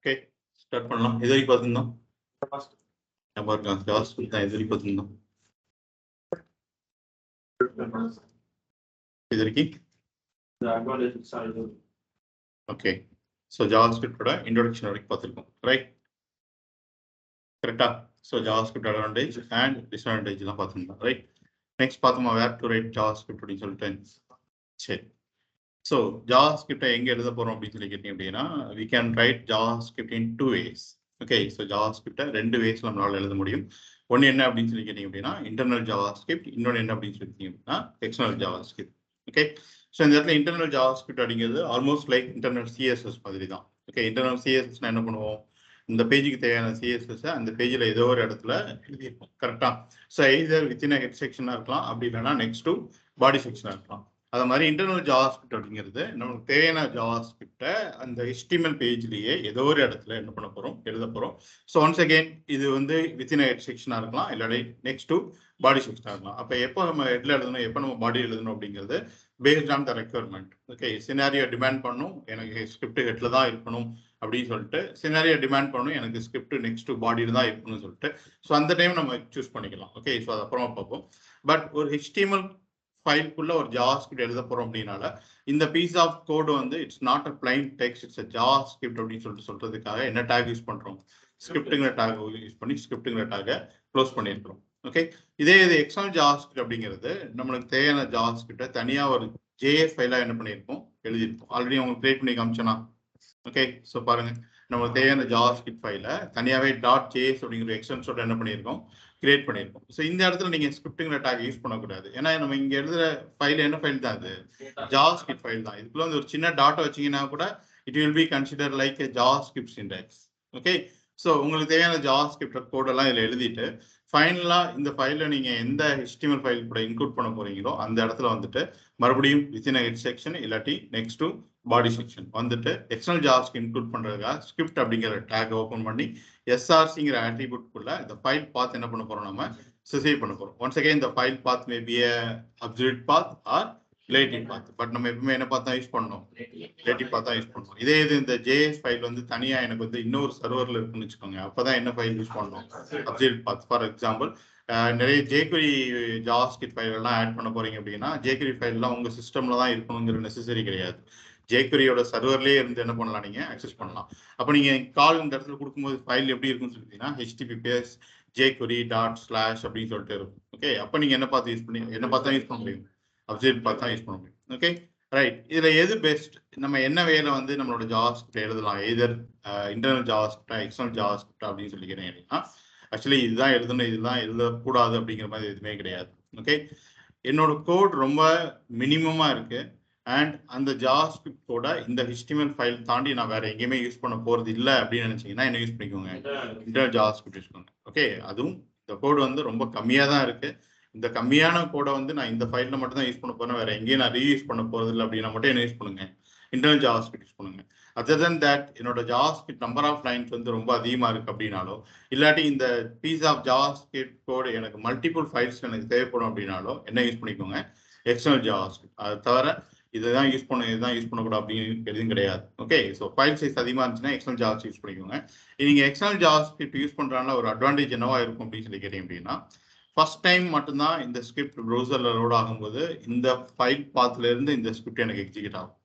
Okay start பண்ணலாம். இது வரைக்கும் பார்த்துருந்தோம் ஜாவாஸ்கிரிப்ட் தான் இது வரைக்கும் பார்த்துருந்தோம். இது வரைக்கும் ஓகே. ஸோ ஜாவாஸ்கிரிப்டோட இன்ட்ரோடக்ஷன் வரைக்கும் பார்த்துருக்கோம், ரைட்? கரெக்டா? So JavaScript advantage and disadvantage தான் பார்த்துருந்தோம், ரைட்? நெக்ஸ்ட் பார்த்தோமா வேர் டு ரைட் ஜாவாஸ்கிரிப்ட் அப்படின்னு சொல்லிட்டு. சரி, ஸோ ஜாவாஸ்கிரிப்டை எங்கே எழுத போகிறோம் அப்படின்னு சொல்லி கேட்டீங்க அப்படின்னா, we can write JavaScript in 2 ways. Okay, so ஜாவாஸ்கிரிப்டை 2 ways நம்மளால எழுத முடியும். ஒன்று என்ன அப்படின்னு சொல்லி கேட்டீங்க அப்படின்னா இன்டர்னல் ஜாவாஸ்கிரிப்ட், இன்னொன்று என்ன அப்படின்னு சொல்லி அப்படின்னா எக்ஸ்டர்னல் ஜாவாஸ்கிரிப்ட். ஓகே, ஸோ இந்த இடத்துல இன்டர்னல் ஜாவாஸ்கிரிப்ட் அப்படிங்கிறது ஆல்மோஸ்ட் லைக் இன்டர்னல் சிஎஸ்எஸ் மாதிரி தான். ஓகே, இன்டர்னல் சிஎஸ்எஸ்னா என்ன பண்ணுவோம், இந்த பேஜுக்கு தேவையான சிஎஸ்எஸ் அந்த பேஜில் ஏதோ ஒரு இடத்துல எழுதியிருப்போம், கரெக்டா? ஸோ எய்தர் வித்தின் ஹெட் செக்ஷனாக இருக்கலாம், அப்படி இல்லைன்னா நெக்ஸ்ட் டு பாடி செக்ஷனாக இருக்கலாம். அது மாதிரி இன்டர்னல் ஜாவாஸ்கிரிப்ட் அப்படிங்கிறது நமக்கு தேவையான ஜாவாஸ்கிரிப்டை அந்த HTML பேஜ்லேயே ஏதோ ஒரு இடத்துல என்ன பண்ண போகிறோம், எழுத போகிறோம். ஸோ ஒன்ஸ் அகெயின் இது வந்து வித்தின் ஹெட் செக்ஷனாக இருக்கலாம், இல்லாட்டி நெக்ஸ்ட் டு பாடி செக்ஷனாக இருக்கலாம். அப்போ எப்போ நம்ம ஹெட்ல எழுதணும், எப்போ நம்ம பாடி எழுதணும் அப்படிங்கிறது based on the requirement. Okay, scenario demand பண்ணும் எனக்கு ஸ்கிரிப்ட் ஹெட்ல தான் இருக்கணும் அப்படின்னு சொல்லிட்டு, சினாரியோ டிமாண்ட் பண்ணும் எனக்கு ஸ்கிரிப்ட் நெக்ஸ்ட் டு பாடியில் தான் இருக்கணும்னு சொல்லிட்டு. ஸோ அந்த டைம் நம்ம சூஸ் பண்ணிக்கலாம். ஓகே, ஸோ அது அப்புறமா பார்ப்போம். பட் ஒரு HTML ஃபைலுக்குள்ள ஒரு ஜாவாஸ்கிரிப்ட் எழுத போறோம் அப்படின்னால இந்த பீஸ் ஆஃப் கோடு வந்து it's not a plain text, it's a JavaScript அப்படின்னு சொல்லிட்டு சொல்றதுக்காக என்ன டேக் யூஸ் பண்றோம், ஸ்கிரிப்ட்ங்கிற டேக் யூஸ் பண்ணி ஸ்கிரிப்ட்ங்கிற டேக்கை க்ளோஸ் பண்ணியிருக்கிறோம். ஓகே, இதே இது எக்ஸ்டர்னல் ஜாவாஸ்கிரிப்ட் அப்படிங்கிறது நம்மளுக்கு தேவையான ஜாவாஸ்கிரிப்டை தனியா ஒரு JS ஃபைலா என்ன பண்ணியிருக்கோம், எழுதியிருக்கோம். ஆல்ரெடி உங்களுக்கு கிரியேட் பண்ணி காமிச்சோன்னா. ஓகே, ஸோ பாருங்க, நமக்கு தேவையான ஜாவாஸ்கிரிப்ட் ஃபைலை தனியாவே .js அப்படிங்கிற எக்ஸ்டென்ஷனோட என்ன பண்ணியிருக்கோம், கிரியேட் பண்ணியிருக்கோம். ஸோ இந்த இடத்துல நீங்க ஸ்கிரிப்ட்ங்கிற டேக் யூஸ் பண்ணக்கூடாது. ஏன்னா நம்ம இங்க எழுதுற ஃபைல் என்ன ஃபைல் தான், அது ஜாவாஸ்கிரிப்ட் ஃபைல் தான். இதுக்குள்ள வந்து ஒரு சின்ன டாட்டை வச்சீங்கன்னா கூட it will be consider like a JavaScript syntax. Okay, so உங்களுக்கு தேவையான ஜாவாஸ்கிரிப்ட் கோடெல்லாம் இதில் எழுதிட்டு ஃபைனலா இந்த ஃபைலை நீங்க எந்த HTML ஃபைல் கூட இன்க்ளூட் பண்ண போறீங்களோ அந்த இடத்துல வந்துட்டு மறுபடியும் வித்தின் ஹெட் செக்ஷன் இல்லாட்டி நெக்ஸ்ட் டு பாடி செக்ஷன் வந்துட்டு எக்ஸ்டர்னல் ஜாவாஸ்கிரிப்ட் இன்க்ளூட் பண்றதுக்காக ஸ்கிரிப்ட் அப்படிங்கிற டேக் ஓப்பன் பண்ணி SRCங்கிற ஆட்ரிபியூட்குள்ள இந்த ஃபைல் பாத் என்ன பண்ண போறோம், நம்ம ஸ்பெசிஃபை பண்ண போறோம். ஒன்ஸ் அகைன் இந்த file path may be a absolute path or relative path, but நம்ம எப்பவுமே என்ன பாத் தான் யூஸ் பண்ணோம், relative path தான் யூஸ் பண்ணோம். இதே இது இந்த JS ஃபைல் வந்து தனியா எனக்கு வந்து இன்னொரு சர்வர்ல இருக்குன்னு வச்சுக்கோங்க, அப்பதான் என்ன ஃபைல் யூஸ் பண்ணணும், absolute path. ஃபார் எக்ஸாம்பிள் நிறைய jQuery ஜாவாஸ்கிரிப்ட் ஃபைல் எல்லாம் ஆட் பண்ண போறீங்க அப்படின்னா jQuery ஃபைல் எல்லாம் உங்க சிஸ்டம்ல தான் இருக்கணுங்கிற நெசசரி கிடையாது. jQueryயோட சர்வர்லயே இருந்து என்ன பண்ணலாம், நீங்க அக்சஸ் பண்ணலாம். அப்ப நீங்க கால் இந்த இடத்துல கொடுக்கும்போது ஃபைல் எப்படி இருக்குன்னு சொல்லிட்டீங்கன்னா HTTPS jQuery // அப்படின்னு சொல்லிட்டு இருக்கும். ஓகே, அப்ப நீங்க என்ன பார்த்து யூஸ் பண்ணி என்ன பார்த்தா யூஸ் பண்ண முடியும், அப்சல்யூட் பார்த்து தான் யூஸ் பண்ண முடியும். Okay, right. இதுல எது பெஸ்ட், நம்ம என்ன வேலை வந்து நம்மளோட ஜாவாஸ்கிரிப்ட் எழுதலாம், எதர் இன்டர்னல் ஜாவாஸ்கிரிப்டா எக்ஸ்டர்னல் ஜாவாஸ்கிரிப்டா அப்படின்னு சொல்லிக்கிறேன் அப்படின்னா ஆக்சுவலி இதுதான் எழுதணும் இதுதான் எழுதக்கூடாது அப்படிங்கிற மாதிரி எதுவுமே கிடையாது. ஓகே, என்னோட கோட் ரொம்ப மினிமமா இருக்கு அண்ட் அந்த ஜாவாஸ்கிரிப்ட் கோட இந்த HTML ஃபைல் தாண்டி நான் வேற எங்கேயுமே யூஸ் பண்ண போறது இல்லை அப்படின்னு நினைச்சீங்கன்னா என்ன யூஸ் பண்ணிக்கோங்க, இன்டர்னல் ஜாவாஸ்கிரிப்ட் யூஸ் பண்ணுங்க. ஓகே, அதுவும் இந்த கோடு வந்து ரொம்ப கம்மியா தான் இருக்கு. இந்த கம்மியான கோடை வந்து நான் இந்த ஃபைல்ல மட்டும் தான் யூஸ் பண்ண போறேன், வேற எங்கேயும் நான் ரீயூஸ் பண்ண போறது இல்லை அப்படின்னா மட்டும் என்ன யூஸ் பண்ணுங்க, இன்டர்னல் ஜாவாஸ்கிரிப்ட் யூஸ் பண்ணுங்க. அதர் தென் தட் என்னோட ஜாவாஸ்கிரிப்ட் நம்பர் ஆஃப் லைன்ஸ் வந்து ரொம்ப அதிகமா இருக்கு அப்படின்னாலோ இல்லாட்டி இந்த பீஸ் ஆஃப் ஜாவாஸ்கிரிப்ட் கோடு எனக்கு மல்டிபிள் ஃபைல்ஸ் எனக்கு தேவைப்படும் அப்படின்னாலோ என்ன யூஸ் பண்ணிக்கோங்க, எக்ஸ்டர்னல் ஜாவாஸ்கிரிப்ட். அதை தவிர இதுதான் யூஸ் பண்ணக்கூடாது அப்படின்னு எதுவும் கிடையாது. ஓகே, ஸோ ஃபைல் சைஸ் அதிகமாக இருந்துச்சுன்னா எக்ஸ்டர்னல் ஜாவாஸ்கிரிப்ட் யூஸ் பண்ணிக்கோங்க. நீங்க எக்ஸ்டர்னல் ஜாவாஸ்கிரிப்ட் யூஸ் பண்றதுனால ஒரு அட்வான்டேஜ் என்னவா இருக்கும் அப்படின்னு சொல்லி கேட்டீங்க அப்படின்னா, ஃபர்ஸ்ட் டைம் மட்டும்தான் இந்த ஸ்கிரிப்ட் ப்ரௌசர்ல லோட் ஆகும்போது இந்த ஃபைல் பாத்ல இருந்து இந்த ஸ்கிரிப்ட் எனக்கு எக்ஸிக்யூட் ஆகும்.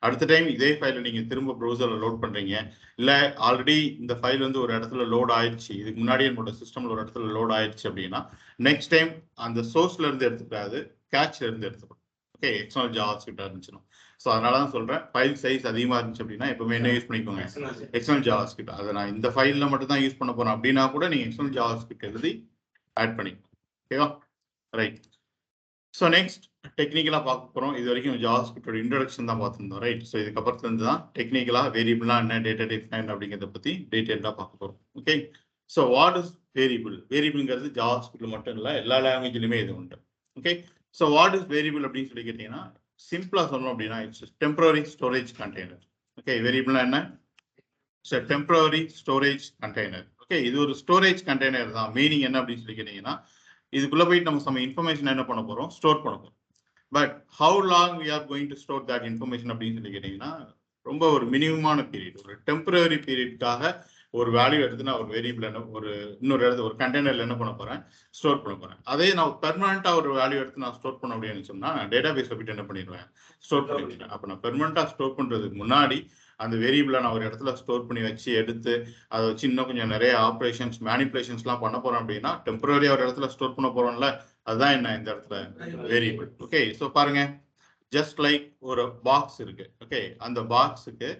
அடுத்த டைம் இதே ஃபைலை நீங்க திரும்ப ப்ரௌசர்ல லோட் பண்றீங்க, இல்ல ஆல்ரெடி இந்த ஃபைல் வந்து ஒரு இடத்துல லோட் ஆயிடுச்சு, இதுக்கு முன்னாடி என்னோட சிஸ்டம்ல ஒரு இடத்துல லோட் ஆயிடுச்சு அப்படின்னா நெக்ஸ்ட் டைம் அந்த சோர்ஸ்ல இருந்து எடுத்துக்காது, கேட்ச்ல இருந்து எடுத்துக்கணும். ஓகே, எக்ஸ்டர்னல் ஜாவாஸ்கிரிப்ட் இருந்துச்சுன்னா. ஸோ அதனால தான் சொல்றேன், ஃபைல் சைஸ் அதிகமாக இருந்துச்சு அப்படின்னா எப்பவுமே என்ன யூஸ் பண்ணிக்கோங்க, எக்ஸ்டர்னல் ஜாவாஸ்கிரிப்ட். அதை நான் இந்த ஃபைலில் மட்டும் தான் யூஸ் பண்ண போறேன் அப்படின்னா கூட நீங்க எக்ஸ்டர்னல் ஜாவாஸ்கிரிப்ட் எழுதி ஆட் பண்ணிக்கணும். ஓகேவா, ரைட். ஸோ நெக்ஸ்ட் டெக்னிக்கலா பார்க்க போறோம். இது வரைக்கும் ஜாவாஸ்கிரிப்டோட இன்ட்ரோடக்ஷன் தான் பார்த்துருந்தோம், ரைட்? ஸோ இதுக்கப்புறத்துல இருந்து தான் டெக்னிக்கலா வேரியபிளா என்ன, டேட்டா டிஃபைன் அப்படிங்கிறத பத்தி டீடைல்டா பார்க்க போறோம். Okay, so what is variable? வேரியபிள்ங்கிறது ஜாவாஸ்கிரிப்ட்ல மட்டும் இல்லை, எல்லா லாங்குவேஜ்லயுமே இது உண்டு. Okay, so what is variable அப்படின்னு சொல்லி கேட்டீங்கன்னா சிம்பிளா சொல்லணும் அப்படின்னா it's temporary storage container. Okay, வேரியபிள்னா என்ன, டெம்பரரி ஸ்டோரேஜ் கண்டெய்னர். ஓகே, இது ஒரு ஸ்டோரேஜ் கண்டெய்னர் தான். மீனிங் என்ன அப்படின்னு சொல்லி கேட்டீங்கன்னா இதுக்குள்ள போயிட்டு நம்ம சம இன்ஃபர்மேஷன் என்ன பண்ண போறோம், ஸ்டோர் பண்ண போறோம். But how long we are going to store that information அப்படின்னு சொல்லி கேட்டீங்கன்னா ரொம்ப ஒரு மினிமமான பீரியட், ஒரு டெம்பரரி பீரியட்காக ஒரு வேல்யூ எடுத்து நான் ஒரு வேரியபிள் என்ன ஒரு இன்னொரு இடத்துல ஒரு கண்டெய்னர்ல என்ன பண்ண போறேன், ஸ்டோர் பண்ண போறேன். அதே நான் பெர்மனண்டா ஒரு வேல்யூ எடுத்து நான் ஸ்டோர் பண்ண முடியும்னு சொன்னா டேட்டா பேஸ்ல போயிட்டு என்ன பண்ணிடுவேன், ஸ்டோர் பண்ணிடுவேன். அப்ப நான் பெர்மனண்டா ஸ்டோர் பண்றதுக்கு முன்னாடி அந்த வேரியபிளை நான் ஒரு இடத்துல ஸ்டோர் பண்ணி வச்சு எடுத்து அதை வச்சு இன்னும் கொஞ்சம் நிறைய ஆப்ரேஷன்ஸ் மேனிபுலேஷன்ஸ்லாம் பண்ண போறோம் அப்படின்னா டெம்பரரியா ஒரு இடத்துல ஸ்டோர் பண்ண போறோம்ல, அதுதான் என்ன இந்த இடத்துல வேரியபிள். ஓகே, ஸோ பாருங்க, ஜஸ்ட் லைக் ஒரு பாக்ஸ் இருக்கு. ஓகே, அந்த பாக்ஸுக்கு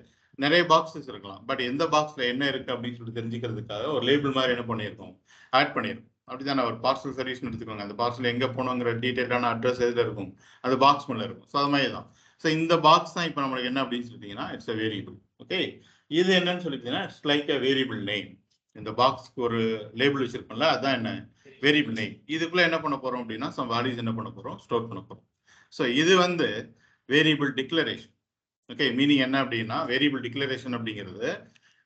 நிறைய பாக்ஸஸ் இருக்கலாம், பட் எந்த பாக்ஸ்ல என்ன இருக்கு அப்படின்னு சொல்லி தெரிஞ்சுக்கிறதுக்காக ஒரு லேபிள் மாதிரி என்ன பண்ணியிருக்கோம், ஆட் பண்ணியிருக்கோம். அப்படிதான் ஒரு பார்சல் சர்வீஸ் எடுத்துக்கோங்க, அந்த பார்சல் எங்க போகணுங்கிற டீடைலான அட்ரஸ் எதுல இருக்கும், அது பாக்ஸ் மேல இருக்கும். ஸோ அது மாதிரி தான். ஸோ இந்த பாக்ஸ் தான் இப்போ நம்மளுக்கு என்ன அப்படின்னு சொல்லிட்டீங்கன்னா இட்ஸ் அ வேரியபிள். ஓகே, இது என்னன்னு சொல்லிட்டீங்கன்னா it's like a variable name. இந்த பாக்ஸ்க்கு ஒரு லேபிள் வச்சிருக்கோம்ல, அதுதான் என்ன வேரியபிள் நேம். இதுக்குள்ள என்ன பண்ண போறோம் அப்படின்னா சம் வேல்யூஸ் என்ன பண்ண போறோம், ஸ்டோர் பண்ண போறோம். ஸோ இது வந்து வேரியபிள் டிக்ளரேஷன். ஓகே, மீனிங் என்ன அப்படின்னா வேரியபிள் டிக்ளரேஷன் அப்படிங்கிறது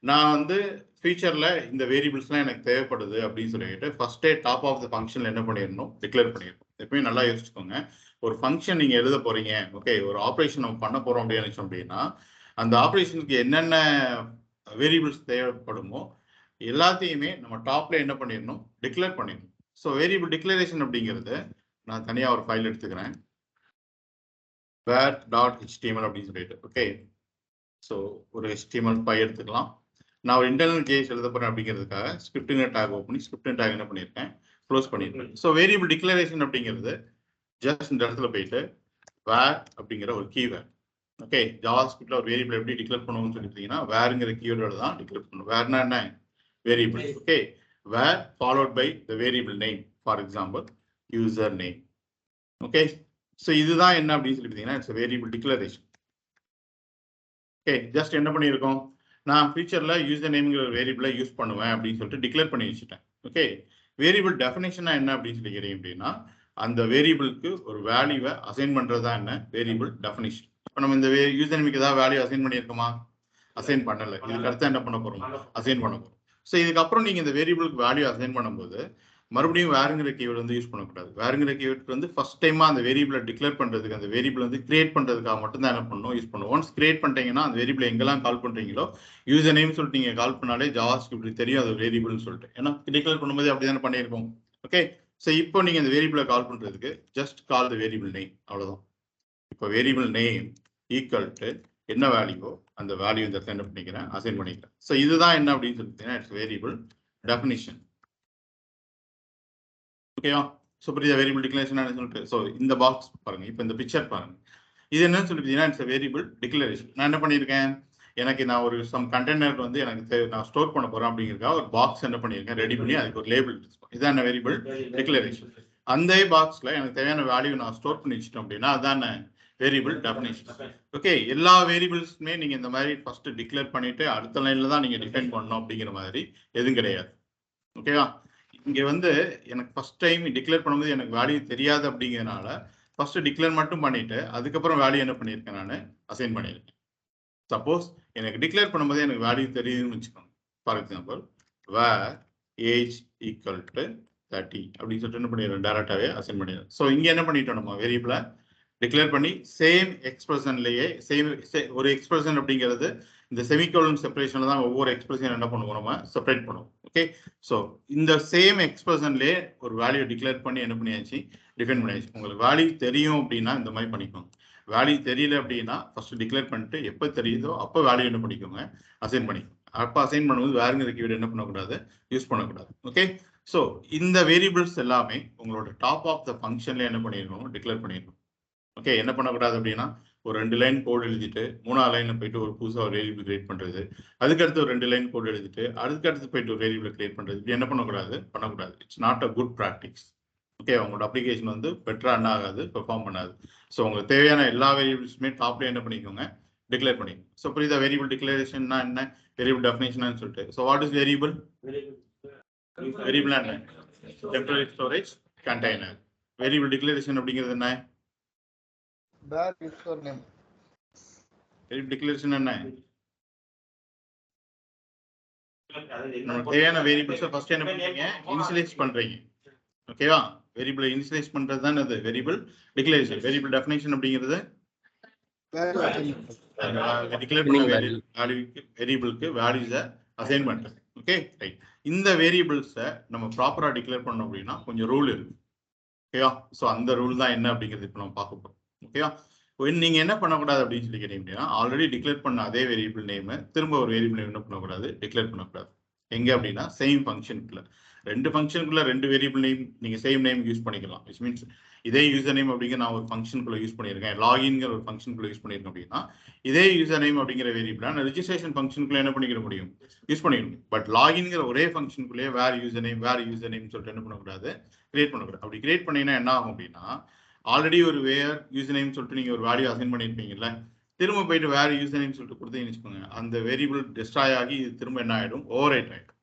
நான் வந்து ஃபியூச்சர்ல இந்த வேரியபிள்ஸ்லாம் எனக்கு தேவைப்படுது அப்படின்னு சொல்லிட்டு ஃபர்ஸ்டே டாப் ஆஃப் த ஃபங்க்ஷன்ல என்ன பண்ணிடணும், டிக்ளேர் பண்ணிடணும். எப்பயும் நல்லா யோசிச்சுக்கோங்க, ஒரு ஃபங்க்ஷன் நீங்க எழுத போறீங்க, ஓகே, ஒரு ஆப்ரேஷன் நம்ம பண்ண போறோம் அப்படின்னு அப்படின்னா அந்த ஆப்ரேஷனுக்கு என்னென்ன வேரியபிள்ஸ் தேவைப்படுமோ எல்லாத்தையுமே நம்ம டாப்ல என்ன பண்ணிடணும், டிக்ளேர் பண்ணிடணும். ஸோ வேரியபிள் டிக்ளரேஷன் அப்படிங்கிறது நான் தனியா ஒரு ஃபைல் எடுத்துக்கிறேன், var.html அப்படின்னு சொல்லிட்டு. ஓகே, ஸோ ஒரு HTML ஃபைல் எடுத்துக்கலாம். நான் ஒரு இன்டர்னல் கேஸ் எழுத போறேன் அப்படிங்கிறதுக்காக ஸ்கிரிப்டுங்கிற டேக் ஓப்பன் பண்ணி ஸ்கிரிப்ட் டேக் என்ன பண்ணியிருக்கேன், க்ளோஸ் பண்ணியிருக்கேன். ஸோ வேரியபிள் டிக்ளரேஷன் அப்படிங்கிறது ஜஸ்ட் இந்த இடத்துல போயிட்டு வேர் அப்படிங்கிற ஒரு கீவேர்ட். ஓகே, ஜாவாஸ்கிரிப்ட்ல ஒரு வேரியபிள் எப்படி டிக்ளேர் பண்ணுவோம்னு சொல்லிட்டீங்கன்னா வேர்ங்கிற கீவேர்டோட தான் டிக்ளேர் பண்ணுவோம். வேர்னா என்ன, variable. Okay, var followed by the variable name, for example user name. Okay, so இதுதான் என்ன அப்படின்னு சொல்லிட்டீங்கன்னா it's variable declaration. Okay, just என்ன பண்ணியிருக்கோம், நான் ஃபியூச்சர்ல யூசர் நேம்ங்கிற வேரியபிளை யூஸ் பண்ணுவேன் அப்படின்னு சொல்லிட்டு டிக்ளேர் பண்ணி வச்சுட்டேன். ஓகே, வேரியபிள் டெஃபினேஷனா என்ன அப்படின்னு சொல்லிக்கிறீங்க அப்படின்னா அந்த வேரியபிளுக்கு ஒரு வேல்யூவை அசைன் பண்றது தான் என்ன வேரியபிள் டெஃபினேஷன். இப்போ நம்ம இந்த யூசர் நேமுக்கு ஏதாவது வேல்யூ அசைன் பண்ணியிருக்கோமா, அசைன் பண்ணல. இதுக்கு அடுத்து என்ன பண்ண போறோம், அசைன் பண்ண போறோம். ஸோ இதுக்கப்புறம் நீங்க இந்த வேரியபிளுக்கு வேல்யூ அசைன் பண்ணும்போது மறுபடியும் வேறுங்கிற கீவேர்டு வந்து யூஸ் பண்ணக்கூடாது. வேறுங்கிற கீவேர்டு வந்து ஃபர்ஸ்ட் டைமா அந்த வேரியபிளை டிக்ளேர் பண்றதுக்கு, அந்த வேரியபிள் வந்து கிரியேட் பண்றதுக்காக மட்டும் தான் என்ன பண்ணணும், யூஸ் பண்ணுவோம். ஒன்ஸ் கிரியேட் பண்ணிட்டீங்கன்னா அந்த வேரியபிளை எங்கெல்லாம் கால் பண்றீங்களோ யூசர் நேம் சொல்லிட்டு நீங்க கால் பண்ணாலே ஜாவாஸ்கிரிப்ட் தெரியும் அது வேரியபிள்னு சொல்லிட்டு. ஏன்னா டிக்ளேர் பண்ணும்போது அப்படிதானே பண்ணியிருக்கோம். ஓகே, ஸோ இப்போ நீங்க இந்த வேரியபிளை கால் பண்றதுக்கு ஜஸ்ட் கால் த வேரியபிள் நேம், அவ்வளவுதான். இப்போ வேரியபிள் நேம் ஈக்குவல் டு என்ன வேல்யூவோ அந்த வேல்யூ இந்த இடத்துல என்ன பண்ணிக்கிறேன், அசைன் பண்ணிக்கிறேன். ஸோ இதுதான் என்ன அப்படின்னு சொல்லிட்டீங்கன்னா இட்ஸ் வேரியபிள் டெஃபினிஷன். ஓகேவா, ஸோ புரியுதா வேரியபிள் டிக்ளரேஷன் சொல்லிட்டு. ஸோ இந்த பாக்ஸ் பாருங்க, இப்போ இந்த பிக்சர் பாருங்க, இது என்னன்னு சொல்லிட்டீங்கன்னா இட்ஸ் வேரியபிள் டிக்ளரேஷன். நான் என்ன பண்ணியிருக்கேன், எனக்கு நான் ஒரு சம் கண்டெய்னர் வந்து எனக்கு நான் ஸ்டோர் பண்ண போறேன் அப்படிங்கிறதுக்காக ஒரு பாக்ஸ் என்ன பண்ணியிருக்கேன், ரெடி பண்ணி அதுக்கு ஒரு லேபிள். இதான் என்ன வேரியபிள் டிக்ளரேஷன். அந்த பாக்ஸ்ல எனக்கு தேவையான வேல்யூ நான் ஸ்டோர் பண்ணி வச்சுட்டோம் அப்படின்னா அதான் வேரியபிள் டெஃபினேஷன். ஓகே, எல்லா வேரியபிள்ஸுமே நீங்க இந்த மாதிரி ஃபர்ஸ்ட் டிக்ளேர் பண்ணிட்டு அடுத்த லைன்ல தான் நீங்க டிஃபைன் பண்ணணும் அப்படிங்கிற மாதிரி எதுவும் கிடையாது. ஓகேவா, இங்க வந்து எனக்கு ஃபர்ஸ்ட் டைம் டிக்ளேர் பண்ணும்போது எனக்கு வேல்யூ தெரியாது அப்படிங்கிறதுனால ஃபர்ஸ்ட் டிக்ளேர் மட்டும் பண்ணிட்டு அதுக்கப்புறம் வேல்யூ என்ன பண்ணியிருக்கேன், நான் அசைன் பண்ணியிருக்கேன். சப்போஸ் எனக்கு டிக்ளேர் பண்ணும்போது எனக்கு வேல்யூ தெரியுதுன்னு வச்சுக்கோங்க, for example var age equal to 30 அப்படின்னு சொல்லிட்டு என்ன பண்ணிடுறோம், டேரக்டாவே அசைன் பண்ணிடுறோம். ஸோ இங்க என்ன பண்ணிட்டோம், நம்ம வேரியபிளை டிக்ளேர் பண்ணி சேம் எக்ஸ்பிரஷன்லயே ஒரு எக்ஸ்பிரஷன் அப்படிங்கிறது இந்த செமிகோலன் செப்பரேஷன்ல தான் ஒவ்வொரு எக்ஸ்பிரஷன் என்ன பண்ணுவோம், நம்ம செப்பரேட் பண்ணுவோம். ஓகே, ஸோ இந்த சேம் எக்ஸ்பிரஷன்லேயே ஒரு வேல்யூ டிக்ளேர் பண்ணி என்ன பண்ணியாச்சு, டிஃபைன் பண்ணியாச்சு. உங்களுக்கு வேல்யூ தெரியும் அப்படின்னா இந்த மாதிரி பண்ணிக்கோங்க. வேல்யூ தெரியல அப்படின்னா ஃபர்ஸ்ட் டிக்ளேர் பண்ணிட்டு எப்போ தெரியுதோ அப்போ வேல்யூ என்ன பண்ணிக்கோங்க, அசைன் பண்ணிக்கோங்க. அப்போ அசைன் பண்ணும்போது வேறுங்கிற கீவேர்டு என்ன பண்ணக்கூடாது, யூஸ் பண்ணக்கூடாது. ஓகே, ஸோ இந்த வேரியபிள்ஸ் எல்லாமே உங்களோட டாப் ஆஃப் த ஃபங்க்ஷன்ல என்ன பண்ணிடணும், டிக்ளேர் பண்ணிடணும். ஓகே, என்ன பண்ணக்கூடாது அப்படின்னா ஒரு 2 லைன் கோட் எழுதிட்டு 3ஆவது லைன்ல போயிட்டு ஒரு புதுசாக ஒரு வேரியபிள் கிரியேட் பண்றது, அதுக்கடுத்து ஒரு 2 லைன் கோட் எழுதிட்டு அதுக்கடுத்து போயிட்டு ஒரு வேரியபிள் கிரியேட் பண்றது, இப்படி என்ன பண்ணக்கூடாது. It's not a good practice. Okay, உங்களோட அப்ளிகேஷன் வந்து பெட்டரா என்ன ஆகாது, பெர்ஃபார்ம் பண்ணாது. ஸோ உங்களுக்கு தேவையான எல்லா வேரியபிள்ஸுமே டாப்ல என்ன பண்ணிக்கோங்க, டிக்ளேர் பண்ணிக்கோங்க. ஸோ புரியுதா வேரியபிள் டிக்ளரேஷன்னா என்ன, வேரியபிள் டெஃபினேஷன் சொல்லிட்டு. So what is variable, variable என்ன, temporary storage container. Variable declaration அப்படிங்கிறது என்ன, டிக்ளரேஷன் என்ன, நமக்கு தேவையான வேரியபிள்ஸ் ஃபர்ஸ்ட் என்ன பண்றீங்க, இனிஷியலைஸ் பண்றீங்க. ஓகேவா, வேரியபிளை இனிஷியலைஸ் பண்றது தான் அது வேரியபிள் டிக்ளரேஷன். வேரியபிள் டெஃபினேஷன் அப்படிங்கிறது டிக்ளேர் பண்ண வேரியபிளுக்கு வேல்யூஸை அசைன் பண்றது. Okay right. இந்த வேரியபிள்ஸை நம்ம ப்ராப்பரா டிக்ளேர் பண்ணோம் அப்படின்னா கொஞ்சம் ரூல் இருக்கு. ஓகேவா? ஸோ அந்த ரூல் தான் என்ன அப்படிங்கிறது இப்போ நம்ம பார்க்க போறோம். ஓகேவா? நீங்க என்ன பண்ணக்கூடாது அப்படின்னு சொல்லி கேட்டீங்க அப்படின்னா, ஆல்ரெடி டிக்ளேர் பண்ண அதே வேரியபிள் நேம் திரும்ப ஒரு வேரியபிள் நேம் என்ன பண்ணக்கூடாது, டிக்ளேர் பண்ணக்கூடாது. எங்க அப்படின்னா சேம் ஃபங்க்ஷனுக்குள்ள, ரெண்டு ஃபங்க்ஷனுக்குள்ள ரெண்டு வேரியபிள் நேம் நீங்க சேம் நேம் யூஸ் பண்ணிக்கலாம். விச் மீன்ஸ் இதே யூசர் நேம் அப்படிங்கிற நான் ஒரு ஃபங்க்ஷனுக்குள்ள யூஸ் பண்ணியிருக்கேன், லாகின்ங்கிற ஒரு ஃபங்க்ஷனுக்குள்ள யூஸ் பண்ணியிருக்கேன் அப்படின்னா, இதே யூசர் நேம் அப்படிங்கிற வேரியபிள் நான் ரெஜிஸ்ட்ரேஷன் ஃபங்க்ஷனுக்குள்ள என்ன பண்ணிக்கிற முடியும், யூஸ் பண்ணிக்கணும். பட் லாகின்ங்கிற ஒரே ஃபங்க்ஷனுக்குள்ளேயே வேற யூசர் நேம் சொல்லிட்டு என்ன பண்ணக்கூடாது, கிரியேட் பண்ணக்கூடாது. அப்படி கிரியேட் பண்ணீங்கன்னா என்ன ஆகும் அப்படின்னா, ஆல்ரெடி ஒரு வேர் யூசர் நேம் சொல்லிட்டு நீங்க ஒரு வேல்யூ அசைன் பண்ணியிருப்பீங்கல்ல, திரும்ப போயிட்டு வேற யூசர் நேம் சொல்லிட்டு கொடுத்தீங்கன்னு வச்சுக்கோங்க, அந்த வேரியபிள் டெஸ்ட்ராய் ஆகி இது திரும்ப என்ன ஆயிடும், ஓவர் ரைட் ஆயிடும்.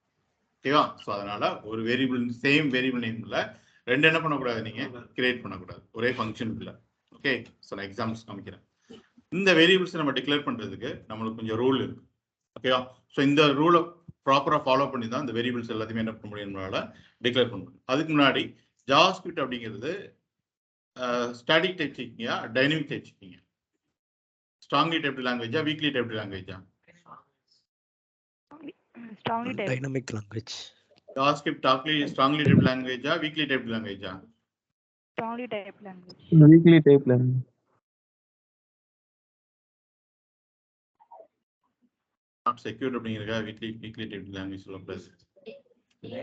ஓகேவா? ஸோ அதனால ஒரு வேரியபிள் சேம் வேரியபிள் நேம்ல ரெண்டு என்ன பண்ணக்கூடாது, நீங்க கிரியேட் பண்ணக்கூடாது ஒரே ஃபங்க்ஷனுக்குள்ள. ஓகே, ஸோ நான் எக்ஸாம்பிள்ஸ் காமிக்கிறேன். இந்த வேரியபிள்ஸ் நம்ம டிக்ளேர் பண்றதுக்கு நம்மளுக்கு கொஞ்சம் ரூல் இருக்கு. ஓகேவா? ஸோ இந்த ரூலை ப்ராப்பரா ஃபாலோ பண்ணி தான் இந்த வேரியபிள்ஸ் எல்லாத்தையுமே என்ன பண்ண முடியும், நம்மளால டிக்ளேர் பண்ண முடியும். அதுக்கு முன்னாடி ஜாவாஸ்கிரிப்ட் அப்படிங்கிறது ஸ்டாட்டிக் டைப் செக்கிங்கா, டைனமிக் டைப் செக்கிங்கா, ஸ்ட்ராங்லி டைப்டு லாங்குவேஜா, வீக்லி டைப்டு லாங்குவேஜா? strongly typed dynamic language. JavaScript strongly typed language or weakly typed language? strongly typed language. Weakly typed language. Not secure அப்படிங்கறத weakly typed language சொல்ல plus.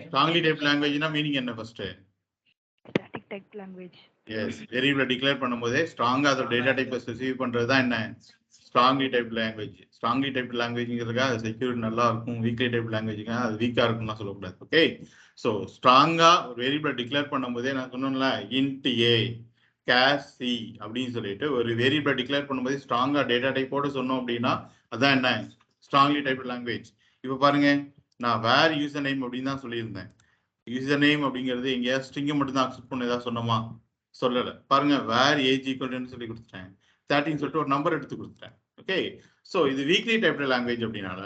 Strongly typed language னா meaning என்ன first? static typed language. Yes, variable declare பண்ணும்போதே ஸ்ட்ராங்கா அதோட data டைப்பை specify பண்றது தான் என்ன, strongly typed language. Strongly typed லாங்குவேஜ்ங்கிறதுக்காக அது செக்யூரிட்டி நல்லா இருக்கும், வீக்லி டைப்ட் லாங்குவேஜ்ங்க அது வீக்கா இருக்கும்னா சொல்லக்கூடாது. ஓகே, ஸோ ஸ்ட்ராங்கா ஒரு வேரியபிள் டிக்ளேர் பண்ணும்போதே நான் சொன்னேன்ல, இன்ட் ஏ கேஷ் சி அப்படின்னு சொல்லிட்டு ஒரு வேரியபிள் டிக்ளேர் பண்ணும்போது ஸ்ட்ராங்கா டேட்டா டைப்போட சொன்னோம் அப்படின்னா அதான் என்ன, ஸ்ட்ராங்லி டைப்ட் லாங்குவேஜ். இப்போ பாருங்க, நான் வேர் யூசர் நேம் அப்படின்னு தான் சொல்லியிருந்தேன். யூசர் நேம் அப்படிங்கிறது எங்கேயா ஸ்ட்ரிங்கை மட்டும் தான் அக்செப்ட் பண்ண ஏதாவது சொன்னோமா, சொல்லலை. பாருங்க, வேர் ஏஜ் ஈக்குவல்னு சொல்லி கொடுத்துட்டேன், 13 சொல்லிட்டு ஒரு நம்பர் எடுத்து கொடுத்துட்டேன். ஓகே, ஸோ இது வீக்லி டைப்டு லாங்குவேஜ் அப்படின்னால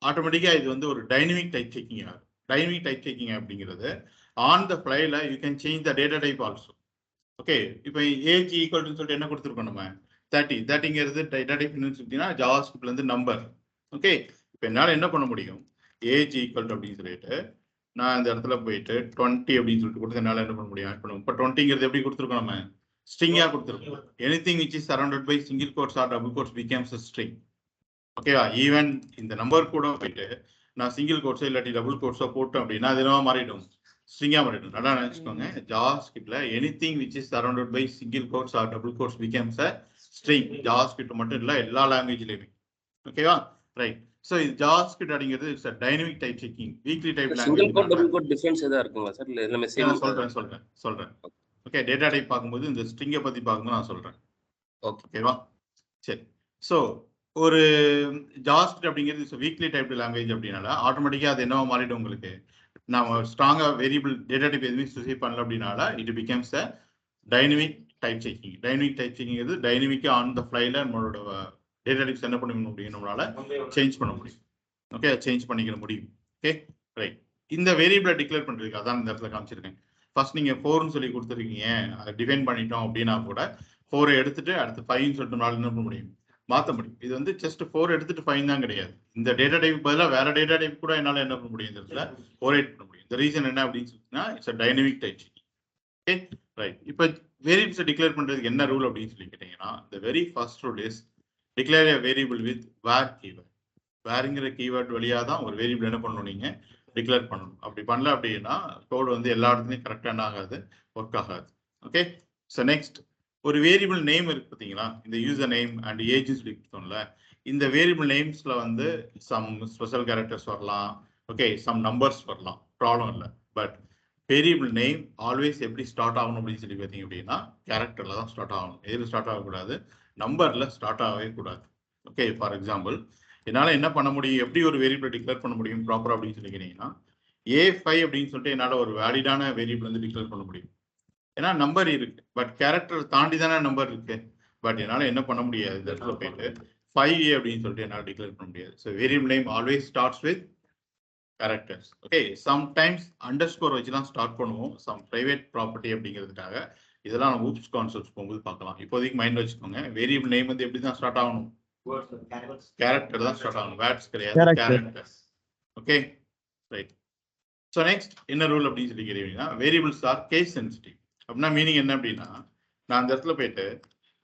ஆட்டோமேட்டிக்காக இது வந்து ஒரு டைனமிக் டைப் செக்கிங் ஆகும். டைனமிக் டைப் செக்கிங் அப்படிங்கிறது ஆன் த ஃப்ளைல you can change the data type also. Okay, இப்போ ஏஜ் ஈக்குவல்னு சொல்லிட்டு என்ன கொடுத்துருக்கோம் நம்ம, 30ங்கிறது டேட்டா டைப் சொல்லிட்டீங்கன்னா ஜாவாஸ்கிரிப்ட்ல இருந்து நம்பர். ஓகே, இப்போ என்னால் என்ன பண்ண முடியும், ஏஜ் ஈக்குவல் அப்படின்னு சொல்லிட்டு நான் இந்த இடத்துல போயிட்டு 20 அப்படின்னு சொல்லிட்டு கொடுத்து என்னால் என்ன பண்ண முடியும், ஆட் பண்ணுவோம். இப்போ 20ங்கிறது எப்படி கொடுத்துருக்கோம், நம்ம ஸ்ட்ரிங்கா கொடுத்துருக்கோம். Anything which is surrounded by single quotes or double quotes becomes a string. ஓகேவா? ஈவன் இந்த நம்பர் கூட போயிட்டு நான் சிங்கிள் கோட்ஸோ இல்லாட்டி டபுள் கோட்ஸோ போட்டோம் அப்படின்னா அது என்னவா மாறிடும், ஸ்ட்ரிங்கா மாறிடும். நல்லா நினைச்சுக்கோங்க, ஜாவாஸ்கிரிப்ட்ல anything which is surrounded by single quotes or double quotes becomes a string. JavaScript மட்டும் இல்ல, எல்லா லாங்குவேஜ்லயுமே. ஓகேவா? ரைட். சோ இது ஜாவாஸ்கிரிப்ட் அப்படிங்கிறது it's a dynamic type checking. weekly type language. Single quote double quote difference ஏதா இருக்குங்களா சார், இல்ல எல்லாமே சேம்? சொல்றேன். ஓகே, டேட்டா டைப் பார்க்கும்போது இந்த ஸ்ட்ரிங்கை பத்தி பார்க்கும்போது நான் சொல்றேன். ஓகேவா? சரி. ஸோ ஒரு ஜாவாஸ்கிரிப்ட் அப்படிங்கிறது வீக்லி டைப்டு லாங்குவேஜ் அப்படின்னால ஆட்டோமேட்டிக்காக அது என்னவா மாறிடும், உங்களுக்கு நம்ம ஸ்ட்ராங்காக வேரியபிள் டேட்டா டைப் எதுவுமே ஸ்பெசிஃபை பண்ணல அப்படின்னால it becomes a dynamic type checking. Dynamic type செக்கிங்கிறது டைனமிக்காக ஆன் த ஃப்ளைல நம்மளோட டேட்டா டைப்ஸ் என்ன பண்ண முடியும், நம்மளால சேஞ்ச் பண்ண முடியும். ஓகே, சேஞ்ச் பண்ணிக்கிற முடியும். Okay right. இந்த வேரியபிளை டிக்ளேர் பண்ணுறதுக்கு அதான் இந்த இடத்துல காமிச்சிருக்கேன். ஃபர்ஸ்ட் நீங்க 4ன்னு சொல்லி கொடுத்துருக்கீங்க, அதை டிஃபைன் பண்ணிட்டோம் அப்படின்னா கூட 4 எடுத்துட்டு அடுத்து 5ன்னு சொல்லிட்டு நம்மளால என்ன பண்ண முடியும், மாற்ற முடியும். இது வந்து ஜஸ்ட் 4 எடுத்துட்டு 5 தான் கிடையாது. இந்த டேட்டா டைப் பதிலாக வேற டேட்டா டைப் கூட என்னால் என்ன பண்ண முடியும், இந்த இடத்துல ஓவர்ரைட் பண்ண முடியும். இந்த ரீசன் என்ன அப்படின்னு சொல்லிட்டுனா it's dynamic type. Okay right. இப்போ வேரியபிள்ஸை டிக்ளேர் பண்றதுக்கு என்ன ரூல் அப்படின்னு சொல்லி கேட்டீங்கன்னா, the very first rule is declare a variable with var keyword. வேர்ங்கிற கீவேர்ட் வழியாக தான் ஒரு வேரியபிள் என்ன பண்ணணும், நீங்க டிக்ளேர் பண்ணணும். அப்படி பண்ணல அப்படின்னா கோடு வந்து எல்லா இடத்துலையும் கரெக்டாக என்ன ஆகாது, ஒர்க் ஆகாது. ஓகே, ஸோ நெக்ஸ்ட் ஒரு வேரியபிள் நேம் இருக்கு பார்த்தீங்களா, இந்த யூசர் நேம் அண்ட் ஏஜ் சொல்லி கொடுத்தோம்ல, இந்த வேரியபிள் நேம்ஸ்ல வந்து சம் ஸ்பெஷல் கேரக்டர்ஸ் வரலாம், ஓகே, சம் நம்பர்ஸ் வரலாம், ப்ராப்ளம் இல்லை. பட் வேரியபிள் நேம் ஆல்வேஸ் எப்படி ஸ்டார்ட் ஆகணும் அப்படின்னு சொல்லி பார்த்தீங்க அப்படின்னா கேரக்டர்ல தான் ஸ்டார்ட் ஆகணும். எதில் ஸ்டார்ட் ஆகக்கூடாது, நம்பர்ல ஸ்டார்ட் ஆகவே கூடாது. ஓகே, ஃபார் எக்ஸாம்பிள் என்னால் என்ன பண்ண முடியும், எப்படி ஒரு வேரியபிள் டிக்ளேர் பண்ண முடியும் ப்ராப்பர் அப்படின்னு சொல்லி கேட்டீங்கன்னா, A5 அப்படின்னு சொல்லிட்டு என்னால் ஒரு வேலிடான வேரியபிள் வந்து டிக்ளேர் பண்ண முடியும். ஏன்னா நம்பர் இருக்கு, பட் கேரக்டர் தாண்டி தானே நம்பர் இருக்கு. பட் என்னால் என்ன பண்ண முடியாது, இந்த இடத்துல போயிட்டு 5A அப்படின்னு சொல்லிட்டு என்னால் டிக்ளேர் பண்ண முடியாது. So variable name always starts with characters. Okay, sometimes underscore வச்சு தான் ஸ்டார்ட் பண்ணுவோம், சம் பிரைவேட் ப்ராப்பர்ட்டி அப்படிங்கிறதுக்காக. இதெல்லாம் நம்ம ஊப்ஸ் கான்செப்ட்ஸ் போகும்போது பார்க்கலாம். இப்போதைக்கு மைண்ட்ல வச்சுக்கோங்க. வேரியபிள் நேம் வந்து எப்படி தான் ஸ்டார்ட் ஆகணும்? கேரக்டர் தான் ஸ்டார்ட் ஆகணும். வேர்ட்ஸ் கிடையாது, character. Okay right. So next என்ன ரூல் அப்படின்னு சொல்லி கேட்டீங்கன்னா, வேரியபிள்ஸ் ஆர் கேஸ் சென்சிட்டிவ். அப்படின்னா மீனிங் என்ன அப்படின்னா, நான் அந்த இடத்துல போயிட்டு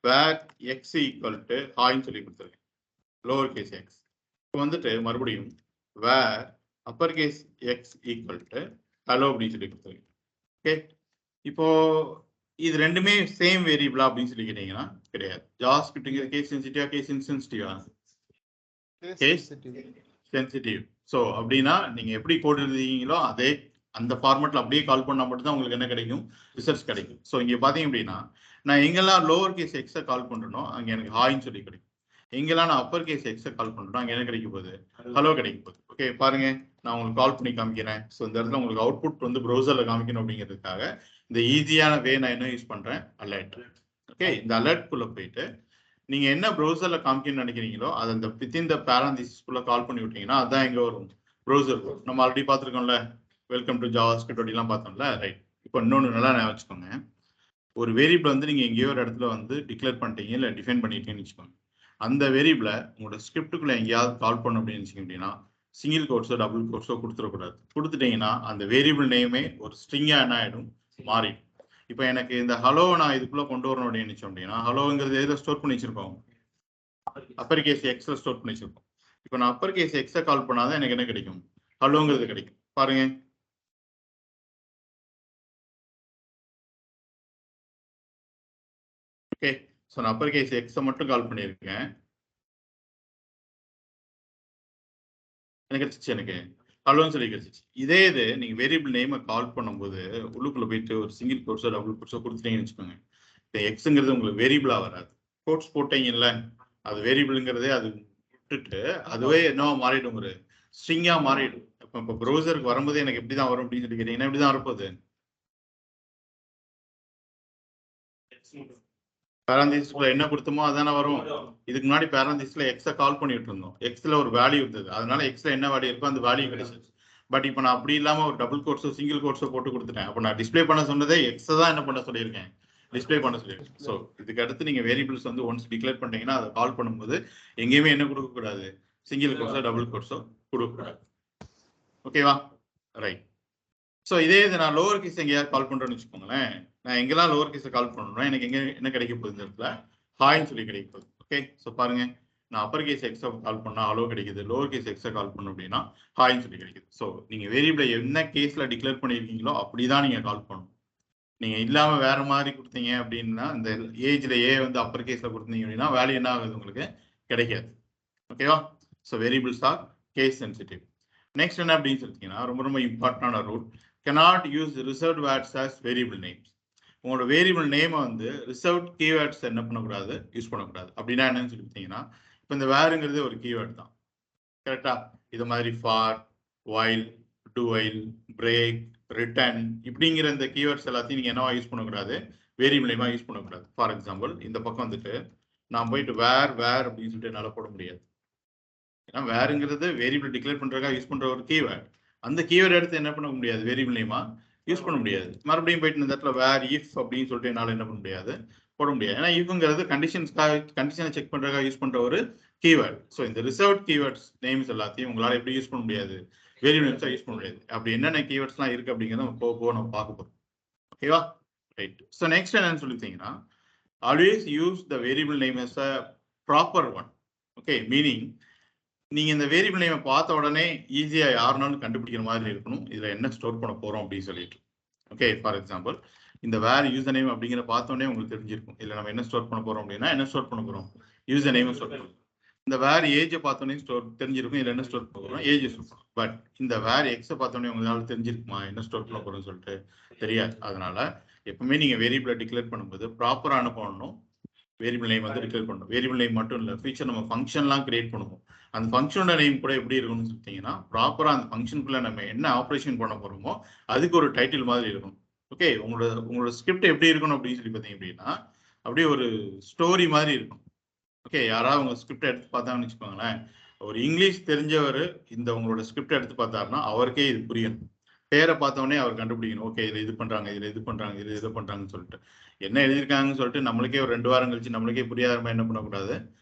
வேர் எக்ஸ் ஈக்குவல் டு ஹாய்ன்னு சொல்லி கொடுத்துருக்கேன், லோவர் கேஸ் எக்ஸ். இப்போ வந்துட்டு மறுபடியும் var upper case X equal to hello அப்படின்னு சொல்லி கொடுத்துருக்கேன். ஓகே, இப்போ இது ரெண்டுமே சேம் வேரியபிளா அப்படின்னு சொல்லி கேட்டீங்கன்னா கிடையாது. ஜாவாஸ்கிரிப்ட்ங்கிறது கேஸ் சென்சிட்டிவா, கேஸ் இன்சென்சிட்டிவா? Case sensitive. ஸோ அப்படின்னா நீங்க எப்படி கோட் எழுதுறீங்களோ அதே அந்த ஃபார்மேட்ல அப்படியே கால் பண்ணா மட்டும் தான் உங்களுக்கு என்ன கிடைக்கும், ரிசல்ட்ஸ் கிடைக்கும். ஸோ இங்க பாத்தீங்க அப்படின்னா நான் எங்கெல்லாம் லோவர் கேஸ் எக்ஸை கால் பண்றேனோ அங்க எனக்கு ஹாய்ன்னு சொல்லி கிடைக்கும். எங்கெல்லாம் நான் அப்பர் கேஸ் எக்ஸை கால் பண்றேனோ அங்க என்ன கிடைக்க போகுது, ஹலோ கிடைக்க போகுது. ஓகே பாருங்க, நான் உங்களுக்கு கால் பண்ணி காமிக்கிறேன். ஸோ இந்த இடத்துல உங்களுக்கு அவுட்புட் வந்து ப்ரௌசர்ல காமிக்கணும் அப்படிங்கிறதுக்காக இந்த ஈஸியான வே நான் என்ன யூஸ் பண்றேன், அலர்ட். ஓகே, இந்த அலர்ட் குள்ள போயிட்டு நீங்க என்ன ப்ரௌசர்ல காமிக்கணும்னு நினைக்கிறீங்களோ அதை அந்த வித்தின் த பேரந்திஸ்குள்ள கால் பண்ணி விட்டீங்கன்னா அதான் எங்க வரும், ப்ரௌசர். நம்ம ஆல்ரெடி பார்த்துருக்கோம்ல, வெல்கம் டு ஜாவாஸ்கிரிப்ட் அப்படிலாம் பார்த்தோம்ல, ரைட். இப்போ இன்னொன்று நல்லா நான் வச்சுக்கோங்க, ஒரு வேரியபிள் வந்து நீங்க எங்கேயோ ஒரு இடத்துல வந்து டிக்ளேர் பண்ணிட்டீங்க இல்லை டிஃபைன் பண்ணிட்டீங்கன்னு வச்சுக்கோங்க. அந்த வேரியபிளை உங்களோட ஸ்கிரிப்டுக்குள்ள எங்கேயாவது கால் பண்ணணும் அப்படின்னு நினைச்சிங்க அப்படின்னா சிங்கிள் கோட்ஸோ டபுள் கோட்ஸோ கொடுத்துடக்கூடாது. கொடுத்துட்டீங்கன்னா அந்த வேரியபிள் நேமே ஒரு ஸ்ட்ரிங்கா என்ன ஆயிடும், மாறிடும். இப்போ எனக்கு இந்த ஹலோ நான் இதுக்குள்ள கொண்டு வரணும் அப்படின்னு நினைச்சோம் அப்படின்னா ஹலோங்கிறது எதில் ஸ்டோர் பண்ணி வச்சிருக்கோம், அப்பர் கேஸ் எக்ஸ்ல ஸ்டோர் பண்ணி வச்சிருக்கோம். இப்போ நான் அப்பர் கேஸ் எக்ஸை கால் பண்ணாதான் எனக்கு என்ன கிடைக்கும், ஹலோங்கிறது கிடைக்கும். பாருங்க, ஓகே. ஸோ நான் அப்பர் கேஸ் எக்ஸை மட்டும் கால் பண்ணியிருக்கேன், எனக்கு கிடைச்சிச்சு, எனக்கு ஹலோன்னு சொல்லி கிடைச்சிச்சு. இதே இது நீங்க வேரியபிள் நேமை கால் பண்ணும்போது உள்ளுக்குள்ள போயிட்டு ஒரு சிங்கிள் கோட்ஸோ டபுள் கோட்ஸோ கொடுத்துட்டீங்கன்னு வச்சுக்கோங்க, இப்போ எக்ஸுங்கிறது உங்களுக்கு வேரியபிளா வராது. கோட்ஸ் போட்டீங்கல்ல, அது வேரியபிள்ங்கிறதே அது விட்டுட்டு அதுவே என்ன மாறிடும், ஒரு ஸ்ட்ரிங்கா மாறிடும். இப்போ ப்ரௌசருக்கு வரும்போது எனக்கு எப்படி தான் வரும் அப்படின்னு சொல்லி கேட்டீங்கன்னா எப்படி தான் வரப்போகுது, பேரந்திஸ்ல என்ன கொடுத்தோமோ அதானே வரும். இதுக்கு முன்னாடி பேரந்திஸ்ல எக்ஸை கால் பண்ணிட்டு இருந்தோம், எக்ஸ்ல ஒரு வேல்யூ இருந்தது, அதனால எக்ஸ்ல என்ன வேல்யூ இருக்கோ அந்த வேல்யூ கிடைச்சிச்சு. பட் இப்போ நான் அப்படி இல்லாம ஒரு டபுள் கோட்ஸோ சிங்கிள் கோட்ஸோ போட்டு கொடுத்துட்டேன். அப்போ நான் டிஸ்பிளே பண்ண சொன்னதே எக்ஸை தான் என்ன பண்ண சொல்லியிருக்கேன், டிஸ்பிளே பண்ண சொல்லியிருக்கேன். ஸோ இதுக்கு அடுத்து நீங்க வேரியபிள்ஸ் வந்து ஒன்ஸ் டிக்ளேர் பண்ணிட்டீங்கன்னா அதை கால் பண்ணும்போது எங்கேயுமே என்ன கொடுக்கக்கூடாது, சிங்கிள் கோட்ஸோ டபுள் கோட்ஸோ கொடுக்கக்கூடாது. ஓகேவா, ரைட். ஸோ இதே இது நான் லோவர் கேஸ் எங்கேயாவது கால் பண்றேன்னு வச்சுக்கோங்களேன், நான் எங்கெல்லாம் லோவர் கேஸை கால் பண்ணணும் எனக்கு எங்க என்ன கிடைக்க போகுது, இந்த இடத்துல ஹாய்ன்னு சொல்லி கிடைக்க போகுது. ஓகே, ஸோ பாருங்க, நான் அப்பர் கேஸ் எக்ஸை கால் பண்ணா ஹலோ கிடைக்குது, லோவர் கேஸ் எக்ஸை கால் பண்ணணும் அப்படின்னா ஹாய்ன்னு சொல்லி கிடைக்குது. ஸோ நீங்க வேரியபிளை என்ன கேஸ்ல டிக்ளேர் பண்ணியிருக்கீங்களோ அப்படிதான் நீங்க கால் பண்ணணும். நீங்க இல்லாம வேற மாதிரி கொடுத்தீங்க அப்படின்னா, இந்த ஏஜ்ல ஏ வந்து அப்பர் கேஸ்ல கொடுத்தீங்க அப்படின்னா வேல்யூ என்ன ஆகுது, உங்களுக்கு கிடைக்காது. ஓகேவா, so variables are case sensitive. Next என்ன அப்படின்னு சொல்லிட்டீங்கன்னா ரொம்ப ரொம்ப இம்பார்ட்டன்டான rule, cannot use reserved words as variable names. உங்களோட வேரியபிள் நேமை வந்து ரிசர்வ்ட் கீவேர்ட்ஸ் என்ன பண்ணக்கூடாது, யூஸ் பண்ணக்கூடாது. அப்படின்னா என்னன்னு சொல்லிட்டீங்கன்னா, இப்போ இந்த வேருங்கிறது ஒரு கீவேர்ட் தான், கரெக்டா? இது மாதிரி for, while, to while, break, return இப்படிங்கிற இந்த கீவேர்ட்ஸ் எல்லாத்தையும் நீங்க என்னவா யூஸ் பண்ணக்கூடாது, வேரியபிள் நேமா யூஸ் பண்ணக்கூடாது. ஃபார் எக்ஸாம்பிள் இந்த பக்கம் வந்துட்டு நான் போயிட்டு வேர் அப்படின்னு சொல்லிட்டு என்னால் போட முடியாது. ஏன்னா வேருங்கிறது வேரியபிள் டிக்ளேர் பண்றதுக்காக யூஸ் பண்ற ஒரு கீவேர்ட். அந்த கீவேர்ட் எடுத்து என்ன பண்ண முடியாது, வேரியபிள் நேமா யூஸ் பண்ண முடியாது. மறுபடியும் போயிட்டு இந்த இடத்துல வேர் இஃப் அப்படின்னு சொல்லிட்டு என்னால் என்ன பண்ண முடியாது, போட முடியாது. ஏன்னா இஃப்ங்கிறது கண்டிஷனை செக் பண்றதுக்காக யூஸ் பண்ற ஒரு கீவேர்ட். ஸோ இந்த ரிசர்வ்ட் கீவேர்ட்ஸ் நேம்ஸ் எல்லாத்தையும் உங்களால எப்படி யூஸ் பண்ண முடியாது, வேரியபிள் நேம்ஸா யூஸ் பண்ண முடியாது. அப்படி என்னென்ன கீவேர்ட்ஸ்லாம் இருக்கு அப்படிங்கிறத நம்ம போக நம்ம பார்க்க போறோம். ஓகேவா, ரைட். ஸோ நெக்ஸ்ட் என்னன்னு சொல்லிட்டீங்கன்னா, always use the variable name as a proper one. Okay, meaning நீங்க இந்த வேரியபிள் நேமை பார்த்த உடனே ஈஸியா யாருனாலும் கண்டுபிடிக்கிற மாதிரி இருக்கணும் இதுல என்ன ஸ்டோர் பண்ண போறோம் அப்படின்னு சொல்லிட்டு. ஓகே, ஃபார் எக்ஸாம்பிள் இந்த வேர் யூசர் நேம் அப்படிங்கிற பார்த்தோன்னே உங்களுக்கு தெரிஞ்சிருக்கும் இல்ல நம்ம என்ன ஸ்டோர் பண்ண போறோம் அப்படின்னா, என்ன ஸ்டோர் பண்ண போறோம், யூசர் நேம் ஸ்டோர் பண்ணுறோம். இந்த வேர் ஏஜை பார்த்தோன்னே தெரிஞ்சிருக்கும் இதுல என்ன ஸ்டோர் பண்ண போறோம், ஏஜ் ஸ்டோர் பண்ணுறோம். பட் இந்த வேர் எக்ஸை பார்த்தோன்னே உங்களால தெரிஞ்சிருக்குமா என்ன ஸ்டோர் பண்ண போறோம்னு சொல்லிட்டு தெரியாது. அதனால எப்பவுமே நீங்க வேரியபிளை டிக்ளேர் பண்ணும்போது ப்ராப்பரா அனுப்பணும், வேரியபிள் நேம் வந்து டிக்ளேர் பண்ணணும். வேரியபிள் நேம் மட்டும் இல்லை, ஃபியூச்சர் நம்ம ஃபங்க்ஷன்லாம் கிரியேட் பண்ணுவோம். அந்த ஃபங்க்ஷனோட நேம் கூட எப்படி இருக்கும்னு சொல்லிட்டீங்கன்னா, ப்ராப்பரா அந்த ஃபங்க்ஷனுக்குள்ள நம்ம என்ன ஆப்ரேஷன் பண்ண போறோமோ அதுக்கு ஒரு டைட்டில் மாதிரி இருக்கும். ஓகே, உங்களோட ஸ்கிரிப்ட் எப்படி இருக்கணும் அப்படின்னு சொல்லி பார்த்தீங்க அப்படின்னா, அப்படியே ஒரு ஸ்டோரி மாதிரி இருக்கும். ஓகே, யாராவது உங்க ஸ்கிரிப்ட் எடுத்து பார்த்தாங்கன்னு வச்சுக்கோங்களேன், ஒரு இங்கிலீஷ் தெரிஞ்சவர் இந்த உங்களோட ஸ்கிரிப்ட் எடுத்து பார்த்தாருன்னா அவருக்கே இது புரியணும். பேரை பார்த்தோன்னே அவர் கண்டுபிடிக்கணும். ஓகே, இதில் இது பண்ணுறாங்க, இதில் இது பண்ணுறாங்க, இதில் இது பண்ணுறாங்கன்னு சொல்லிட்டு என்ன எழுதியிருக்காங்கன்னு சொல்லிட்டு நம்மளுக்கே ஒரு 2 வாரம் கழிச்சு நம்மளுக்கே புரியாத மாதிரி என்ன பண்ணக்கூடாது,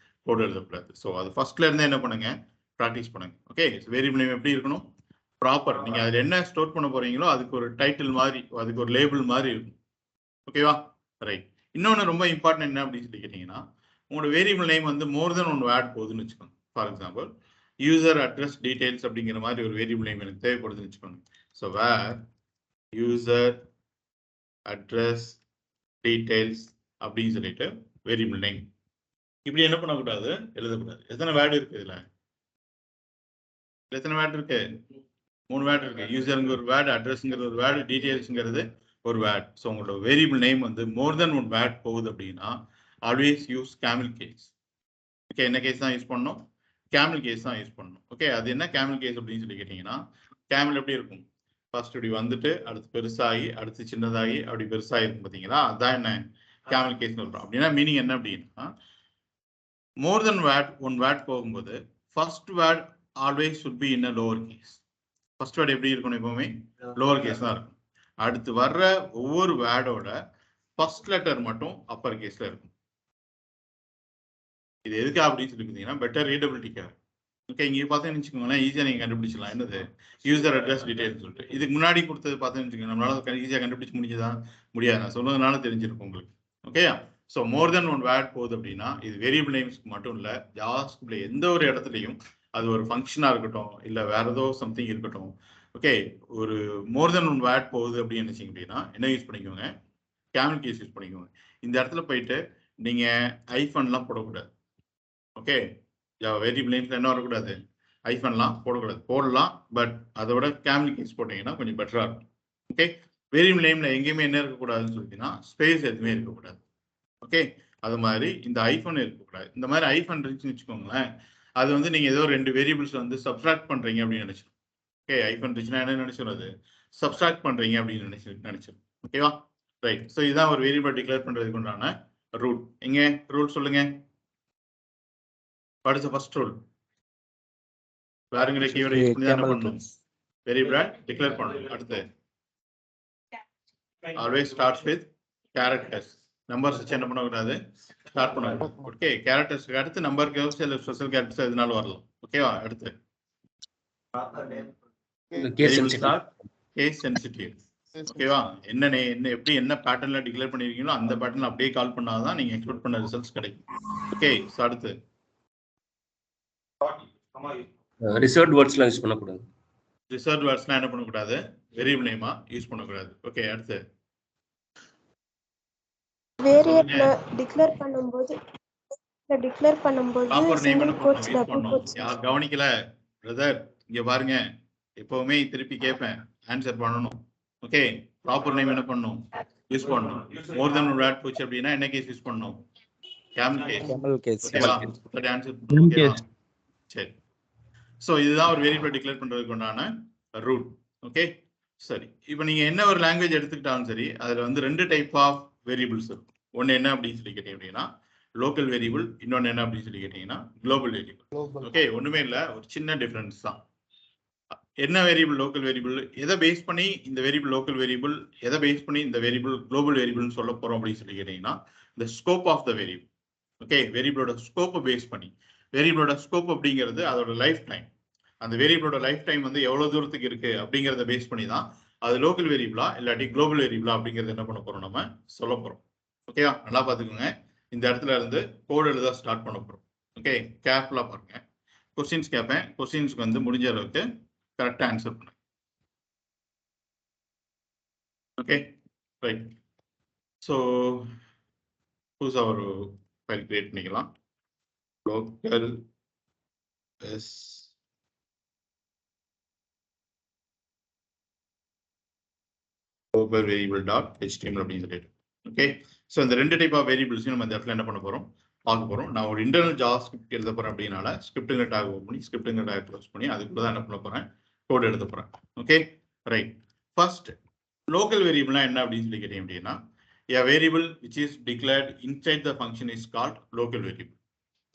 கோடு எழுதக்கூடாது. ஸோ அது ஃபர்ஸ்ட்ல இருந்தே என்ன பண்ணுங்க, ப்ராக்டிஸ் பண்ணுங்க. ஓகே, வேரியபிள் நேம் எப்படி இருக்கணும், ப்ராப்பர். நீங்கள் அதில் என்ன ஸ்டோர் பண்ண போறீங்களோ அதுக்கு ஒரு டைட்டில் மாதிரி, அதுக்கு ஒரு லேபிள் மாதிரி இருக்கும். ஓகேவா, ரைட். இன்னொன்று ரொம்ப இம்பார்ட்டன்ட் என்ன அப்படின்னு சொல்லி கேட்டிங்கன்னா, உங்களோட வேரியபிள் நேம் வந்து மோர் தென் 1 வேர்ட் போகுதுன்னு வச்சுக்கோங்க. For example user address details அப்படிங்கிற மாதிரி ஒரு வேரியபிள் நேம் எனக்கு தேவைப்படுதுன்னு வச்சுக்கோங்க. So where user address details அப்படின்னு சொல்லிட்டு வேரியபிள் நேம். இப்படி என்ன பண்ணக்கூடாது, எழுதக்கூடாது. எத்தனை வேர்டு இருக்கு இதுல, எத்தனை வேர்டு இருக்கு, 3 வேர்டு இருக்கு. யூசருங்க ஒரு வேர்டு, அட்ரஸ்ங்கிறது ஒரு வேர்டு, டீடைல்ஸ்ங்கிறது ஒரு வேர்ட். ஸோ உங்களோட வேரியபிள் நேம் வந்து மோர் தென் 1 வேர்ட் போகுது அப்படின்னா always use camel case. Okay, என்ன கேஸ் தான் யூஸ் பண்ணணும், கேமல் கேஸ் தான் யூஸ் பண்ணணும். ஓகே, அது என்ன கேமல் கேஸ் அப்படின்னு சொல்லி கேட்டீங்கன்னா, கேமல் எப்படி இருக்கும், ஃபர்ஸ்ட் இப்படி வந்துட்டு அடுத்து பெருசாகி அடுத்து சின்னதாகி அப்படி பெருசாகி இருக்கும் பார்த்தீங்களா, அதான் என்ன கேமல் கேஸ் சொல்றோம். அப்படின்னா மீனிங் என்ன அப்படின்னா, மோர் தென் வேர்ட் 1 வேர்ட் போகும்போது first word always should be in a lower case. First word எப்படி இருக்கணும், எப்பவுமே லோவர் கேஸ் தான் இருக்கும். அடுத்து வர்ற ஒவ்வொரு வேர்டோட ஃபர்ஸ்ட் லெட்டர் மட்டும் அப்பர் கேஸ்ல இருக்கும். இது எதுக்கு அப்படின்னு சொல்லி பார்த்தீங்கன்னா பெட்டர் ரீடபிலிட்டிக்காக. ஓகே, இங்கே பார்த்தீங்கன்னு வச்சுக்கோங்களேன், ஈஸியாக நீங்கள் கண்டுபிடிச்சிடலாம். என்னது யூசர் அட்ரஸ் டீடைல்ஸ் சொல்லிட்டு இதுக்கு முன்னாடி கொடுத்தது பார்த்தீங்கன்னு வச்சுக்கோங்க, நம்மளால ஈஸியாக கண்டுபிடிச்சு முடிஞ்சதா, முடியாது. நான் சொன்னதுனால தெரிஞ்சிருக்கும் உங்களுக்கு. Okay, so more than 1 word போகுது அப்படின்னா இது வேரியபிள் நேம்ஸ்க்கு மட்டும் இல்லை, ஜாவாஸ்கிரிப்ட்ல எந்த ஒரு இடத்துலையும் அது ஒரு ஃபங்க்ஷனாக இருக்கட்டும் இல்லை வேற ஏதோ சம்திங் இருக்கட்டும். ஓகே, ஒரு மோர் தென் 1 வேர்ட் போகுது அப்படின்னு நினைச்சிங்க அப்படின்னா என்ன யூஸ் பண்ணிக்கோங்க, கேமல் கேஸ் யூஸ் பண்ணிக்கோங்க. இந்த இடத்துல போயிட்டு நீங்க ஐஃபன்லாம் போடக்கூடாது. ஓகே, வேரியபிள் நேம்ஸ்ல என்ன வரக்கூடாது, ஐஃபன்லாம் போடக்கூடாது. போடலாம், பட் அதோட கேமல் கேஸ் போட்டீங்கன்னா கொஞ்சம் பெட்டரா இருக்கும். ஓகே, வேரியபிள் நேம்ல எங்கேயுமே என்ன இருக்கக்கூடாதுன்னு சொல்லிட்டீங்கன்னா ஸ்பேஸ் எதுவுமே இருக்கக்கூடாது. ஓகே, அது மாதிரி இந்த ஐஃபன் இருக்கக்கூடாது. இந்த மாதிரி ஐஃபன் இருந்துச்சுன்னு வச்சுக்கோங்களேன், அது வந்து நீங்க ஏதோ 2 வேரியபிள்ஸ் வந்து சப்ட்ராக்ட் பண்றீங்க அப்படின்னு நினைச்சிடும். ஓகே, ஐஃபன் இருந்துச்சுன்னா என்ன நினைச்சிடும், சப்ட்ராக்ட் பண்றீங்க அப்படின்னு நினைச்சிடும். ஓகேவா, ரைட். ஸோ இதுதான் ஒரு வேரியபிள் டிக்ளேர் பண்றதுக்கு உண்டான ரூல். எங்க ரூல் சொல்லுங்க, what is the first rule, வேறங்கிற கீவேர்ட் யூஸ் பண்ணி என்ன பண்ணணும், வேரியபிள் டிக்ளேர் பண்ணணும். அடுத்து always starts with characters. Numbers வச்சு என்ன பண்ணக்கூடாது, ஸ்டார்ட் பண்ணக்கூடாது. ஓகே, கேரக்டர்ஸ்க்கு அடுத்து நம்பருக்கு சில ஸ்பெஷல் கேரக்டர்ஸ் எதுனாலும் வரலாம். ஓகேவா, அடுத்து கேஸ் சென்சிட்டிவ். ஓகேவா, என்ன எப்படி என்ன பேட்டர்ன்ல டிக்ளேர் பண்ணிருக்கீங்களோ அந்த பேட்டர்ன்ல அப்படியே கால் பண்ணாதான் நீங்க எக்ஸ்பெக்ட் பண்ண ரிசல்ட்ஸ் கிடைக்கும். ஓகே, சோ அடுத்து ரிசர்வ்ட் வேர்ட்ஸ்லாம் யூஸ் பண்ணக்கூடாது. ரிசர்வ்ட் வேர்ட்ஸ்லாம் என்ன பண்ணக்கூடாது, வேரியபிள் நேமா யூஸ் பண்ணக்கூடாது. ஓகே, அடுத்து வேரியபிள் டிக்ளேர் பண்ணும்போது ப்ராப்பர் நேம் என்ன சிங்கிள் கோட்ஸ் பண்ணணும், யூஸ் டபுள் பண்ணணும். கோட்ஸ் யார் கவனிக்கல பிரதர், இங்க பாருங்க, எப்பவுமே திருப்பி கேட்பேன், ஆன்சர் பண்ணணும். ஓகே, ப்ராப்பர் நேம் என்ன பண்ணணும், யூஸ் பண்ணணும். மோர் தென் 1 வேர்ட் போச்சு அப்படின்னா என்ன கேஸ் யூஸ் பண்ணணும், கேமல் கேஸ். ஓகேவா, சரி ஆன்சர் ஓகேவா, சரி. சோ இதுதான் ஒரு வேரியபிள் டிக்ளேர் பண்றதுக்கு உண்டான ரூட். ஓகே, சரி. இப்போ நீங்க என்ன ஒரு லாங்குவேஜ் எடுத்துக்கிட்டாலும் சரி, அதுல வந்து 2 டைப் ஆஃப் வேரியபிள்ஸ் இருக்கும். ஒன்னு என்ன அப்படின்னு சொல்லி கேட்டீங்க அப்படின்னா லோக்கல் வேரியபிள், இன்னொன்னு என்ன அப்படின்னு சொல்லி கேட்டீங்கன்னா குளோபல் வேரியபிள். ஓகே, ஒண்ணுமே இல்ல, ஒரு சின்ன டிஃபரன்ஸ் தான். என்ன வேரியபிள் லோக்கல் வேரியபிள், எதை பேஸ் பண்ணி இந்த வேரியபிள் லோக்கல் வேரியபிள், எதை பேஸ் பண்ணி இந்த வேரியபிள் குளோபல் வேரியபிள்னு சொல்ல போறோம் அப்படின்னு சொல்லி கேட்டீங்கன்னா இந்த scope of the variable. Okay, வேரியபிளோட ஸ்கோப்பை பேஸ் பண்ணி, வேரியபிளோட ஸ்கோப் அப்படிங்கிறது அதோட லைஃப் டைம், அந்த வேரியபிளோட லைஃப் டைம் வந்து எவ்வளவு தூரத்துக்கு இருக்கு அப்படிங்கிறத பேஸ் பண்ணி தான் அது லோக்கல் வேரியபிளா இல்லாட்டி குளோபல் வேரியபிளா அப்படிங்கிறது என்ன பண்ண போறோம், நம்ம சொல்ல போறோம். ஓகேவா, நல்லா பாத்துக்கோங்க. இந்த இடத்துல இருந்து கோட் எழுத ஸ்டார்ட் பண்ண போறோம். ஓகே, கேர்ஃபுல்லா பாருங்க. கொஸ்டின்ஸ் கேட்பேன், கொஸ்டின்ஸ்க்கு வந்து முடிஞ்ச அளவுக்கு கரெக்டா ஆன்சர் பண்ணுங்க. Okay, right. ஸோ புதுசாக ஒரு ஃபைல் கிரியேட் பண்ணிக்கலாம். Local as global variable dot html அப்படின்னு சொல்லிட்டு. ஓகே, ஸோ இந்த 2 டைப் ஆஃப் வேரியபிள்ஸையும் நம்ம இந்த இடத்துல என்ன பண்ண போறோம், பார்க்க போறோம். நான் ஒரு இன்டர்னல் ஜாவாஸ்கிரிப்ட் எழுத போறேன் அப்படினால ஸ்கிரிப்ட்ங்கிற டாக் ஓபன் பண்ணி ஸ்கிரிப்ட்ங்கிற டாக் க்ளோஸ் பண்ணி அதுக்குள்ள தான் என்ன பண்ண போறேன், கோட் எழுத போறேன். Okay, right. ஃபர்ஸ்ட் லோக்கல் வேரியபிள்னா என்ன அப்படின்னு சொல்லி கேட்டீங்க அப்படின்னா a variable which is declared inside the function is called local variable.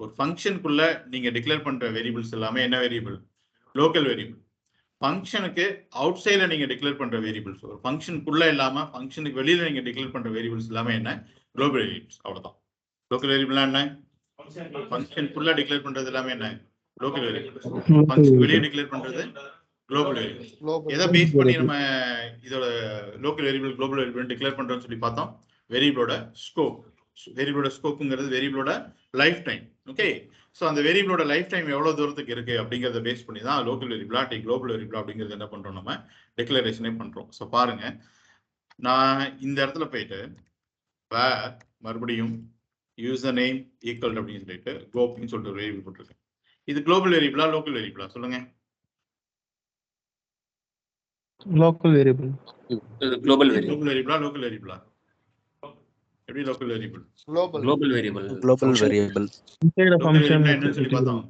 ஒரு ஃபங்க்ஷனுக்குள்ள நீங்க டிக்ளேர் பண்ற வேரியபிள்ஸ் எல்லாமே என்ன வேரியபிள், லோக்கல் வேரியபிள். ஃபங்க்ஷனுக்கு அவுட் சைட்ல நீங்க டிக்ளேர் பண்ற வேரியபிள்ஸ், ஒரு ஃபங்க்ஷனுக்குள்ள இல்லாம ஃபங்க்ஷனுக்கு வெளியில நீங்க டிக்ளேர் பண்ற வேரியபிள்ஸ் எல்லாமே என்ன? Global variables. அவ்வளவுதான். லோக்கல் வேரியபிள்னா என்ன? ஃபங்க்ஷனுக்குள்ள டிக்ளேர் பண்றது எல்லாமே என்ன? Local variables. ஃபங்க்ஷன் வெளியே டிக்ளேர் பண்றது குளோபல் வேரியபிள்ஸ். எதை பேஸ் பண்ணி நம்ம இதோட local variable global variable declare பண்றோம்னு சொல்லி பார்த்தோம்? வேரியபிளோட ஸ்கோப். வேரியபிளோட ஸ்கோப்புங்கிறது வேரியபிளோட லைஃப் டைம். ஓகே, ஸோ அந்த வேரியபிளோட லைஃப் டைம் எவ்வளவு தூரத்துக்கு இருக்கு அப்படிங்கிறத பேஸ் பண்ணி தான் லோக்கல் வேரியபிளா குளோபல் வேரியபிளா அப்படிங்கிறது என்ன பண்றோம்? நம்ம டிக்ளரேஷனே பண்றோம். ஸோ பாருங்க, நான் இந்த இடத்துல போயிட்டு வேர் மறுபடியும் யூசர் நேம் ஈக்குவல் அப்படின்னு சொல்லிட்டு கோப்னு சொல்லிட்டு ஒரு வேரியபிள் போட்டிருக்கேன். இது குளோபல் வேரியபிளா லோக்கல் வேரியபிளா சொல்லுங்க? Local variable. Global variable. Global வேரியபிளா லோக்கல் வேரியபிளா? எப்படி local variable? Global variable. global variable. Inside local function variable என்னன்னு சொல்லி பார்த்தோம்.